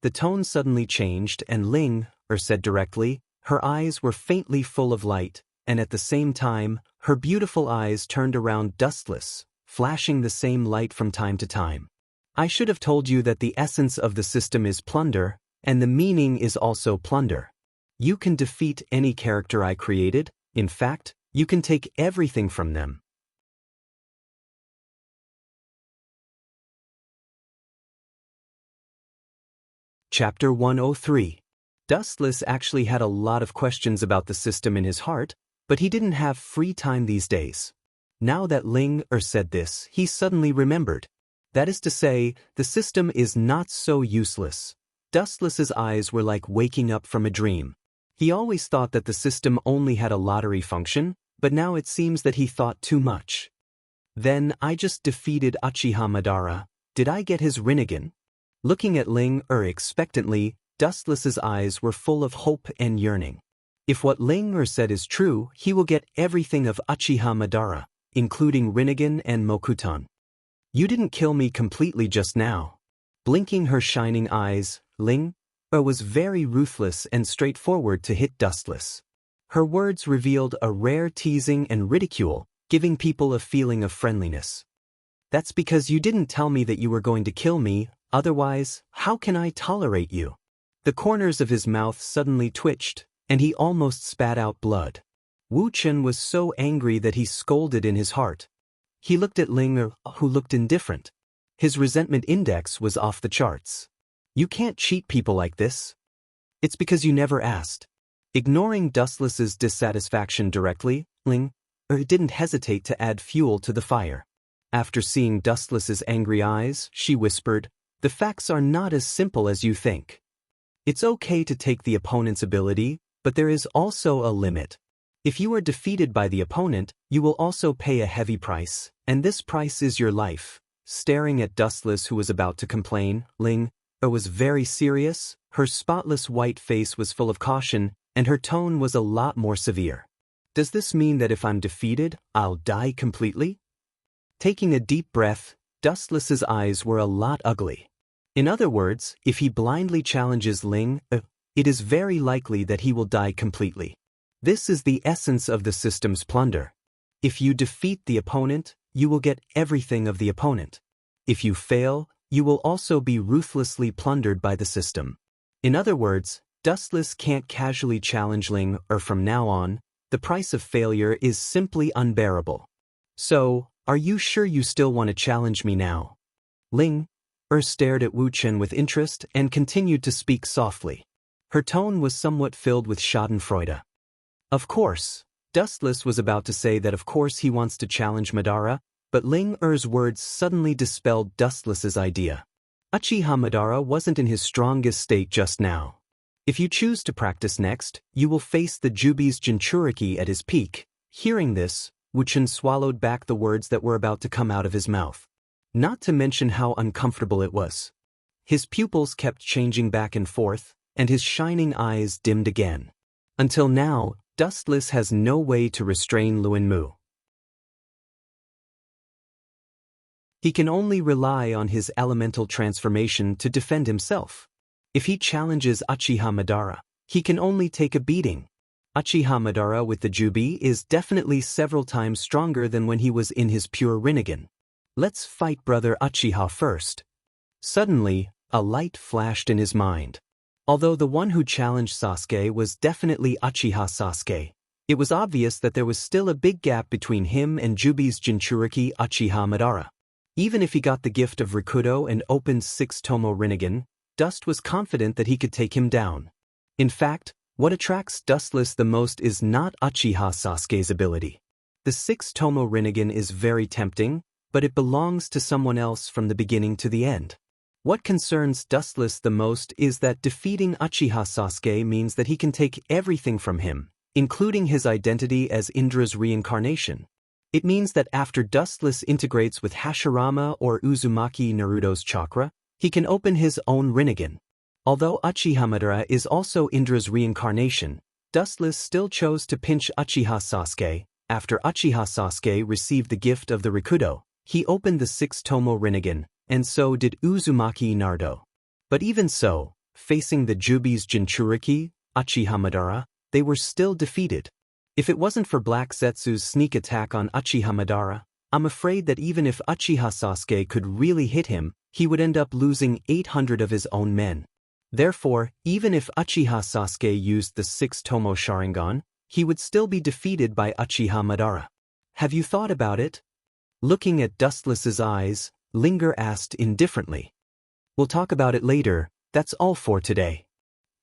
The tone suddenly changed and Ling said directly, her eyes were faintly full of light, and at the same time, her beautiful eyes turned around Dustless, flashing the same light from time to time. I should have told you that the essence of the system is plunder, and the meaning is also plunder. You can defeat any character I created, in fact, you can take everything from them. Chapter 103. Dustless actually had a lot of questions about the system in his heart, but he didn't have free time these days. Now that Ling said this, he suddenly remembered. That is to say, the system is not so useless. Dustless's eyes were like waking up from a dream. He always thought that the system only had a lottery function, but now it seems that he thought too much. Then I just defeated Uchiha Madara. Did I get his Rinnegan? Looking at Ling expectantly, Dustless's eyes were full of hope and yearning. If what Ling said is true, he will get everything of Uchiha Madara, including Rinnegan and Mokuton. You didn't kill me completely just now. Blinking her shining eyes, Ling was very ruthless and straightforward to hit Dustless. Her words revealed a rare teasing and ridicule, giving people a feeling of friendliness. That's because you didn't tell me that you were going to kill me, otherwise, how can I tolerate you? The corners of his mouth suddenly twitched, and he almost spat out blood. Wu Chen was so angry that he scolded in his heart. He looked at Ling, who looked indifferent. His resentment index was off the charts. You can't cheat people like this. It's because you never asked. Ignoring Dustless's dissatisfaction directly, Ling didn't hesitate to add fuel to the fire. After seeing Dustless's angry eyes, she whispered, "The facts are not as simple as you think. It's okay to take the opponent's ability, but there is also a limit. If you are defeated by the opponent, you will also pay a heavy price, and this price is your life." Staring at Dustless, who was about to complain, Ling was very serious. Her spotless white face was full of caution, and her tone was a lot more severe. "Does this mean that if I'm defeated, I'll die completely?" Taking a deep breath, Dustless's eyes were a lot ugly. In other words, if he blindly challenges Ling, it is very likely that he will die completely. This is the essence of the system's plunder. If you defeat the opponent, you will get everything of the opponent. If you fail, you will also be ruthlessly plundered by the system. In other words, Dustless can't casually challenge Ling, from now on, the price of failure is simply unbearable. "So, are you sure you still want to challenge me now?" Ling stared at Wu Chen with interest and continued to speak softly. Her tone was somewhat filled with schadenfreude. Of course. Dustless was about to say that of course he wants to challenge Madara, but Ling words suddenly dispelled Dustless's idea. Uchiha Madara wasn't in his strongest state just now. If you choose to practice next, you will face the Jubi's Jinchuriki at his peak. Hearing this, Wu Chen swallowed back the words that were about to come out of his mouth. Not to mention how uncomfortable it was. His pupils kept changing back and forth, and his shining eyes dimmed again. Until now, Dustless has no way to restrain Luan Mu. He can only rely on his elemental transformation to defend himself. If he challenges Uchiha Madara, he can only take a beating. Uchiha Madara with the Jubi is definitely several times stronger than when he was in his pure Rinnegan. Let's fight brother Uchiha first. Suddenly, a light flashed in his mind. Although the one who challenged Sasuke was definitely Uchiha Sasuke, it was obvious that there was still a big gap between him and Jubi's Jinchuriki Uchiha Madara. Even if he got the gift of Rikudo and opened 6 Tomo Rinnegan, Dust was confident that he could take him down. In fact, what attracts Dustless the most is not Uchiha Sasuke's ability. The 6 Tomo Rinnegan is very tempting, but it belongs to someone else from the beginning to the end. What concerns Dustless the most is that defeating Uchiha Sasuke means that he can take everything from him, including his identity as Indra's reincarnation. It means that after Dustless integrates with Hashirama or Uzumaki Naruto's chakra, he can open his own Rinnegan. Although Uchiha Madara is also Indra's reincarnation, Dustless still chose to pinch Uchiha Sasuke. After Uchiha Sasuke received the gift of the Rikudo, he opened the 6 Tomo Rinnegan, and so did Uzumaki Naruto. But even so, facing the Jubi's Jinchuriki, Uchiha Madara, they were still defeated. If it wasn't for Black Zetsu's sneak attack on Uchiha Madara, I'm afraid that even if Uchiha Sasuke could really hit him, he would end up losing 800 of his own men. Therefore, even if Uchiha Sasuke used the 6 Tomo Sharingan, he would still be defeated by Uchiha Madara. Have you thought about it? Looking at Dustless's eyes, Linger asked indifferently. We'll talk about it later. That's all for today.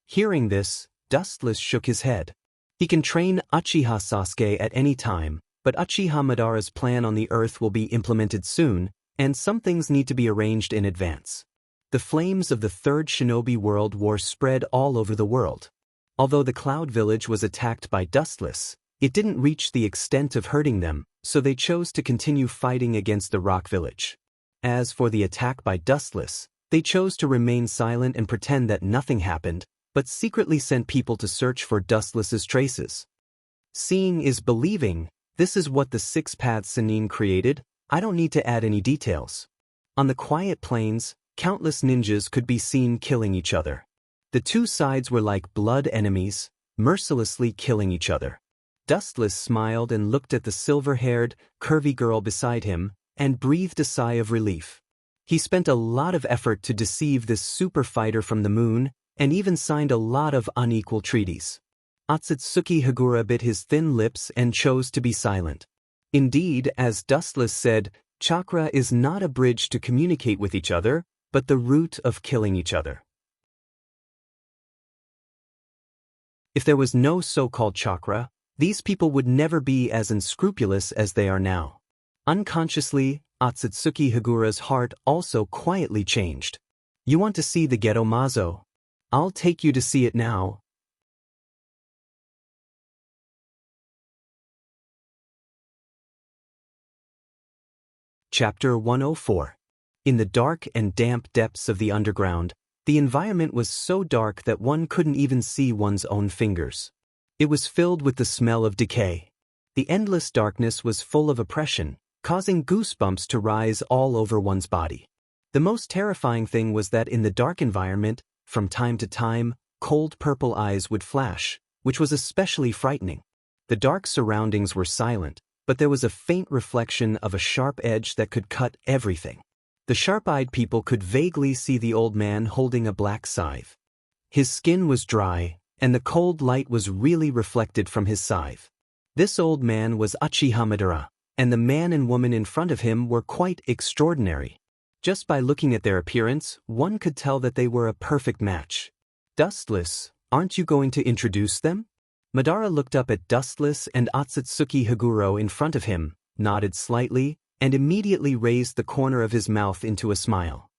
Hearing this, Dustless shook his head. He can train Uchiha Sasuke at any time, but Uchiha Madara's plan on the earth will be implemented soon, and some things need to be arranged in advance. The flames of the Third Shinobi World War spread all over the world. Although the Cloud Village was attacked by Dustless, it didn't reach the extent of hurting them, so they chose to continue fighting against the Rock Village. As for the attack by Dustless, they chose to remain silent and pretend that nothing happened, but secretly sent people to search for Dustless's traces. Seeing is believing. This is what the Six Paths Sannin created. I don't need to add any details. On the quiet plains, countless ninjas could be seen killing each other. The two sides were like blood enemies, mercilessly killing each other. Dustless smiled and looked at the silver-haired, curvy girl beside him, and breathed a sigh of relief. He spent a lot of effort to deceive this super fighter from the moon, and even signed a lot of unequal treaties. Otsutsuki Hagura bit his thin lips and chose to be silent. Indeed, as Dustless said, chakra is not a bridge to communicate with each other, but the root of killing each other. If there was no so-called chakra, these people would never be as unscrupulous as they are now. Unconsciously, Otsutsuki Hagura's heart also quietly changed. You want to see the Ghetto Mazo? I'll take you to see it now. Chapter 104. In the dark and damp depths of the underground, the environment was so dark that one couldn't even see one's own fingers. It was filled with the smell of decay. The endless darkness was full of oppression, causing goosebumps to rise all over one's body. The most terrifying thing was that in the dark environment, from time to time, cold purple eyes would flash, which was especially frightening. The dark surroundings were silent, but there was a faint reflection of a sharp edge that could cut everything. The sharp-eyed people could vaguely see the old man holding a black scythe. His skin was dry, and the cold light was really reflected from his scythe. This old man was Uchiha Madara, and the man and woman in front of him were quite extraordinary. Just by looking at their appearance, one could tell that they were a perfect match. Dustless, aren't you going to introduce them? Madara looked up at Dustless and Otsutsuki Haguro in front of him, nodded slightly, and immediately raised the corner of his mouth into a smile.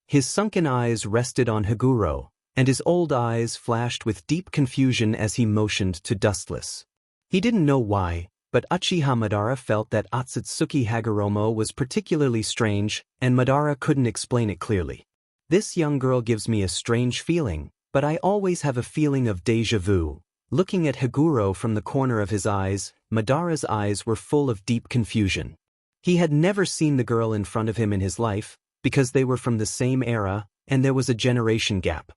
His sunken eyes rested on Haguro, and his old eyes flashed with deep confusion as he motioned to Dustless. He didn't know why, but Uchiha Madara felt that Otsutsuki Hagoromo was particularly strange, and Madara couldn't explain it clearly. This young girl gives me a strange feeling, but I always have a feeling of déjà vu. Looking at Haguro from the corner of his eyes, Madara's eyes were full of deep confusion. He had never seen the girl in front of him in his life, because they were from the same era, and there was a generation gap.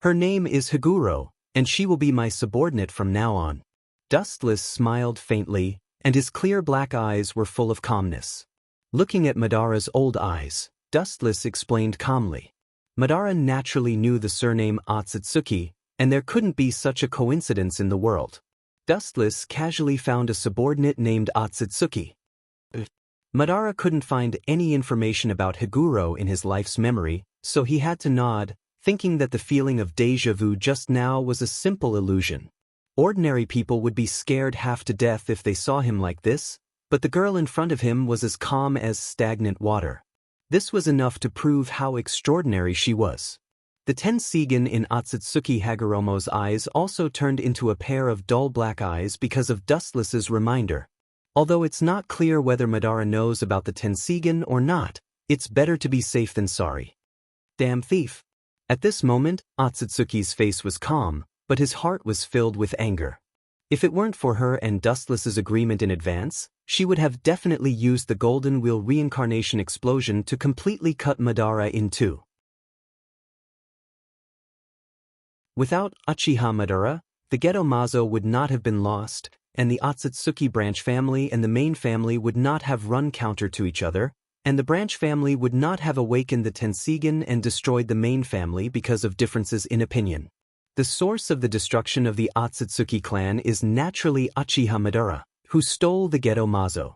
Her name is Haguro, and she will be my subordinate from now on. Dustless smiled faintly, and his clear black eyes were full of calmness. Looking at Madara's old eyes, Dustless explained calmly. Madara naturally knew the surname Otsutsuki, and there couldn't be such a coincidence in the world. Dustless casually found a subordinate named Otsutsuki. Madara couldn't find any information about Haguro in his life's memory, so he had to nod, thinking that the feeling of déjà vu just now was a simple illusion. Ordinary people would be scared half to death if they saw him like this, but the girl in front of him was as calm as stagnant water. This was enough to prove how extraordinary she was. The Tensigen in Otsutsuki Hagoromo's eyes also turned into a pair of dull black eyes because of Dustless's reminder. Although it's not clear whether Madara knows about the Tensigen or not, it's better to be safe than sorry. Damn thief. At this moment, Otsutsuki's face was calm, but his heart was filled with anger. If it weren't for her and Dustless's agreement in advance, she would have definitely used the Golden Wheel reincarnation explosion to completely cut Madara in two. Without Uchiha Madara, the Ghetto Mazo would not have been lost, and the Otsutsuki branch family and the main family would not have run counter to each other, and the branch family would not have awakened the Tensigen and destroyed the main family because of differences in opinion. The source of the destruction of the Otsutsuki clan is naturally Uchiha Madara, who stole the Ghetto Mazo.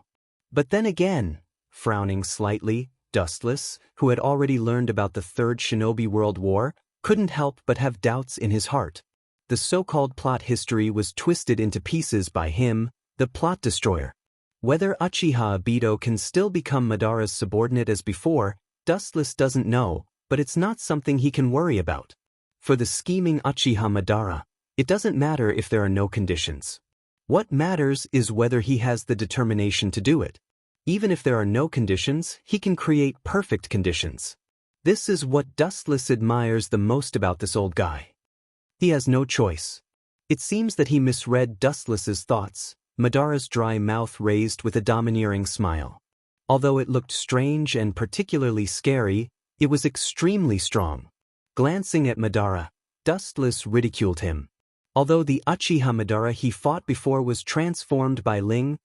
But then again, frowning slightly, Dustless, who had already learned about the Third Shinobi World War, couldn't help but have doubts in his heart. The so-called plot history was twisted into pieces by him, the plot destroyer. Whether Uchiha Obito can still become Madara's subordinate as before, Dustless doesn't know, but it's not something he can worry about. For the scheming Uchiha Madara, it doesn't matter if there are no conditions. What matters is whether he has the determination to do it. Even if there are no conditions, he can create perfect conditions. This is what Dustless admires the most about this old guy. He has no choice. It seems that he misread Dustless's thoughts. Madara's dry mouth raised with a domineering smile. Although it looked strange and particularly scary, it was extremely strong. Glancing at Madara, Dustless ridiculed him. Although the Uchiha Madara he fought before was transformed by Ling,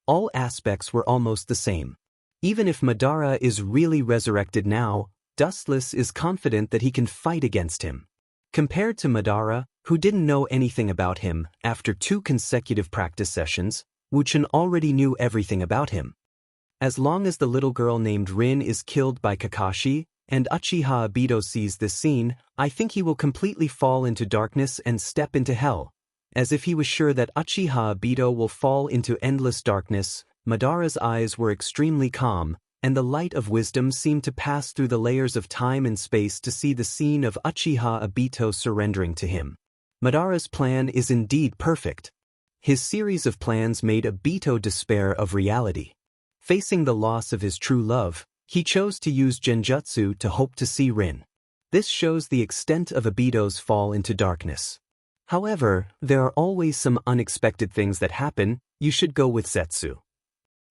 all aspects were almost the same. Even if Madara is really resurrected now, Dustless is confident that he can fight against him. Compared to Madara, who didn't know anything about him, after 2 consecutive practice sessions, Wuchen already knew everything about him. As long as the little girl named Rin is killed by Kakashi, and Uchiha Obito sees this scene, I think he will completely fall into darkness and step into hell. As if he was sure that Uchiha Obito will fall into endless darkness, Madara's eyes were extremely calm, and the light of wisdom seemed to pass through the layers of time and space to see the scene of Uchiha Obito surrendering to him. Madara's plan is indeed perfect. His series of plans made Obito despair of reality. Facing the loss of his true love, he chose to use Genjutsu to hope to see Rin. This shows the extent of Obito's fall into darkness. However, there are always some unexpected things that happen. You should go with Zetsu.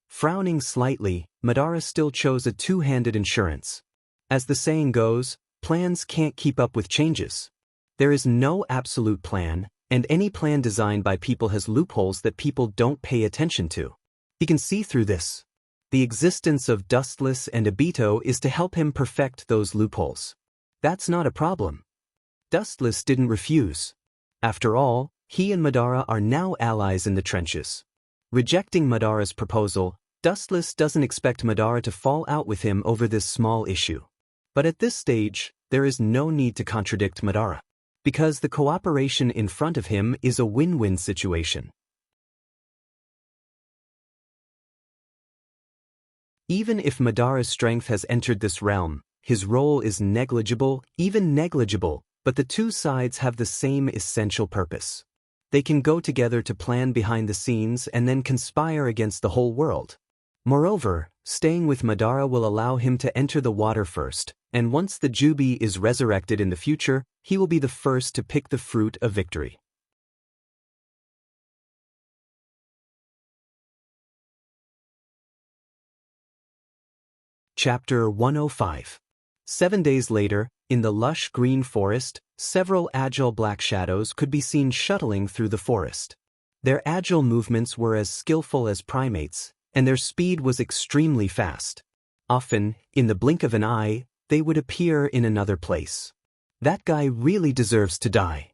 Frowning slightly, Madara still chose a two-handed insurance. As the saying goes, plans can't keep up with changes. There is no absolute plan, and any plan designed by people has loopholes that people don't pay attention to. He can see through this. The existence of Dustless and Obito is to help him perfect those loopholes. That's not a problem. Dustless didn't refuse. After all, he and Madara are now allies in the trenches. Rejecting Madara's proposal, Dustless doesn't expect Madara to fall out with him over this small issue. But at this stage, there is no need to contradict Madara, because the cooperation in front of him is a win-win situation. Even if Madara's strength has entered this realm, his role is negligible, even negligible, but the two sides have the same essential purpose. They can go together to plan behind the scenes and then conspire against the whole world. Moreover, staying with Madara will allow him to enter the water first, and once the Jubi is resurrected in the future, he will be the first to pick the fruit of victory. Chapter 105. 7 days later, in the lush green forest, several agile black shadows could be seen shuttling through the forest. Their agile movements were as skillful as primates, and their speed was extremely fast. Often, in the blink of an eye, they would appear in another place. That guy really deserves to die.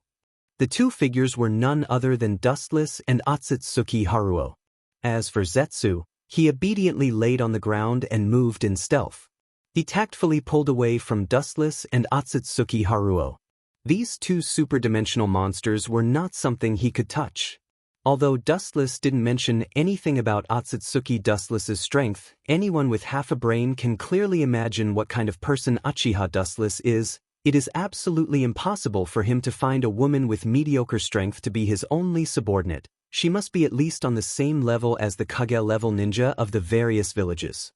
The two figures were none other than Dustless and Otsutsuki Haruo. As for Zetsu, he obediently laid on the ground and moved in stealth. He tactfully pulled away from Dustless and Otsutsuki Haruo. These two superdimensional monsters were not something he could touch. Although Dustless didn't mention anything about Otsutsuki Dustless's strength, anyone with half a brain can clearly imagine what kind of person Uchiha Dustless is. It is absolutely impossible for him to find a woman with mediocre strength to be his only subordinate. She must be at least on the same level as the Kage-level ninja of the various villages.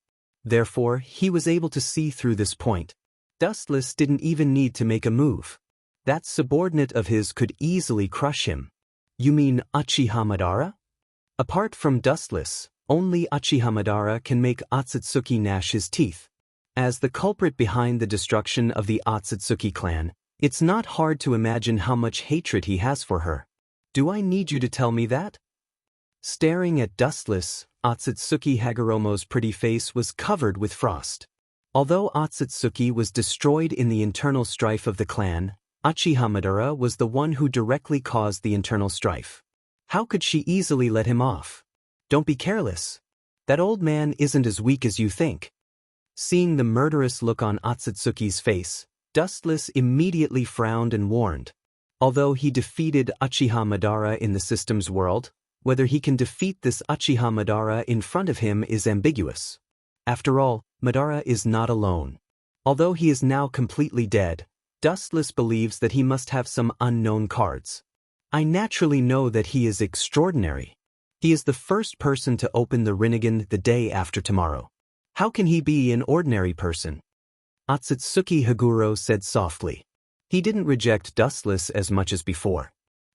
Therefore, he was able to see through this point. Dustless didn't even need to make a move. That subordinate of his could easily crush him. You mean Uchiha Madara? Apart from Dustless, only Uchiha Madara can make Otsutsuki gnash his teeth. As the culprit behind the destruction of the Otsutsuki clan, it's not hard to imagine how much hatred he has for her. Do I need you to tell me that? Staring at Dustless, Otsutsuki Hagoromo's pretty face was covered with frost. Although Otsutsuki was destroyed in the internal strife of the clan, Uchiha Madara was the one who directly caused the internal strife. How could she easily let him off? Don't be careless. That old man isn't as weak as you think. Seeing the murderous look on Otsutsuki's face, Dustless immediately frowned and warned. Although he defeated Uchiha Madara in the system's world, whether he can defeat this Uchiha Madara in front of him is ambiguous. After all, Madara is not alone. Although he is now completely dead, Dustless believes that he must have some unknown cards. I naturally know that he is extraordinary. He is the first person to open the Rinnegan the day after tomorrow. How can he be an ordinary person? Otsutsuki Haguro said softly. He didn't reject Dustless as much as before.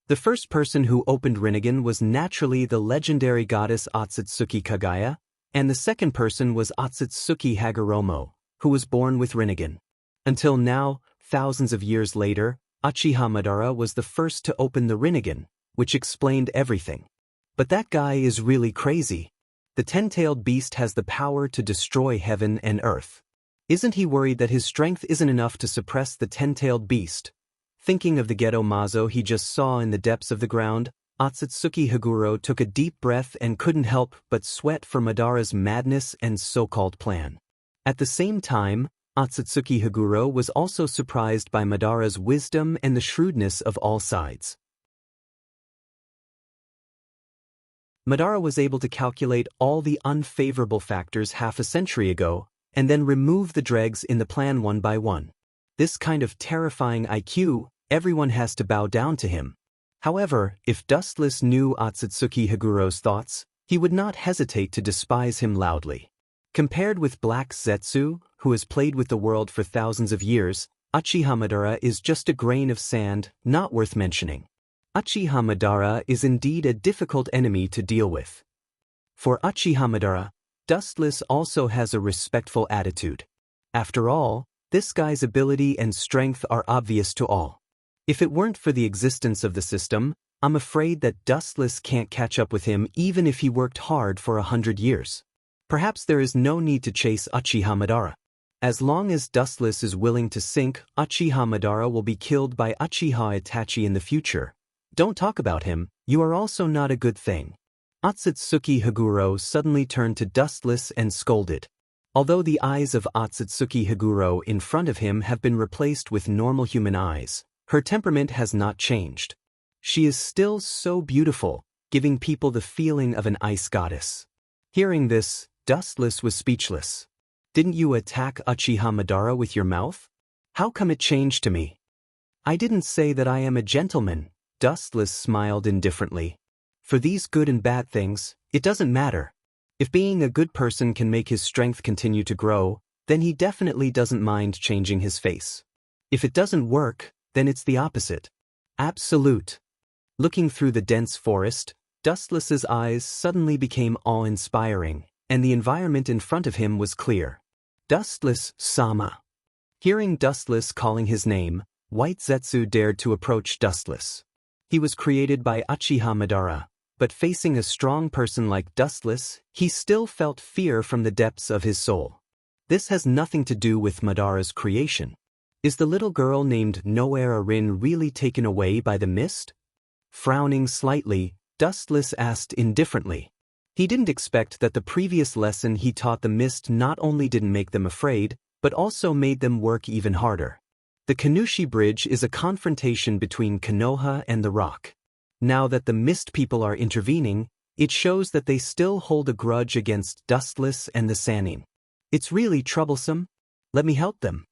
The first person who opened Rinnegan was naturally the legendary goddess Otsutsuki Kagaya, and the second person was Otsutsuki Hagoromo, who was born with Rinnegan. Until now, thousands of years later, Uchiha Madara was the first to open the Rinnegan, which explained everything. But that guy is really crazy. The 10-tailed beast has the power to destroy heaven and earth. Isn't he worried that his strength isn't enough to suppress the 10-tailed beast? Thinking of the ghetto mazo he just saw in the depths of the ground, Otsutsuki Haguro took a deep breath and couldn't help but sweat for Madara's madness and so-called plan. At the same time, Otsutsuki Haguro was also surprised by Madara's wisdom and the shrewdness of all sides. Madara was able to calculate all the unfavorable factors half a century ago, and then remove the dregs in the plan one by one. This kind of terrifying IQ, everyone has to bow down to him. However, if Dustless knew Otsutsuki Haguro's thoughts, he would not hesitate to despise him loudly. Compared with Black Zetsu, who has played with the world for thousands of years, Uchiha Madara is just a grain of sand, not worth mentioning. Uchiha Madara is indeed a difficult enemy to deal with. For Uchiha Madara, Dustless also has a respectful attitude. After all, this guy's ability and strength are obvious to all. If it weren't for the existence of the system, I'm afraid that Dustless can't catch up with him even if he worked hard for 100 years. Perhaps there is no need to chase Uchiha Madara. As long as Dustless is willing to sink, Uchiha Madara will be killed by Uchiha Itachi in the future. Don't talk about him, you are also not a good thing. Otsutsuki Haguro suddenly turned to Dustless and scolded. Although the eyes of Otsutsuki Haguro in front of him have been replaced with normal human eyes, her temperament has not changed. She is still so beautiful, giving people the feeling of an ice goddess. Hearing this, Dustless was speechless. Didn't you attack Uchiha Madara with your mouth? How come it changed to me? I didn't say that I am a gentleman, Dustless smiled indifferently. For these good and bad things, it doesn't matter. If being a good person can make his strength continue to grow, then he definitely doesn't mind changing his face. If it doesn't work, then it's the opposite. Absolute. Looking through the dense forest, Dustless's eyes suddenly became awe-inspiring, and the environment in front of him was clear. Dustless-sama. Hearing Dustless calling his name, White Zetsu dared to approach Dustless. He was created by Uchiha Madara, but facing a strong person like Dustless, he still felt fear from the depths of his soul. This has nothing to do with Madara's creation. Is the little girl named Noera Rin really taken away by the mist? Frowning slightly, Dustless asked indifferently. He didn't expect that the previous lesson he taught the mist not only didn't make them afraid, but also made them work even harder. The Kanushi Bridge is a confrontation between Konoha and the Rock. Now that the Mist people are intervening, it shows that they still hold a grudge against Dustless and the Sannin. It's really troublesome. Let me help them.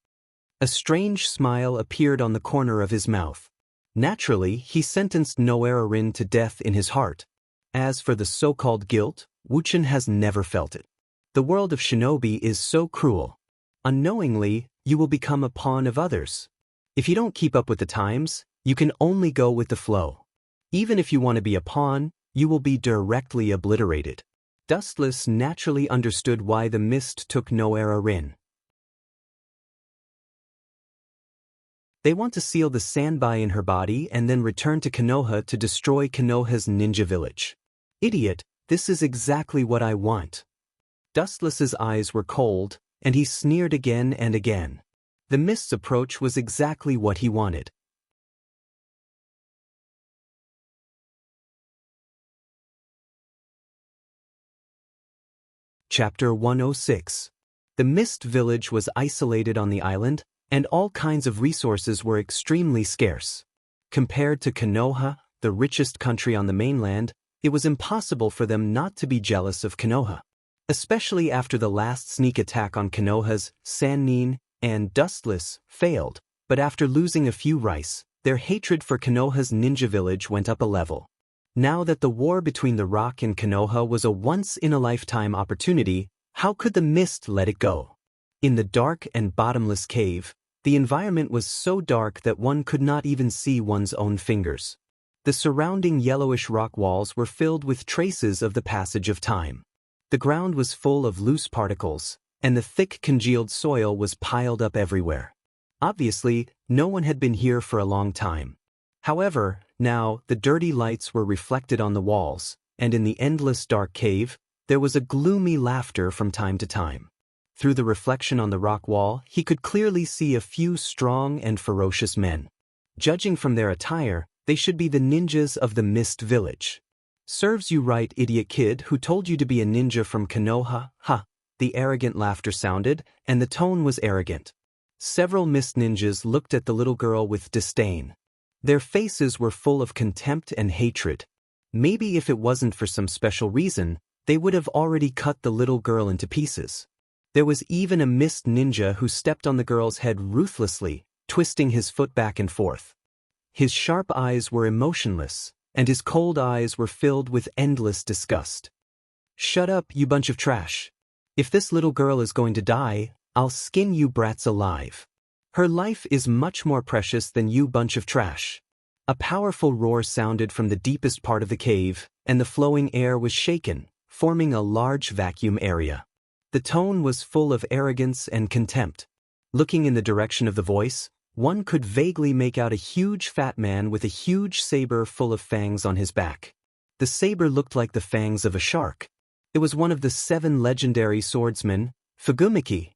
A strange smile appeared on the corner of his mouth. Naturally, he sentenced Noera Rin to death in his heart. As for the so-called guilt, Wuchen has never felt it. The world of shinobi is so cruel. Unknowingly, you will become a pawn of others. If you don't keep up with the times, you can only go with the flow. Even if you want to be a pawn, you will be directly obliterated. Dustless naturally understood why the mist took Noera Rin. They want to seal the Sanbai in her body and then return to Konoha to destroy Konoha's ninja village. Idiot, this is exactly what I want. Dustless's eyes were cold, and he sneered again and again. The mist's approach was exactly what he wanted. Chapter 106. The Mist Village was isolated on the island, and all kinds of resources were extremely scarce. Compared to Konoha, the richest country on the mainland, it was impossible for them not to be jealous of Konoha. Especially after the last sneak attack on Konoha's Sannin and Dustless failed, but after losing a few rice, their hatred for Konoha's ninja village went up a level. Now that the war between the Rock and Konoha was a once-in-a-lifetime opportunity, how could the mist let it go? In the dark and bottomless cave, the environment was so dark that one could not even see one's own fingers. The surrounding yellowish rock walls were filled with traces of the passage of time. The ground was full of loose particles, and the thick congealed soil was piled up everywhere. Obviously, no one had been here for a long time. However, now, the dirty lights were reflected on the walls, and in the endless dark cave, there was a gloomy laughter from time to time. Through the reflection on the rock wall, he could clearly see a few strong and ferocious men. Judging from their attire, they should be the ninjas of the Mist Village. "Serves you right, idiot kid who told you to be a ninja from Konoha, ha!" The arrogant laughter sounded, and the tone was arrogant. Several Mist ninjas looked at the little girl with disdain. Their faces were full of contempt and hatred. Maybe if it wasn't for some special reason, they would have already cut the little girl into pieces. There was even a Mist ninja who stepped on the girl's head ruthlessly, twisting his foot back and forth. His sharp eyes were emotionless, and his cold eyes were filled with endless disgust. "Shut up, you bunch of trash. If this little girl is going to die, I'll skin you brats alive. Her life is much more precious than you bunch of trash." A powerful roar sounded from the deepest part of the cave, and the flowing air was shaken, forming a large vacuum area. The tone was full of arrogance and contempt. Looking in the direction of the voice, one could vaguely make out a huge fat man with a huge saber full of fangs on his back. The saber looked like the fangs of a shark. It was one of the 7 legendary swordsmen, Fugumaki.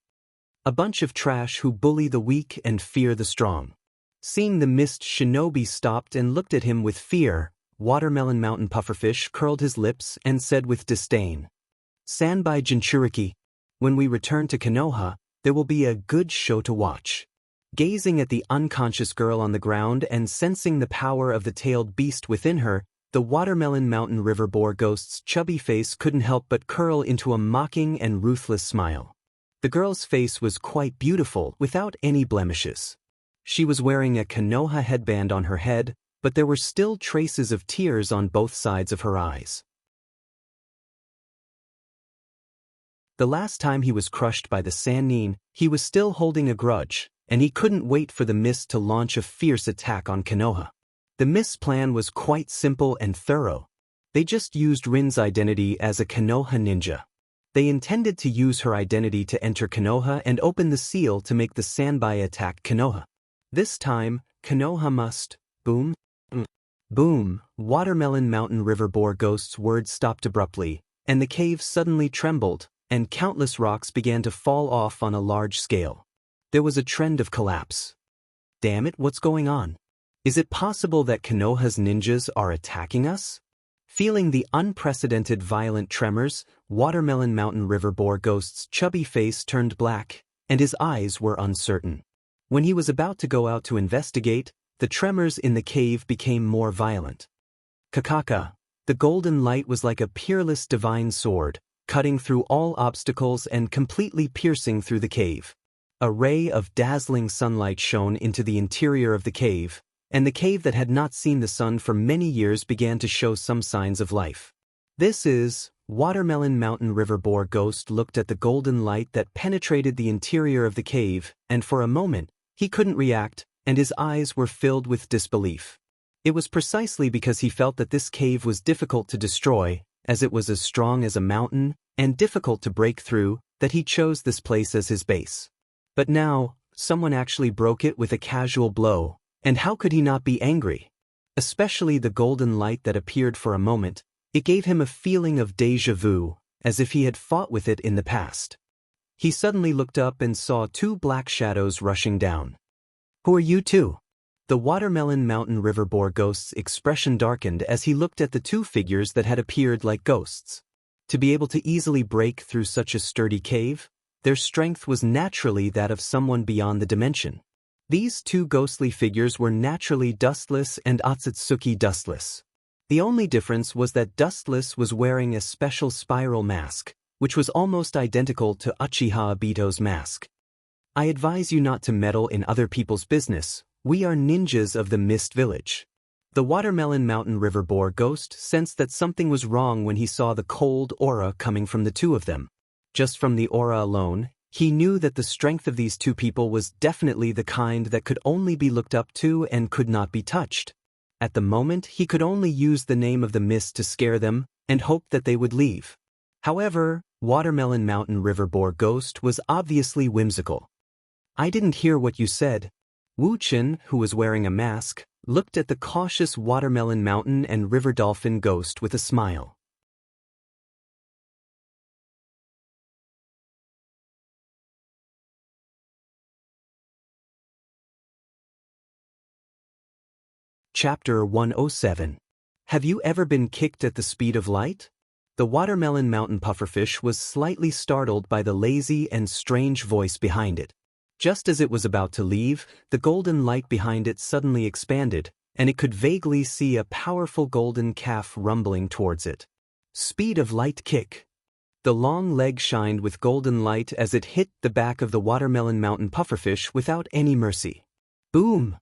A bunch of trash who bully the weak and fear the strong. Seeing the Mist Shinobi stopped and looked at him with fear, Watermelon Mountain Pufferfish curled his lips and said with disdain, "Sanbai Jinchuriki, when we return to Konoha, there will be a good show to watch." Gazing at the unconscious girl on the ground and sensing the power of the tailed beast within her, the Watermelon Mountain River Boar Ghost's chubby face couldn't help but curl into a mocking and ruthless smile. The girl's face was quite beautiful, without any blemishes. She was wearing a Konoha headband on her head, but there were still traces of tears on both sides of her eyes. The last time he was crushed by the Sannin, he was still holding a grudge, and he couldn't wait for the Mist to launch a fierce attack on Konoha. The Mist's plan was quite simple and thorough. They just used Rin's identity as a Konoha ninja. They intended to use her identity to enter Konoha and open the seal to make the Sanbai attack Konoha. This time, Konoha must, boom, boom. Watermelon Mountain River Boar Ghost's words stopped abruptly, and the cave suddenly trembled, and countless rocks began to fall off on a large scale. There was a trend of collapse. Damn it, what's going on? Is it possible that Konoha's ninjas are attacking us? Feeling the unprecedented violent tremors, Watermelon Mountain River Boar Ghost's chubby face turned black, and his eyes were uncertain. When he was about to go out to investigate, the tremors in the cave became more violent. Kakaka, the golden light was like a peerless divine sword, cutting through all obstacles and completely piercing through the cave. A ray of dazzling sunlight shone into the interior of the cave, and the cave that had not seen the sun for many years began to show some signs of life. "This is..." Watermelon Mountain River Boar Ghost looked at the golden light that penetrated the interior of the cave, and for a moment, he couldn't react, and his eyes were filled with disbelief. It was precisely because he felt that this cave was difficult to destroy, as it was as strong as a mountain, and difficult to break through, that he chose this place as his base. But now, someone actually broke it with a casual blow, and how could he not be angry? Especially the golden light that appeared for a moment, it gave him a feeling of déjà vu, as if he had fought with it in the past. He suddenly looked up and saw 2 black shadows rushing down. "Who are you two?" The Watermelon Mountain River Boar Ghost's expression darkened as he looked at the 2 figures that had appeared like ghosts. To be able to easily break through such a sturdy cave, Their strength was naturally that of someone beyond the dimension. These two ghostly figures were naturally Dustless and Otsutsuki Dustless. The only difference was that Dustless was wearing a special spiral mask, which was almost identical to Uchiha Obito's mask. I advise you not to meddle in other people's business. We are ninjas of the Mist Village. The Watermelon Mountain River Boar ghost sensed that something was wrong when he saw the cold aura coming from the two of them. Just from the aura alone, he knew that the strength of these two people was definitely the kind that could only be looked up to and could not be touched. At the moment, he could only use the name of the mist to scare them and hope that they would leave. However, Watermelon Mountain River Boar ghost was obviously whimsical. I didn't hear what you said. Wu Chen, who was wearing a mask, looked at the cautious Watermelon Mountain and River Dolphin ghost with a smile. Chapter 107. Have you ever been kicked at the speed of light? The Watermelon Mountain pufferfish was slightly startled by the lazy and strange voice behind it. Just as it was about to leave, the golden light behind it suddenly expanded, and it could vaguely see a powerful golden calf rumbling towards it. Speed of light kick. The long leg shined with golden light as it hit the back of the Watermelon Mountain pufferfish without any mercy. Boom!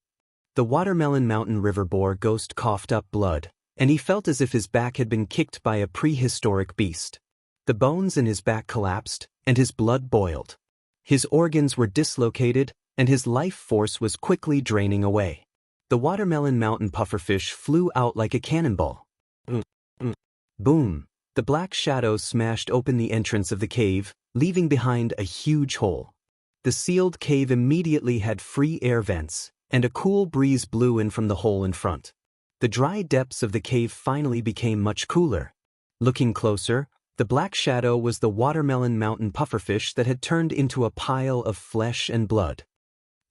The Watermelon Mountain River Boar ghost coughed up blood, and he felt as if his back had been kicked by a prehistoric beast. The bones in his back collapsed, and his blood boiled. His organs were dislocated, and his life force was quickly draining away. The Watermelon Mountain pufferfish flew out like a cannonball. Boom! The black shadow smashed open the entrance of the cave, leaving behind a huge hole. The sealed cave immediately had free air vents, and a cool breeze blew in from the hole in front. The dry depths of the cave finally became much cooler. Looking closer, the black shadow was the Watermelon Mountain pufferfish that had turned into a pile of flesh and blood.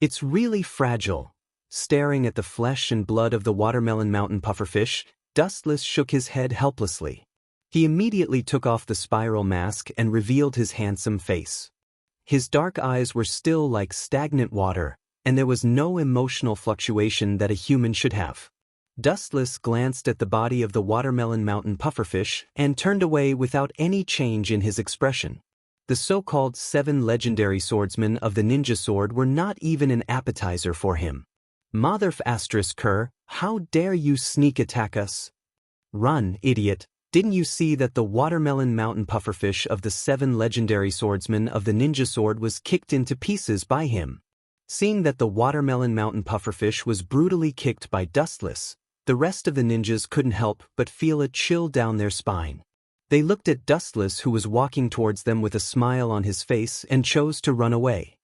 It's really fragile. Staring at the flesh and blood of the Watermelon Mountain pufferfish, Dustless shook his head helplessly. He immediately took off the spiral mask and revealed his handsome face. His dark eyes were still like stagnant water, and there was no emotional fluctuation that a human should have. Dustless glanced at the body of the Watermelon Mountain pufferfish and turned away without any change in his expression. The so-called 7 legendary swordsmen of the ninja sword were not even an appetizer for him. Motherf *Ker, how dare you sneak attack us? Run, idiot! Didn't you see that the Watermelon Mountain pufferfish of the 7 legendary swordsmen of the ninja sword was kicked into pieces by him? Seeing that the Watermelon Mountain pufferfish was brutally kicked by Dustless, the rest of the ninjas couldn't help but feel a chill down their spine. They looked at Dustless, who was walking towards them with a smile on his face, and chose to run away.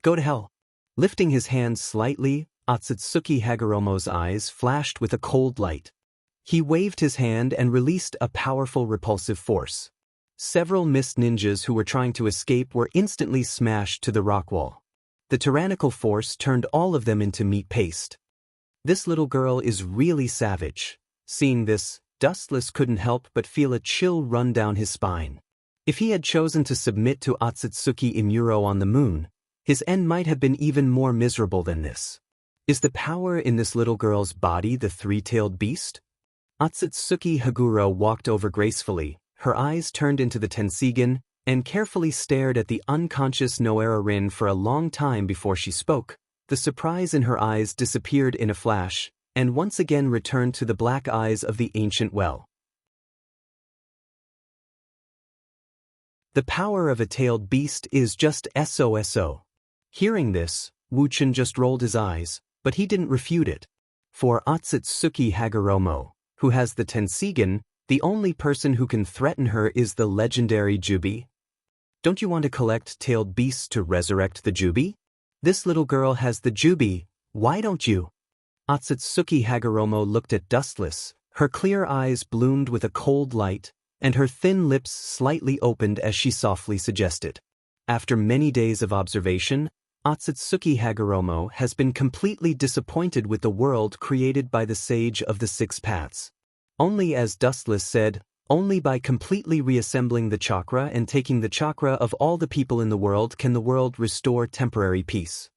Go to hell! Lifting his hands slightly, Otsutsuki Hagoromo's eyes flashed with a cold light. He waved his hand and released a powerful repulsive force. Several mist ninjas who were trying to escape were instantly smashed to the rock wall. The tyrannical force turned all of them into meat paste. This little girl is really savage. Seeing this, Dustless couldn't help but feel a chill run down his spine. If he had chosen to submit to Otsutsuki Imuro on the moon, his end might have been even more miserable than this. Is the power in this little girl's body the three-tailed beast? Otsutsuki Haguro walked over gracefully, her eyes turned into the Tensigen, and carefully stared at the unconscious Noera Rin for a long time before she spoke. The surprise in her eyes disappeared in a flash, and once again returned to the black eyes of the ancient well. The power of a tailed beast is just SOSO. Hearing this, Wu Chen just rolled his eyes, but he didn't refute it. For Otsutsuki Hagoromo, who has the Tensigen, the only person who can threaten her is the legendary Jubi. Don't you want to collect tailed beasts to resurrect the Jubi? This little girl has the Jubi, why don't you? Otsutsuki Hagoromo looked at Dustless, her clear eyes bloomed with a cold light, and her thin lips slightly opened as she softly suggested. After many days of observation, Otsutsuki Hagoromo has been completely disappointed with the world created by the Sage of the Six Paths. Only as Dustless said, Only by completely reassembling the chakra and taking the chakra of all the people in the world can the world restore temporary peace.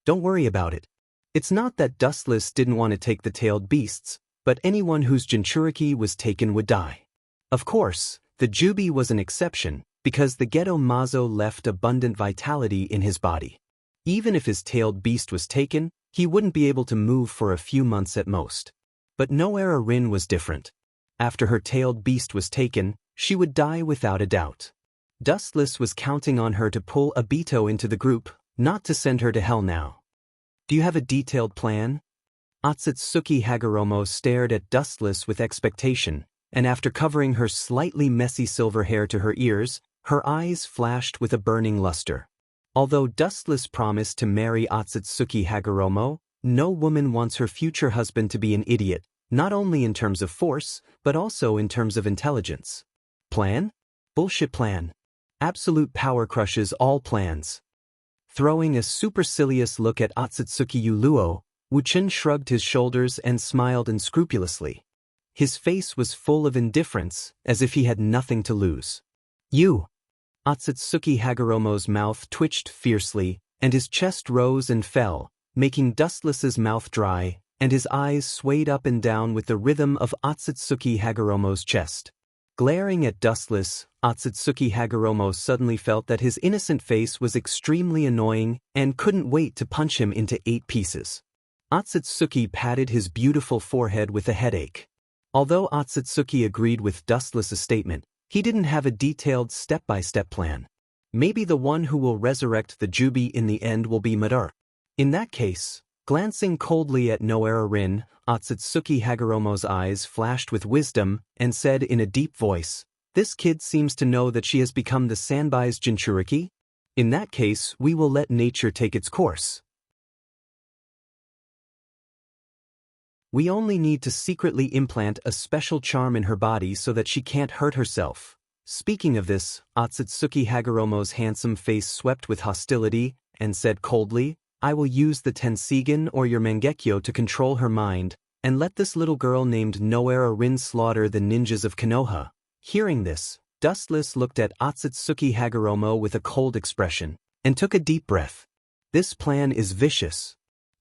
Don't worry about it. It's not that Dustless didn't want to take the tailed beasts, but anyone whose Jinchuriki was taken would die. Of course, the Jubi was an exception, because the Ghetto Mazo left abundant vitality in his body. Even if his tailed beast was taken, he wouldn't be able to move for a few months at most. But Noera Rin was different. After her tailed beast was taken, she would die without a doubt. Dustless was counting on her to pull Obito into the group, not to send her to hell now. Do you have a detailed plan? Otsutsuki Hagoromo stared at Dustless with expectation, and after covering her slightly messy silver hair to her ears, her eyes flashed with a burning luster. Although Dustless promised to marry Otsutsuki Hagoromo, no woman wants her future husband to be an idiot, not only in terms of force, but also in terms of intelligence. Plan? Bullshit plan. Absolute power crushes all plans. Throwing a supercilious look at Otsutsuki Uluo, Wuchen shrugged his shoulders and smiled unscrupulously. His face was full of indifference, as if he had nothing to lose. You! Otsutsuki Hagoromo's mouth twitched fiercely, and his chest rose and fell, making Dustless's mouth dry, and his eyes swayed up and down with the rhythm of Otsutsuki Hagoromo's chest. Glaring at Dustless, Otsutsuki Hagoromo suddenly felt that his innocent face was extremely annoying and couldn't wait to punch him into 8 pieces. Otsutsuki patted his beautiful forehead with a headache. Although Otsutsuki agreed with Dustless's statement, he didn't have a detailed step-by-step plan. Maybe the one who will resurrect the Jubi in the end will be Madara. In that case, glancing coldly at Noera Rin, Otsutsuki Hagoromo's eyes flashed with wisdom and said in a deep voice, "This kid seems to know that she has become the Sanbai's Jinchuriki? In that case, we will let nature take its course. We only need to secretly implant a special charm in her body so that she can't hurt herself." Speaking of this, Otsutsuki Hagoromo's handsome face swept with hostility and said coldly, "I will use the Tensigen or your Mangekyo to control her mind, and let this little girl named Noera Rin slaughter the ninjas of Konoha." Hearing this, Dustless looked at Otsutsuki Hagoromo with a cold expression, and took a deep breath. This plan is vicious.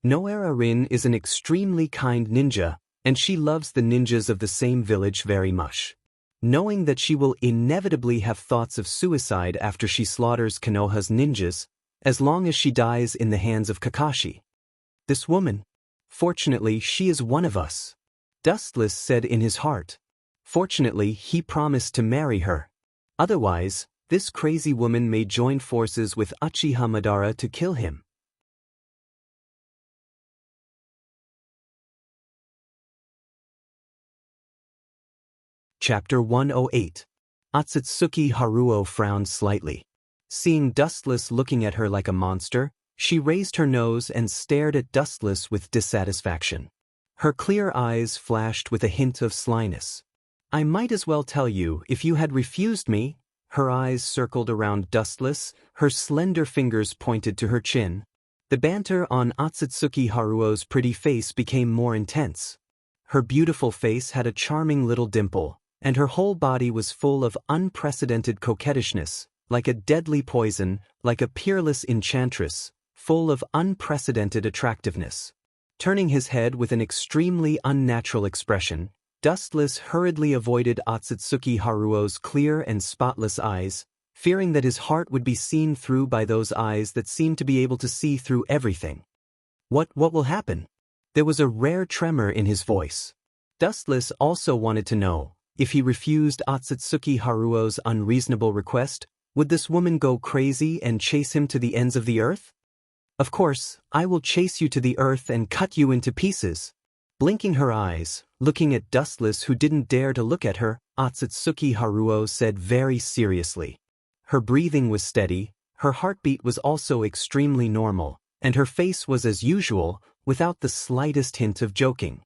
Noera Rin is an extremely kind ninja, and she loves the ninjas of the same village very much. Knowing that she will inevitably have thoughts of suicide after she slaughters Konoha's ninjas, as long as she dies in the hands of Kakashi. This woman, fortunately, she is one of us, Dustless said in his heart. Fortunately, he promised to marry her. Otherwise, this crazy woman may join forces with Uchiha Madara to kill him. Chapter 108. Otsutsuki Haruo frowned slightly. Seeing Dustless looking at her like a monster, she raised her nose and stared at Dustless with dissatisfaction. Her clear eyes flashed with a hint of slyness. "I might as well tell you, if you had refused me." Her eyes circled around Dustless, her slender fingers pointed to her chin. The banter on Otsutsuki Haruo's pretty face became more intense. Her beautiful face had a charming little dimple, and her whole body was full of unprecedented coquettishness, like a deadly poison, like a peerless enchantress, full of unprecedented attractiveness. Turning his head with an extremely unnatural expression, Dustless hurriedly avoided Otsutsuki Haruo's clear and spotless eyes, fearing that his heart would be seen through by those eyes that seemed to be able to see through everything. What will happen?" There was a rare tremor in his voice. Dustless also wanted to know, if he refused Otsutsuki Haruo's unreasonable request, would this woman go crazy and chase him to the ends of the earth? "Of course, I will chase you to the earth and cut you into pieces." Blinking her eyes, looking at Dustless who didn't dare to look at her, Otsutsuki Haruo said very seriously. Her breathing was steady, her heartbeat was also extremely normal, and her face was as usual, without the slightest hint of joking.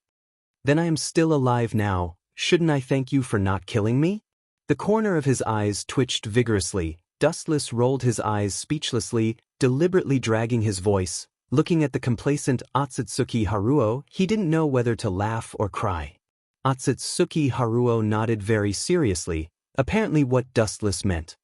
"Then I am still alive now, shouldn't I thank you for not killing me?" The corner of his eyes twitched vigorously. Dustless rolled his eyes speechlessly, deliberately dragging his voice. Looking at the complacent Otsutsuki Haruo, he didn't know whether to laugh or cry. Otsutsuki Haruo nodded very seriously, apparently what Dustless meant.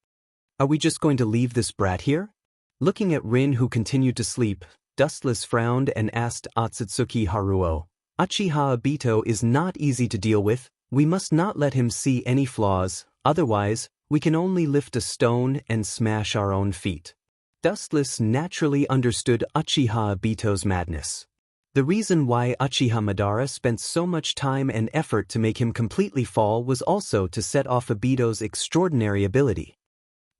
Are we just going to leave this brat here? Looking at Rin, who continued to sleep, Dustless frowned and asked Otsutsuki Haruo, Uchiha Obito is not easy to deal with, we must not let him see any flaws, otherwise, we can only lift a stone and smash our own feet. Dustless naturally understood Uchiha Obito's madness. The reason why Uchiha Madara spent so much time and effort to make him completely fall was also to set off Obito's extraordinary ability.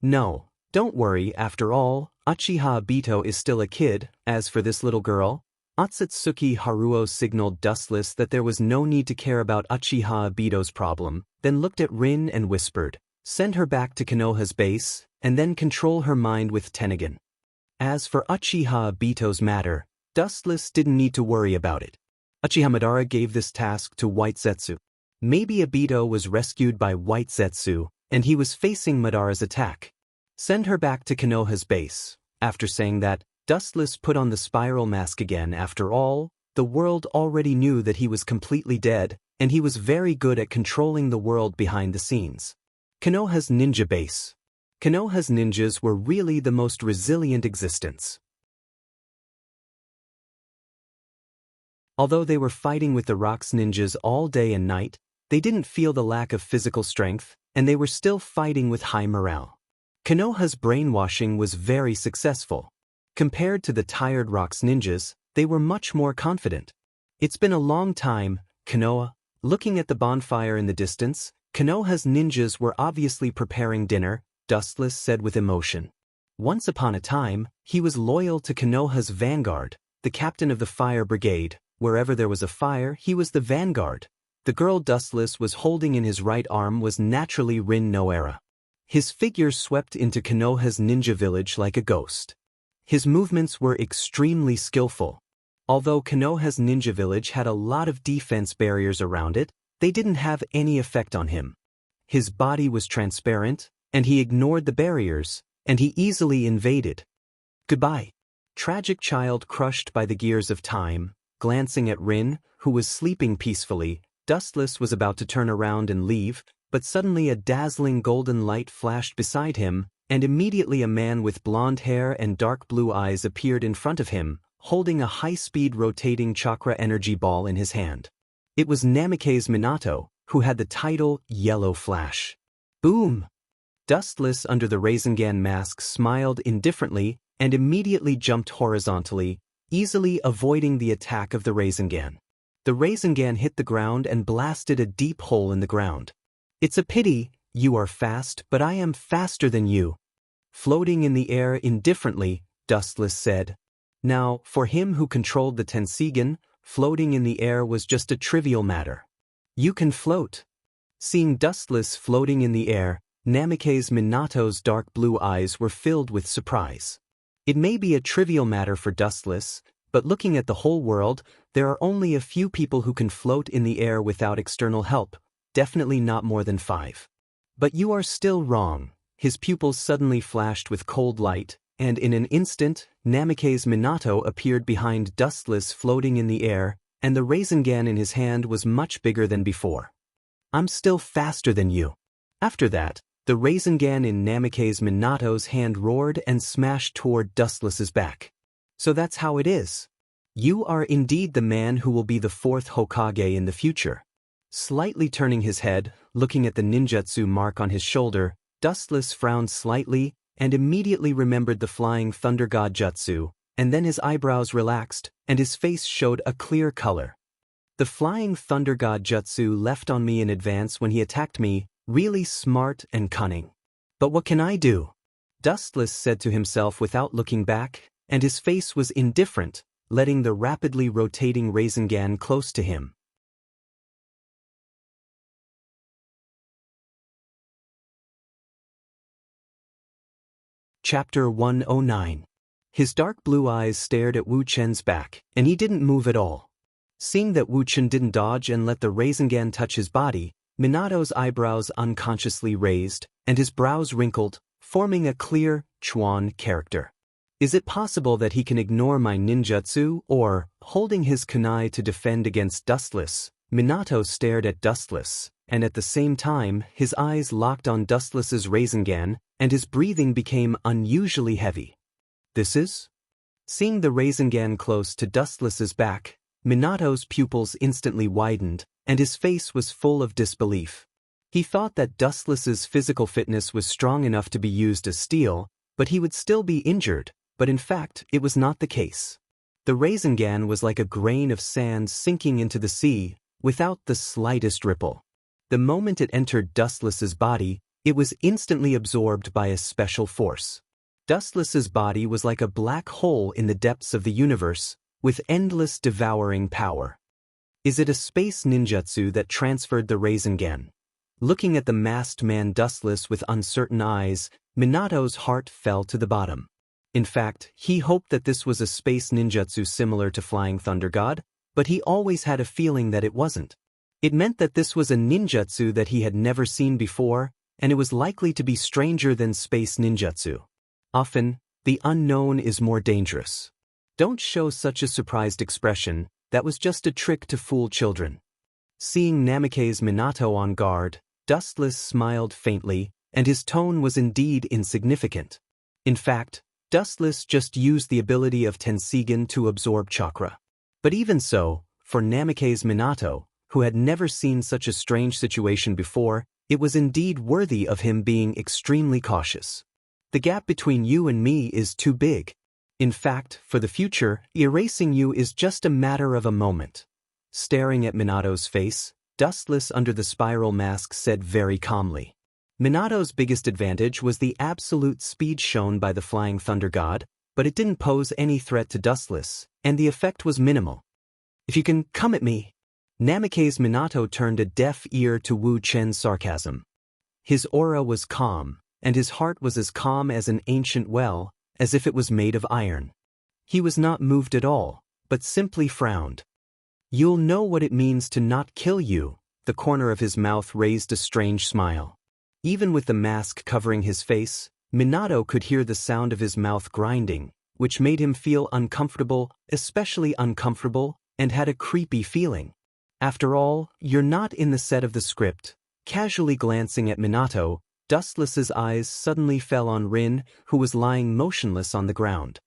No, don't worry, after all, Uchiha Obito is still a kid. As for this little girl, Otsutsuki Haruo signaled Dustless that there was no need to care about Uchiha Obito's problem, then looked at Rin and whispered, send her back to Konoha's base, and then control her mind with Tennigan. As for Uchiha Obito's matter, Dustless didn't need to worry about it. Uchiha Madara gave this task to White Zetsu. Maybe Obito was rescued by White Zetsu, and he was facing Madara's attack. Send her back to Konoha's base. After saying that, Dustless put on the spiral mask again. After all, the world already knew that he was completely dead, and he was very good at controlling the world behind the scenes. Konoha's ninja base. Konoha's ninjas were really the most resilient existence. Although they were fighting with the Rock's ninjas all day and night, they didn't feel the lack of physical strength, and they were still fighting with high morale. Konoha's brainwashing was very successful. Compared to the tired Rock's ninjas, they were much more confident. It's been a long time, Konoha. Looking at the bonfire in the distance, Konoha's ninjas were obviously preparing dinner, Dustless said with emotion. Once upon a time, he was loyal to Konoha's vanguard, the captain of the fire brigade. Wherever there was a fire, he was the vanguard. The girl Dustless was holding in his right arm was naturally Rin Noera. His figure swept into Konoha's ninja village like a ghost. His movements were extremely skillful. Although Konoha's ninja village had a lot of defense barriers around it, they didn't have any effect on him. His body was transparent, and he ignored the barriers, and he easily invaded. Goodbye. Tragic child crushed by the gears of time, glancing at Rin, who was sleeping peacefully, Dustless was about to turn around and leave, but suddenly a dazzling golden light flashed beside him, and immediately a man with blonde hair and dark blue eyes appeared in front of him, holding a high-speed rotating chakra energy ball in his hand. It was Namikaze Minato, who had the title Yellow Flash. Boom! Dustless under the Rasengan mask smiled indifferently and immediately jumped horizontally, easily avoiding the attack of the Rasengan. The Rasengan hit the ground and blasted a deep hole in the ground. It's a pity, you are fast, but I am faster than you. Floating in the air indifferently, Dustless said. Now, for him who controlled the Tensigan, floating in the air was just a trivial matter. You can float. Seeing Dustless floating in the air, Namikaze Minato's dark blue eyes were filled with surprise. It may be a trivial matter for Dustless, but looking at the whole world, there are only a few people who can float in the air without external help, definitely not more than 5. But you are still wrong. His pupils suddenly flashed with cold light, and in an instant, Namikaze Minato appeared behind Dustless floating in the air, and the Rasengan in his hand was much bigger than before. I'm still faster than you. After that, the Rasengan in Namikaze Minato's hand roared and smashed toward Dustless's back. So that's how it is. You are indeed the man who will be the 4th Hokage in the future. Slightly turning his head, looking at the ninjutsu mark on his shoulder, Dustless frowned slightly and immediately remembered the Flying Thunder God Jutsu, and then his eyebrows relaxed and his face showed a clear color. The Flying Thunder God Jutsu left on me in advance when he attacked me, really smart and cunning. But what can I do? Dustless said to himself without looking back, and his face was indifferent, letting the rapidly rotating Rasengan close to him. Chapter 109. His dark blue eyes stared at Wu Chen's back, and he didn't move at all. Seeing that Wu Chen didn't dodge and let the Rasengan touch his body, Minato's eyebrows unconsciously raised, and his brows wrinkled, forming a clear, Chuan character. Is it possible that he can ignore my ninjutsu, or, holding his kunai to defend against Dustless, Minato stared at Dustless, and at the same time his eyes locked on Dustless's Rasengan, and his breathing became unusually heavy. This is? Seeing the Rasengan close to Dustless's back, Minato's pupils instantly widened, and his face was full of disbelief. He thought that Dustless's physical fitness was strong enough to be used as steel, but he would still be injured, but in fact it was not the case. The Rasengan was like a grain of sand sinking into the sea, without the slightest ripple. The moment it entered Dustless's body, it was instantly absorbed by a special force. Dustless's body was like a black hole in the depths of the universe, with endless devouring power. Is it a space ninjutsu that transferred the Rasengan? Looking at the masked man Dustless with uncertain eyes, Minato's heart fell to the bottom. In fact, he hoped that this was a space ninjutsu similar to Flying Thunder God, but he always had a feeling that it wasn't. It meant that this was a ninjutsu that he had never seen before, and it was likely to be stranger than space ninjutsu. Often, the unknown is more dangerous. Don't show such a surprised expression, that was just a trick to fool children. Seeing Namake's Minato on guard, Dustless smiled faintly, and his tone was indeed insignificant. In fact, Dustless just used the ability of Tensigen to absorb chakra. But even so, for Namake's Minato, who had never seen such a strange situation before, it was indeed worthy of him being extremely cautious. The gap between you and me is too big. In fact, for the future, erasing you is just a matter of a moment. Staring at Minato's face, Dustless under the spiral mask said very calmly. Minato's biggest advantage was the absolute speed shown by the Flying Thunder God, but it didn't pose any threat to Dustless, and the effect was minimal. If you can come at me. Namake's Minato turned a deaf ear to Wu Chen's sarcasm. His aura was calm, and his heart was as calm as an ancient well, as if it was made of iron. He was not moved at all, but simply frowned. You'll know what it means to not kill you. The corner of his mouth raised a strange smile. Even with the mask covering his face, Minato could hear the sound of his mouth grinding, which made him feel uncomfortable, especially uncomfortable, and had a creepy feeling. After all, you're not in the set of the script. Casually glancing at Minato, Dustless's eyes suddenly fell on Rin, who was lying motionless on the ground.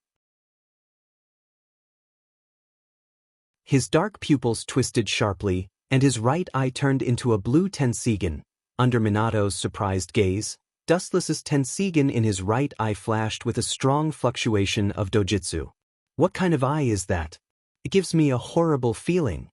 His dark pupils twisted sharply, and his right eye turned into a blue Tensigen. Under Minato's surprised gaze, Dustless's Tensigen in his right eye flashed with a strong fluctuation of dojutsu. What kind of eye is that? It gives me a horrible feeling.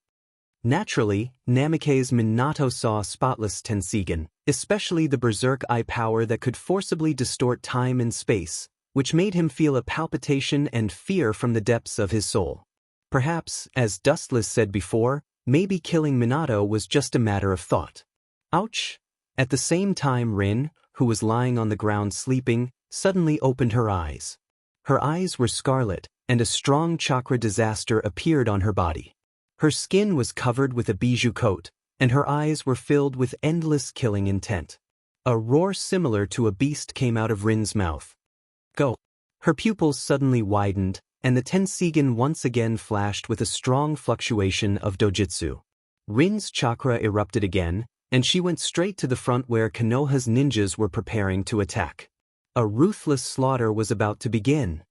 Naturally, Namake's Minato saw spotless Tensigen, especially the berserk eye power that could forcibly distort time and space, which made him feel a palpitation and fear from the depths of his soul. Perhaps, as Dustless said before, maybe killing Minato was just a matter of thought. Ouch! At the same time Rin, who was lying on the ground sleeping, suddenly opened her eyes. Her eyes were scarlet, and a strong chakra disaster appeared on her body. Her skin was covered with a bijou coat, and her eyes were filled with endless killing intent. A roar similar to a beast came out of Rin's mouth. Go! Her pupils suddenly widened, and the Tensigen once again flashed with a strong fluctuation of dojutsu. Rin's chakra erupted again, and she went straight to the front where Konoha's ninjas were preparing to attack. A ruthless slaughter was about to begin.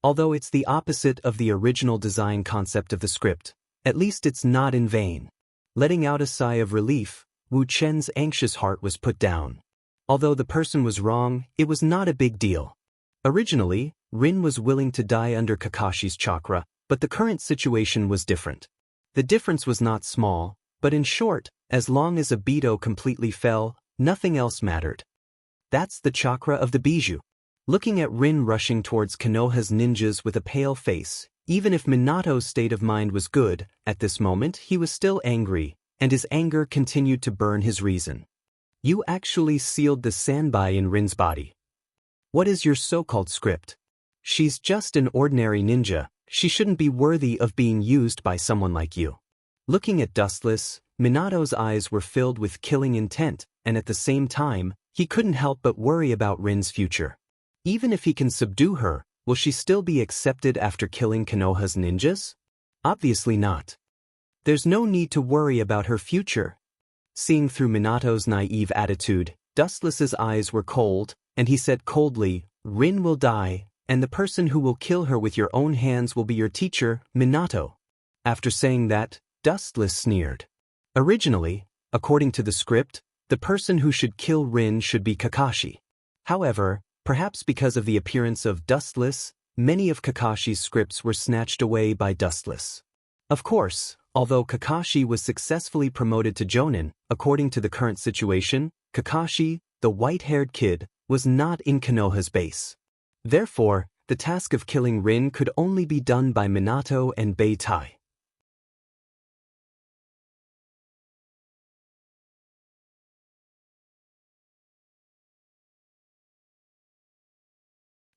Although it's the opposite of the original design concept of the script, at least it's not in vain. Letting out a sigh of relief, Wu Chen's anxious heart was put down. Although the person was wrong, it was not a big deal. Originally, Rin was willing to die under Kakashi's chakra, but the current situation was different. The difference was not small, but in short, as long as Obito completely fell, nothing else mattered. That's the chakra of the bijou. Looking at Rin rushing towards Konoha's ninjas with a pale face, even if Minato's state of mind was good, at this moment he was still angry, and his anger continued to burn his reason. You actually sealed the Sanbai in Rin's body. What is your so-called script? She's just an ordinary ninja, she shouldn't be worthy of being used by someone like you. Looking at Dustless, Minato's eyes were filled with killing intent, and at the same time, he couldn't help but worry about Rin's future. Even if he can subdue her, will she still be accepted after killing Konoha's ninjas? Obviously not. There's no need to worry about her future. Seeing through Minato's naive attitude, Dustless's eyes were cold, and he said coldly, "Rin will die, and the person who will kill her with your own hands will be your teacher, Minato." After saying that, Dustless sneered. Originally, according to the script, the person who should kill Rin should be Kakashi. However, perhaps because of the appearance of Dustless, many of Kakashi's scripts were snatched away by Dustless. Of course, although Kakashi was successfully promoted to Jonin, according to the current situation, Kakashi, the white-haired kid, was not in Konoha's base. Therefore, the task of killing Rin could only be done by Minato and Beitai.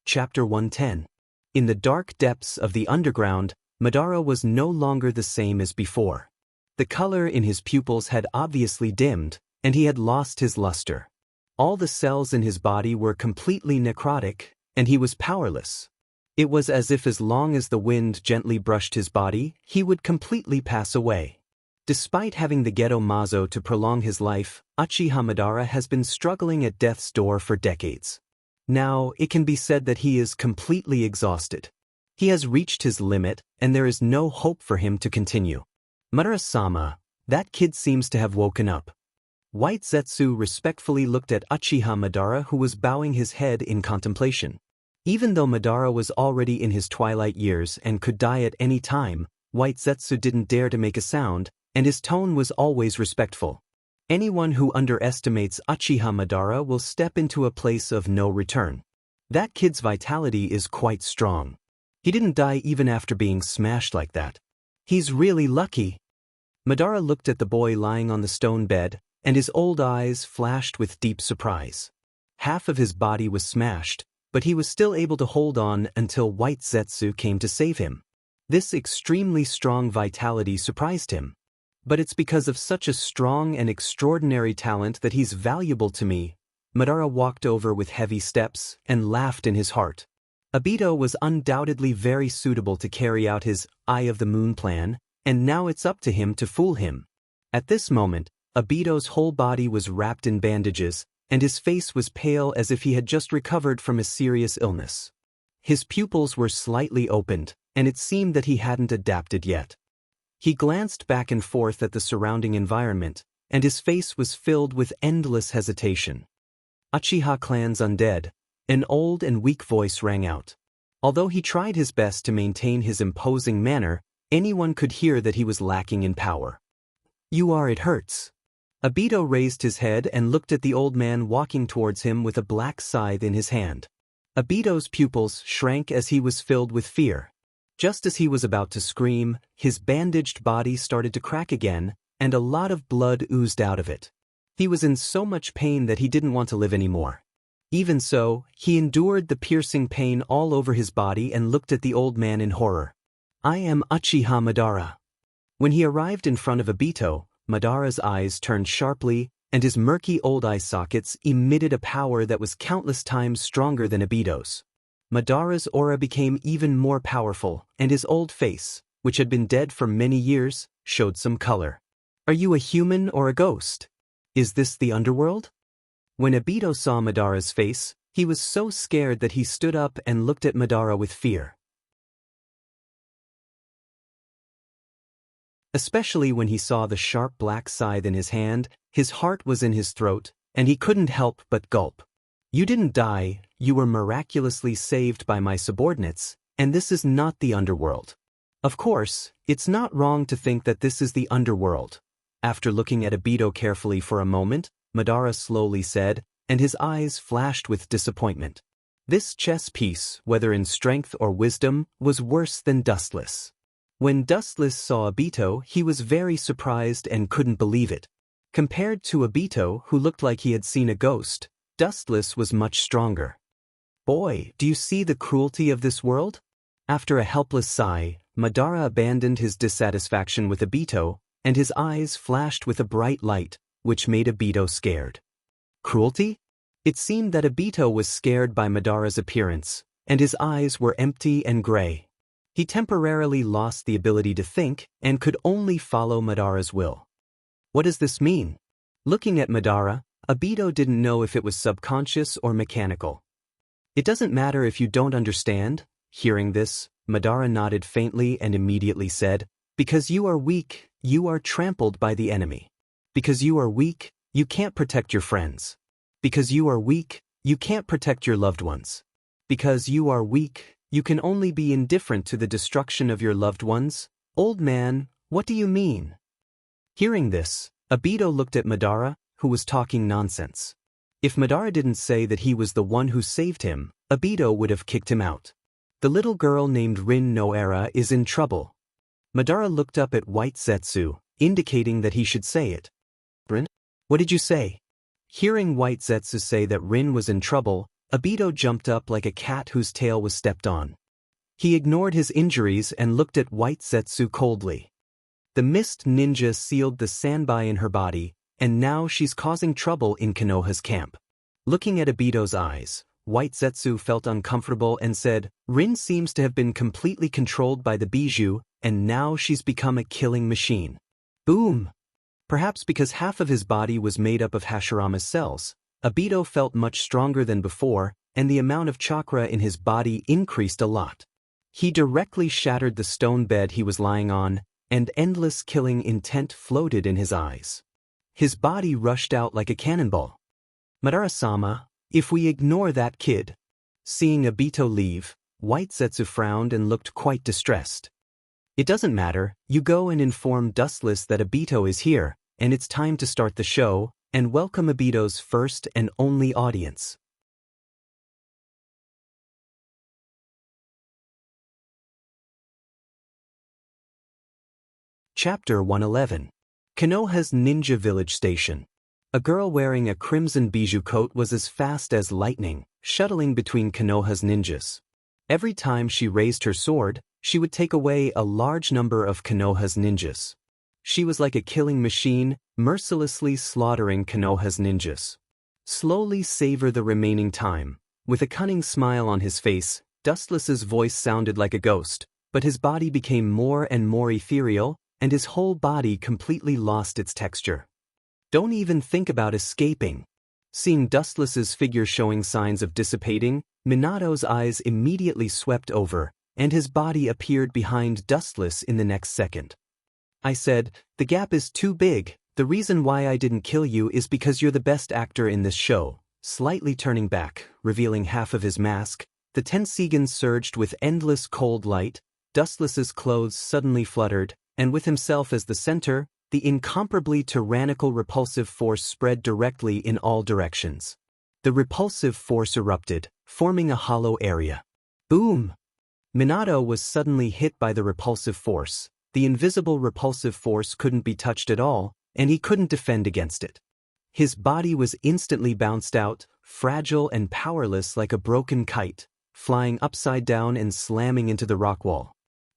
Chapter 110. In the dark depths of the underground, Madara was no longer the same as before. The color in his pupils had obviously dimmed, and he had lost his luster. All the cells in his body were completely necrotic, and he was powerless. It was as if as long as the wind gently brushed his body, he would completely pass away. Despite having the Geto Mazo to prolong his life, Uchiha Madara has been struggling at death's door for decades. Now, it can be said that he is completely exhausted. He has reached his limit, and there is no hope for him to continue. Madara-sama, that kid seems to have woken up. White Zetsu respectfully looked at Uchiha Madara, who was bowing his head in contemplation. Even though Madara was already in his twilight years and could die at any time, White Zetsu didn't dare to make a sound, and his tone was always respectful. Anyone who underestimates Uchiha Madara will step into a place of no return. That kid's vitality is quite strong. He didn't die even after being smashed like that. He's really lucky. Madara looked at the boy lying on the stone bed, and his old eyes flashed with deep surprise. Half of his body was smashed, but he was still able to hold on until White Zetsu came to save him. This extremely strong vitality surprised him. But it's because of such a strong and extraordinary talent that he's valuable to me. Madara walked over with heavy steps and laughed in his heart. Obito was undoubtedly very suitable to carry out his Eye of the Moon plan, and now it's up to him to fool him. At this moment, Obito's whole body was wrapped in bandages, and his face was pale as if he had just recovered from a serious illness. His pupils were slightly opened, and it seemed that he hadn't adapted yet. He glanced back and forth at the surrounding environment, and his face was filled with endless hesitation. Uchiha clan's undead, an old and weak voice rang out. Although he tried his best to maintain his imposing manner, anyone could hear that he was lacking in power. "You are, it hurts." Obito raised his head and looked at the old man walking towards him with a black scythe in his hand. Obito's pupils shrank as he was filled with fear. Just as he was about to scream, his bandaged body started to crack again, and a lot of blood oozed out of it. He was in so much pain that he didn't want to live anymore. Even so, he endured the piercing pain all over his body and looked at the old man in horror. "I am Uchiha Madara." When he arrived in front of Obito, Madara's eyes turned sharply, and his murky old eye sockets emitted a power that was countless times stronger than Obito's. Madara's aura became even more powerful, and his old face, which had been dead for many years, showed some color. "Are you a human or a ghost? Is this the underworld?" When Obito saw Madara's face, he was so scared that he stood up and looked at Madara with fear. Especially when he saw the sharp black scythe in his hand, his heart was in his throat, and he couldn't help but gulp. "You didn't die, you were miraculously saved by my subordinates, and this is not the underworld." Of course, it's not wrong to think that this is the underworld. After looking at Obito carefully for a moment, Madara slowly said, and his eyes flashed with disappointment. This chess piece, whether in strength or wisdom, was worse than Dustless. When Dustless saw Obito, he was very surprised and couldn't believe it. Compared to Obito, who looked like he had seen a ghost, Dustless was much stronger. "Boy, do you see the cruelty of this world?" After a helpless sigh, Madara abandoned his dissatisfaction with Obito, and his eyes flashed with a bright light, which made Obito scared. Cruelty? It seemed that Obito was scared by Madara's appearance, and his eyes were empty and gray. He temporarily lost the ability to think and could only follow Madara's will. What does this mean? Looking at Madara, Obito didn't know if it was subconscious or mechanical. It doesn't matter if you don't understand. Hearing this, Madara nodded faintly and immediately said, because you are weak, you are trampled by the enemy. Because you are weak, you can't protect your friends. Because you are weak, you can't protect your loved ones. Because you are weak, you can only be indifferent to the destruction of your loved ones. Old man, what do you mean? Hearing this, Obito looked at Madara, who was talking nonsense. If Madara didn't say that he was the one who saved him, Obito would have kicked him out. The little girl named Rin Noara is in trouble. Madara looked up at White Zetsu, indicating that he should say it. Rin? What did you say? Hearing White Zetsu say that Rin was in trouble, Obito jumped up like a cat whose tail was stepped on. He ignored his injuries and looked at White Zetsu coldly. The mist ninja sealed the sanbai in her body, and now she's causing trouble in Konoha's camp. Looking at Obito's eyes, White Zetsu felt uncomfortable and said, Rin seems to have been completely controlled by the Bijou, and now she's become a killing machine. Boom! Perhaps because half of his body was made up of Hashirama's cells, Obito felt much stronger than before, and the amount of chakra in his body increased a lot. He directly shattered the stone bed he was lying on, and endless killing intent floated in his eyes. His body rushed out like a cannonball. Madara-sama, if we ignore that kid. Seeing Obito leave, White Zetsu frowned and looked quite distressed. It doesn't matter, you go and inform Dustless that Obito is here, and it's time to start the show, and welcome Obito's first and only audience. Chapter 111. Konoha's Ninja Village Station. A girl wearing a crimson bijou coat was as fast as lightning, shuttling between Konoha's ninjas. Every time she raised her sword, she would take away a large number of Konoha's ninjas. She was like a killing machine, mercilessly slaughtering Konoha's ninjas. Slowly savor the remaining time. With a cunning smile on his face, Dustless's voice sounded like a ghost, but his body became more and more ethereal, and his whole body completely lost its texture. Don't even think about escaping. Seeing Dustless's figure showing signs of dissipating, Minato's eyes immediately swept over, and his body appeared behind Dustless in the next second. I said, the gap is too big, the reason why I didn't kill you is because you're the best actor in this show. Slightly turning back, revealing half of his mask, the Tensigen surged with endless cold light, Dustless's clothes suddenly fluttered, and with himself as the center, the incomparably tyrannical repulsive force spread directly in all directions. The repulsive force erupted, forming a hollow area. Boom! Minato was suddenly hit by the repulsive force. The invisible repulsive force couldn't be touched at all, and he couldn't defend against it. His body was instantly bounced out, fragile and powerless like a broken kite, flying upside down and slamming into the rock wall.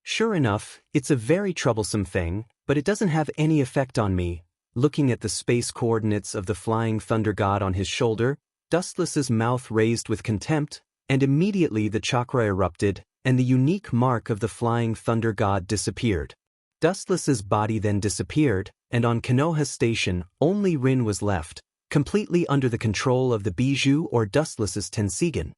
Sure enough, it's a very troublesome thing, but it doesn't have any effect on me. Looking at the space coordinates of the flying thunder god on his shoulder, Dustless's mouth raised with contempt, and immediately the chakra erupted, and the unique mark of the flying thunder god disappeared. Dustless's body then disappeared, and on Konoha's station, only Rin was left, completely under the control of the Bijou or Dustless's Tensigen.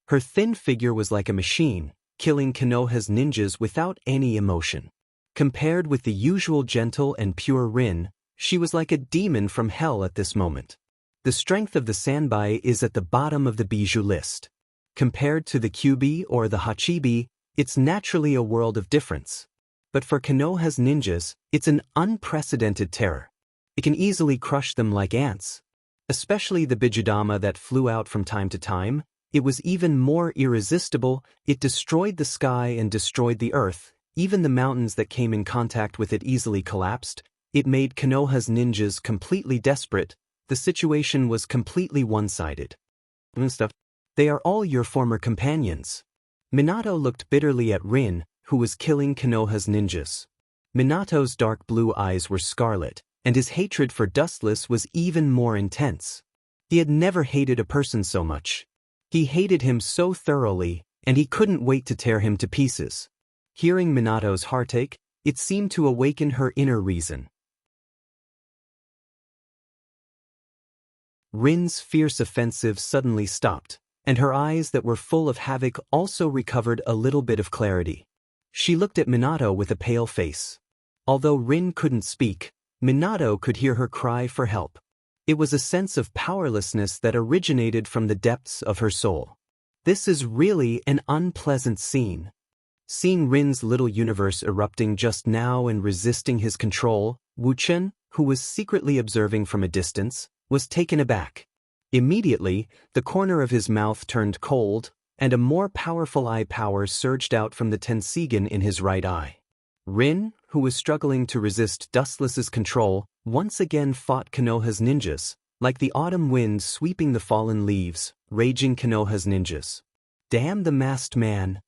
Her thin figure was like a machine, killing Konoha's ninjas without any emotion. Compared with the usual gentle and pure Rin, she was like a demon from hell at this moment. The strength of the Sanbai is at the bottom of the Bijou list. Compared to the Kyuubi or the Hachibi, it's naturally a world of difference. But for Konoha's ninjas, it's an unprecedented terror. It can easily crush them like ants. Especially the Bijudama that flew out from time to time, it was even more irresistible. It destroyed the sky and destroyed the earth. Even the mountains that came in contact with it easily collapsed. It made Konoha's ninjas completely desperate. The situation was completely one-sided. They are all your former companions. Minato looked bitterly at Rin, who was killing Konoha's ninjas. Minato's dark blue eyes were scarlet, and his hatred for Dustless was even more intense. He had never hated a person so much. He hated him so thoroughly, and he couldn't wait to tear him to pieces. Hearing Minato's heartache, it seemed to awaken her inner reason. Rin's fierce offensive suddenly stopped, and her eyes that were full of havoc also recovered a little bit of clarity. She looked at Minato with a pale face. Although Rin couldn't speak, Minato could hear her cry for help. It was a sense of powerlessness that originated from the depths of her soul. This is really an unpleasant scene. Seeing Rin's little universe erupting just now and resisting his control, Wuchen, who was secretly observing from a distance, was taken aback. Immediately, the corner of his mouth turned cold, and a more powerful eye power surged out from the Tensigen in his right eye. Rin, who was struggling to resist Dustless's control, once again fought Konoha's ninjas, like the autumn wind sweeping the fallen leaves, raging Konoha's ninjas. Damn the masked man!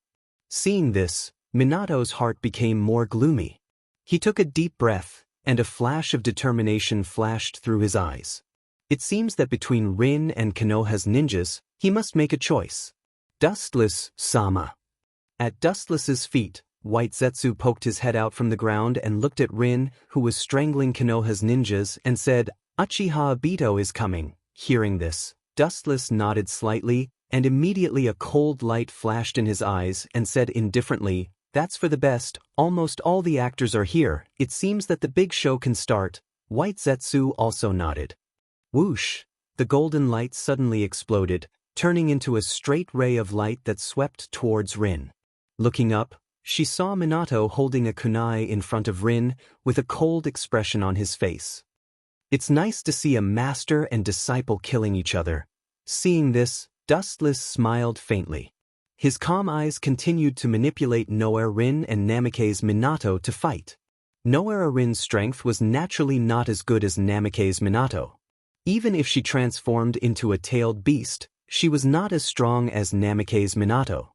Seeing this, Minato's heart became more gloomy. He took a deep breath, and a flash of determination flashed through his eyes. It seems that between Rin and Konoha's ninjas, he must make a choice. Dustless-sama. At Dustless's feet, White Zetsu poked his head out from the ground and looked at Rin, who was strangling Konoha's ninjas, and said, "Uchiha Obito is coming." Hearing this, Dustless nodded slightly, and immediately a cold light flashed in his eyes and said indifferently, "That's for the best, almost all the actors are here, it seems that the big show can start." White Zetsu also nodded. Whoosh! The golden light suddenly exploded, turning into a straight ray of light that swept towards Rin. Looking up, she saw Minato holding a kunai in front of Rin, with a cold expression on his face. It's nice to see a master and disciple killing each other. Seeing this, Dustless smiled faintly. His calm eyes continued to manipulate Noera Rin and Namikaze Minato to fight. Noera Rin's strength was naturally not as good as Namikaze Minato. Even if she transformed into a tailed beast, she was not as strong as Namikaze Minato.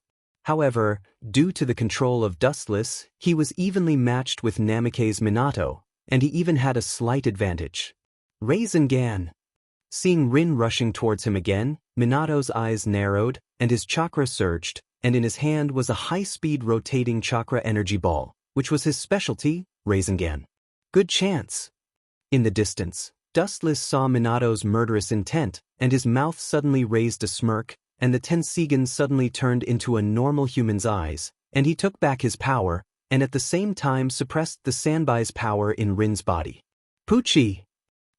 However, due to the control of Dustless, he was evenly matched with Namikaze Minato, and he even had a slight advantage. Rasengan! Seeing Rin rushing towards him again, Minato's eyes narrowed, and his chakra surged, and in his hand was a high-speed rotating chakra energy ball, which was his specialty, Rasengan. Good chance! In the distance, Dustless saw Minato's murderous intent, and his mouth suddenly raised a smirk, and the Tensigen suddenly turned into a normal human's eyes, and he took back his power, and at the same time suppressed the Sanbai's power in Rin's body. Pucci!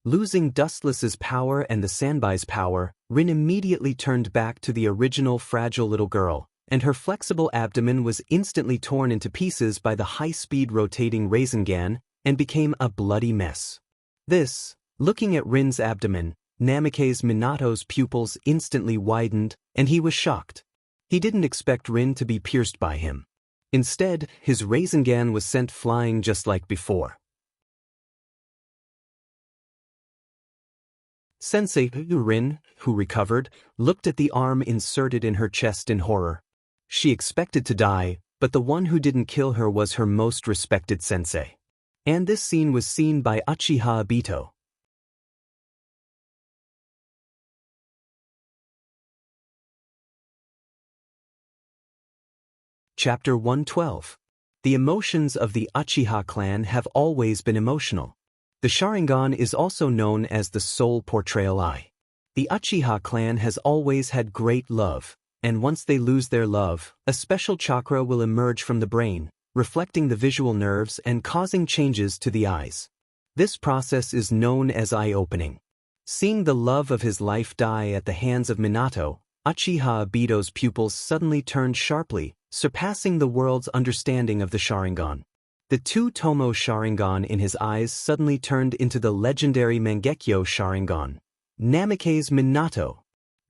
Losing Dustless's power and the Sanbai's power, Rin immediately turned back to the original fragile little girl, and her flexible abdomen was instantly torn into pieces by the high-speed rotating Rasengan, and became a bloody mess. Looking at Rin's abdomen, Namikaze Minato's pupils instantly widened, and he was shocked. He didn't expect Rin to be pierced by him. Instead, his Rasengan was sent flying just like before. Sensei Rin, who recovered, looked at the arm inserted in her chest in horror. She expected to die, but the one who didn't kill her was her most respected sensei. And this scene was seen by Uchiha Obito. Chapter 112. The emotions of the Uchiha clan have always been emotional. The Sharingan is also known as the soul portrayal eye. The Uchiha clan has always had great love, and once they lose their love, a special chakra will emerge from the brain, reflecting the visual nerves and causing changes to the eyes. This process is known as eye-opening. Seeing the love of his life die at the hands of Minato, Uchiha Obito's pupils suddenly turned sharply, surpassing the world's understanding of the Sharingan. The two-tomo Sharingan in his eyes suddenly turned into the legendary Mangekyo Sharingan. Namikaze Minato.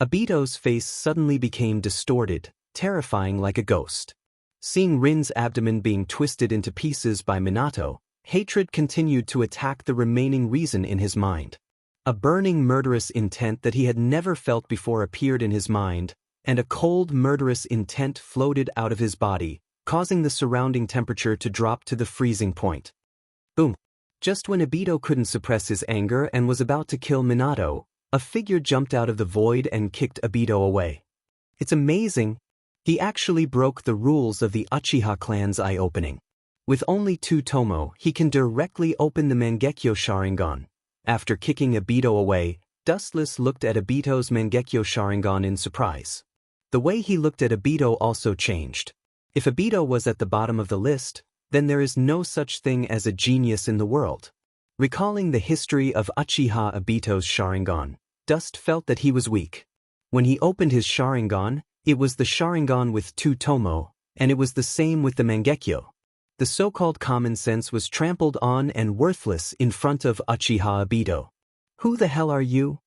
Obito's face suddenly became distorted, terrifying like a ghost. Seeing Rin's abdomen being twisted into pieces by Minato, hatred continued to attack the remaining reason in his mind. A burning murderous intent that he had never felt before appeared in his mind, and a cold murderous intent floated out of his body, causing the surrounding temperature to drop to the freezing point. Boom! Just when Obito couldn't suppress his anger and was about to kill Minato, a figure jumped out of the void and kicked Obito away. It's amazing. He actually broke the rules of the Uchiha clan's eye-opening. With only 2 tomo, he can directly open the Mangekyo Sharingan. After kicking Obito away, Dustless looked at Obito's Mangekyo Sharingan in surprise. The way he looked at Obito also changed. If Obito was at the bottom of the list, then there is no such thing as a genius in the world. Recalling the history of Uchiha Obito's Sharingan, Dust felt that he was weak. When he opened his Sharingan, it was the Sharingan with 2 tomo, and it was the same with the Mangekyo. The so-called common sense was trampled on and worthless in front of Uchiha Obito. Who the hell are you?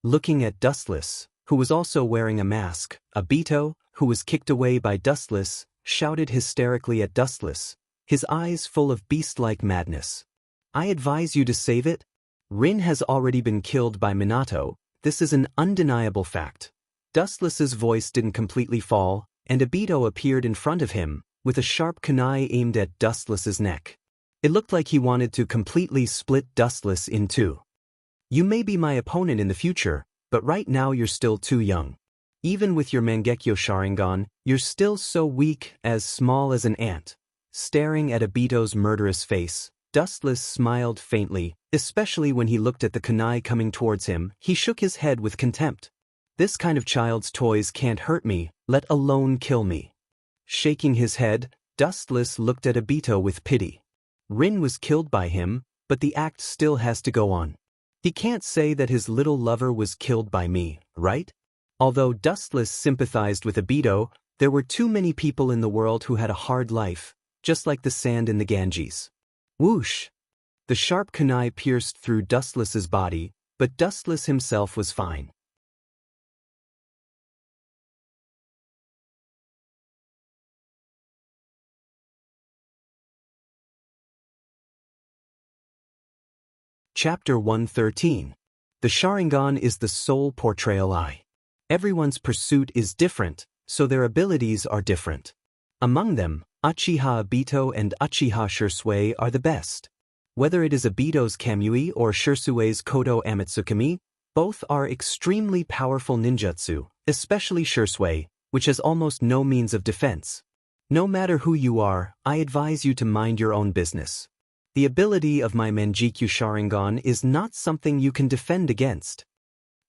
Looking at Dustless, who was also wearing a mask, Obito, who was kicked away by Dustless, shouted hysterically at Dustless, his eyes full of beast-like madness. I advise you to save it? Rin has already been killed by Minato, this is an undeniable fact. Dustless's voice didn't completely fall, and Obito appeared in front of him, with a sharp kunai aimed at Dustless's neck. It looked like he wanted to completely split Dustless in two. You may be my opponent in the future, but right now you're still too young. Even with your Mangekyo Sharingan, you're still so weak, as small as an ant. Staring at Obito's murderous face, Dustless smiled faintly, especially when he looked at the kunai coming towards him. He shook his head with contempt. This kind of child's toys can't hurt me, let alone kill me. Shaking his head, Dustless looked at Obito with pity. Rin was killed by him, but the act still has to go on. He can't say that his little lover was killed by me, right? Although Dustless sympathized with Obito, there were too many people in the world who had a hard life, just like the sand in the Ganges. Whoosh! The sharp kunai pierced through Dustless's body, but Dustless himself was fine. Chapter 113. The Sharingan is the sole portrayal eye. Everyone's pursuit is different, so their abilities are different. Among them, Uchiha Obito and Uchiha Shisui are the best. Whether it is Obito's Kamui or Shisui's Kodo Amatsukami, both are extremely powerful ninjutsu, especially Shisui, which has almost no means of defense. No matter who you are, I advise you to mind your own business. The ability of my Mangekyo Sharingan is not something you can defend against.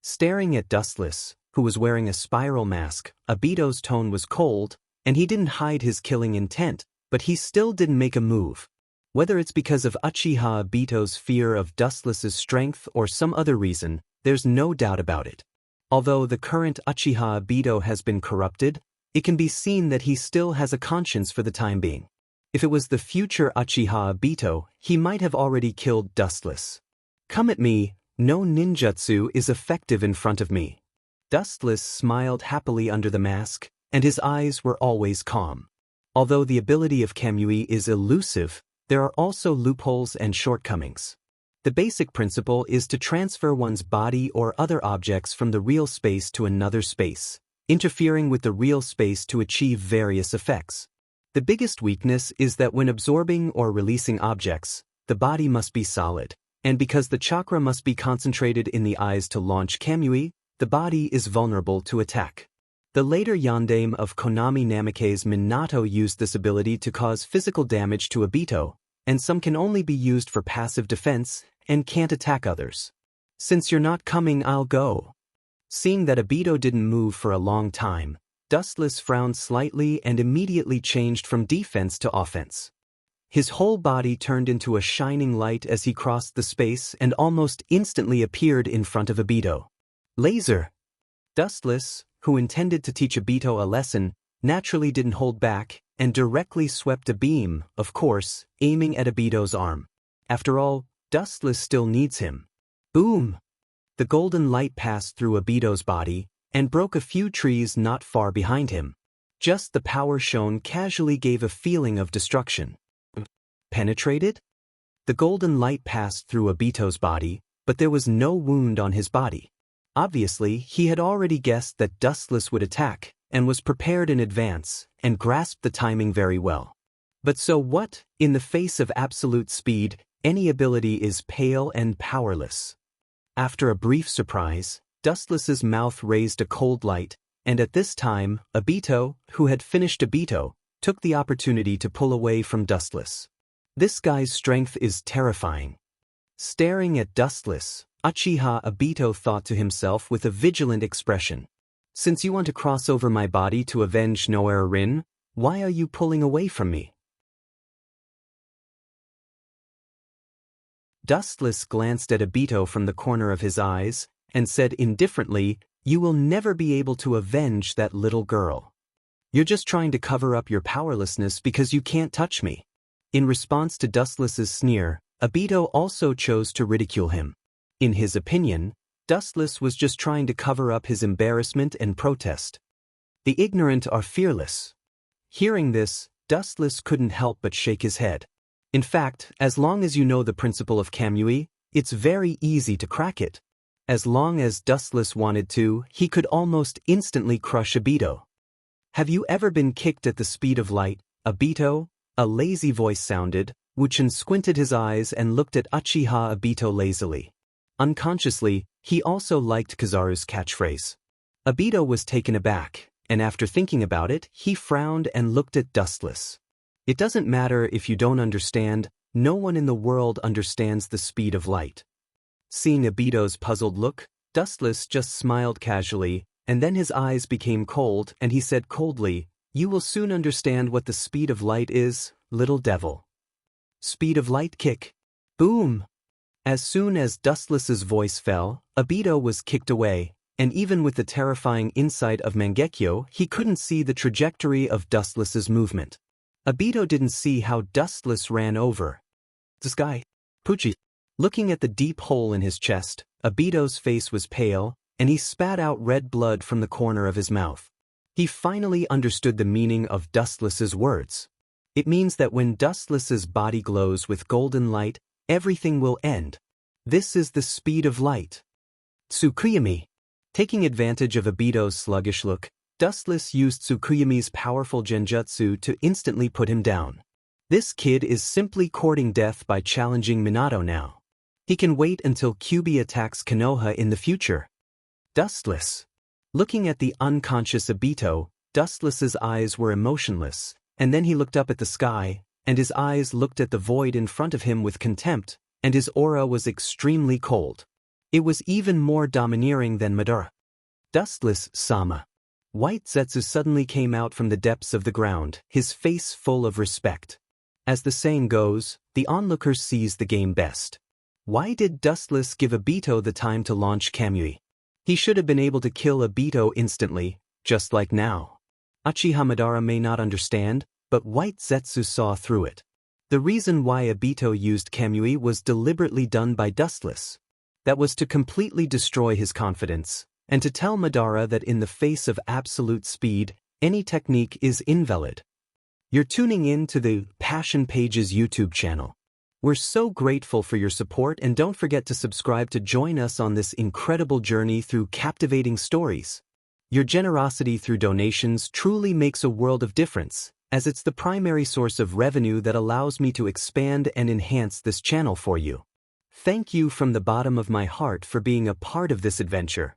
Staring at Dustless, who was wearing a spiral mask, Obito's tone was cold, and he didn't hide his killing intent, but he still didn't make a move. Whether it's because of Uchiha Obito's fear of Dustless's strength or some other reason, there's no doubt about it. Although the current Uchiha Obito has been corrupted, it can be seen that he still has a conscience for the time being. If it was the future Uchiha Obito, he might have already killed Dustless. Come at me, no ninjutsu is effective in front of me. Dustless smiled happily under the mask, and his eyes were always calm. Although the ability of Kamui is elusive, there are also loopholes and shortcomings. The basic principle is to transfer one's body or other objects from the real space to another space, interfering with the real space to achieve various effects. The biggest weakness is that when absorbing or releasing objects, the body must be solid, and because the chakra must be concentrated in the eyes to launch Kamui, the body is vulnerable to attack. The later yondaime of Konami Namikaze Minato used this ability to cause physical damage to Obito, and some can only be used for passive defense and can't attack others. Since you're not coming, I'll go. Seeing that Obito didn't move for a long time, Dustless frowned slightly and immediately changed from defense to offense. His whole body turned into a shining light as he crossed the space and almost instantly appeared in front of Obito. Laser! Dustless, who intended to teach Obito a lesson, naturally didn't hold back and directly swept a beam, of course, aiming at Obito's arm. After all, Dustless still needs him. Boom! The golden light passed through Obito's body and broke a few trees not far behind him. Just the power shown casually gave a feeling of destruction. Penetrated? The golden light passed through Obito's body, but there was no wound on his body. Obviously, he had already guessed that Dustless would attack, and was prepared in advance, and grasped the timing very well. But so what? In the face of absolute speed, any ability is pale and powerless. After a brief surprise, Dustless's mouth raised a cold light, and at this time, Obito, who had finished Obito, took the opportunity to pull away from Dustless. This guy's strength is terrifying. Staring at Dustless, Uchiha Obito thought to himself with a vigilant expression. Since you want to cross over my body to avenge Noera Rin, why are you pulling away from me? Dustless glanced at Obito from the corner of his eyes, and said indifferently, "You will never be able to avenge that little girl. You're just trying to cover up your powerlessness because you can't touch me." In response to Dustless's sneer, Obito also chose to ridicule him. In his opinion, Dustless was just trying to cover up his embarrassment and protest. The ignorant are fearless. Hearing this, Dustless couldn't help but shake his head. In fact, as long as you know the principle of Kamui, it's very easy to crack it. As long as Dustless wanted to, he could almost instantly crush Obito. "Have you ever been kicked at the speed of light, Obito?" A lazy voice sounded. Wuchen squinted his eyes and looked at Uchiha Obito lazily. Unconsciously, he also liked Kizaru's catchphrase. Obito was taken aback, and after thinking about it, he frowned and looked at Dustless. It doesn't matter if you don't understand, no one in the world understands the speed of light. Seeing Obito's puzzled look, Dustless just smiled casually, and then his eyes became cold and he said coldly, "You will soon understand what the speed of light is, little devil." Speed of light kick. Boom! As soon as Dustless's voice fell, Obito was kicked away, and even with the terrifying insight of Mangekyo, he couldn't see the trajectory of Dustless's movement. Obito didn't see how Dustless ran over the sky. Pucci. Looking at the deep hole in his chest, Obito's face was pale, and he spat out red blood from the corner of his mouth. He finally understood the meaning of Dustless's words. It means that when Dustless's body glows with golden light, everything will end. This is the speed of light. Tsukuyami. Taking advantage of Obito's sluggish look, Dustless used Tsukuyami's powerful genjutsu to instantly put him down. This kid is simply courting death by challenging Minato now. He can wait until Kyuubi attacks Konoha in the future. Dustless. Looking at the unconscious Obito, Dustless's eyes were emotionless, and then he looked up at the sky, and his eyes looked at the void in front of him with contempt, and his aura was extremely cold. It was even more domineering than Madara. Dustless-sama. White Zetsu suddenly came out from the depths of the ground, his face full of respect. As the saying goes, the onlooker sees the game best. Why did Dustless give Obito the time to launch Kamui? He should have been able to kill Obito instantly, just like now. Uchiha Madara may not understand, but White Zetsu saw through it. The reason why Obito used Kamui was deliberately done by Dustless. That was to completely destroy his confidence, and to tell Madara that in the face of absolute speed, any technique is invalid. You're tuning in to the Passion Pages YouTube channel. We're so grateful for your support, and don't forget to subscribe to join us on this incredible journey through captivating stories. Your generosity through donations truly makes a world of difference, as it's the primary source of revenue that allows me to expand and enhance this channel for you. Thank you from the bottom of my heart for being a part of this adventure.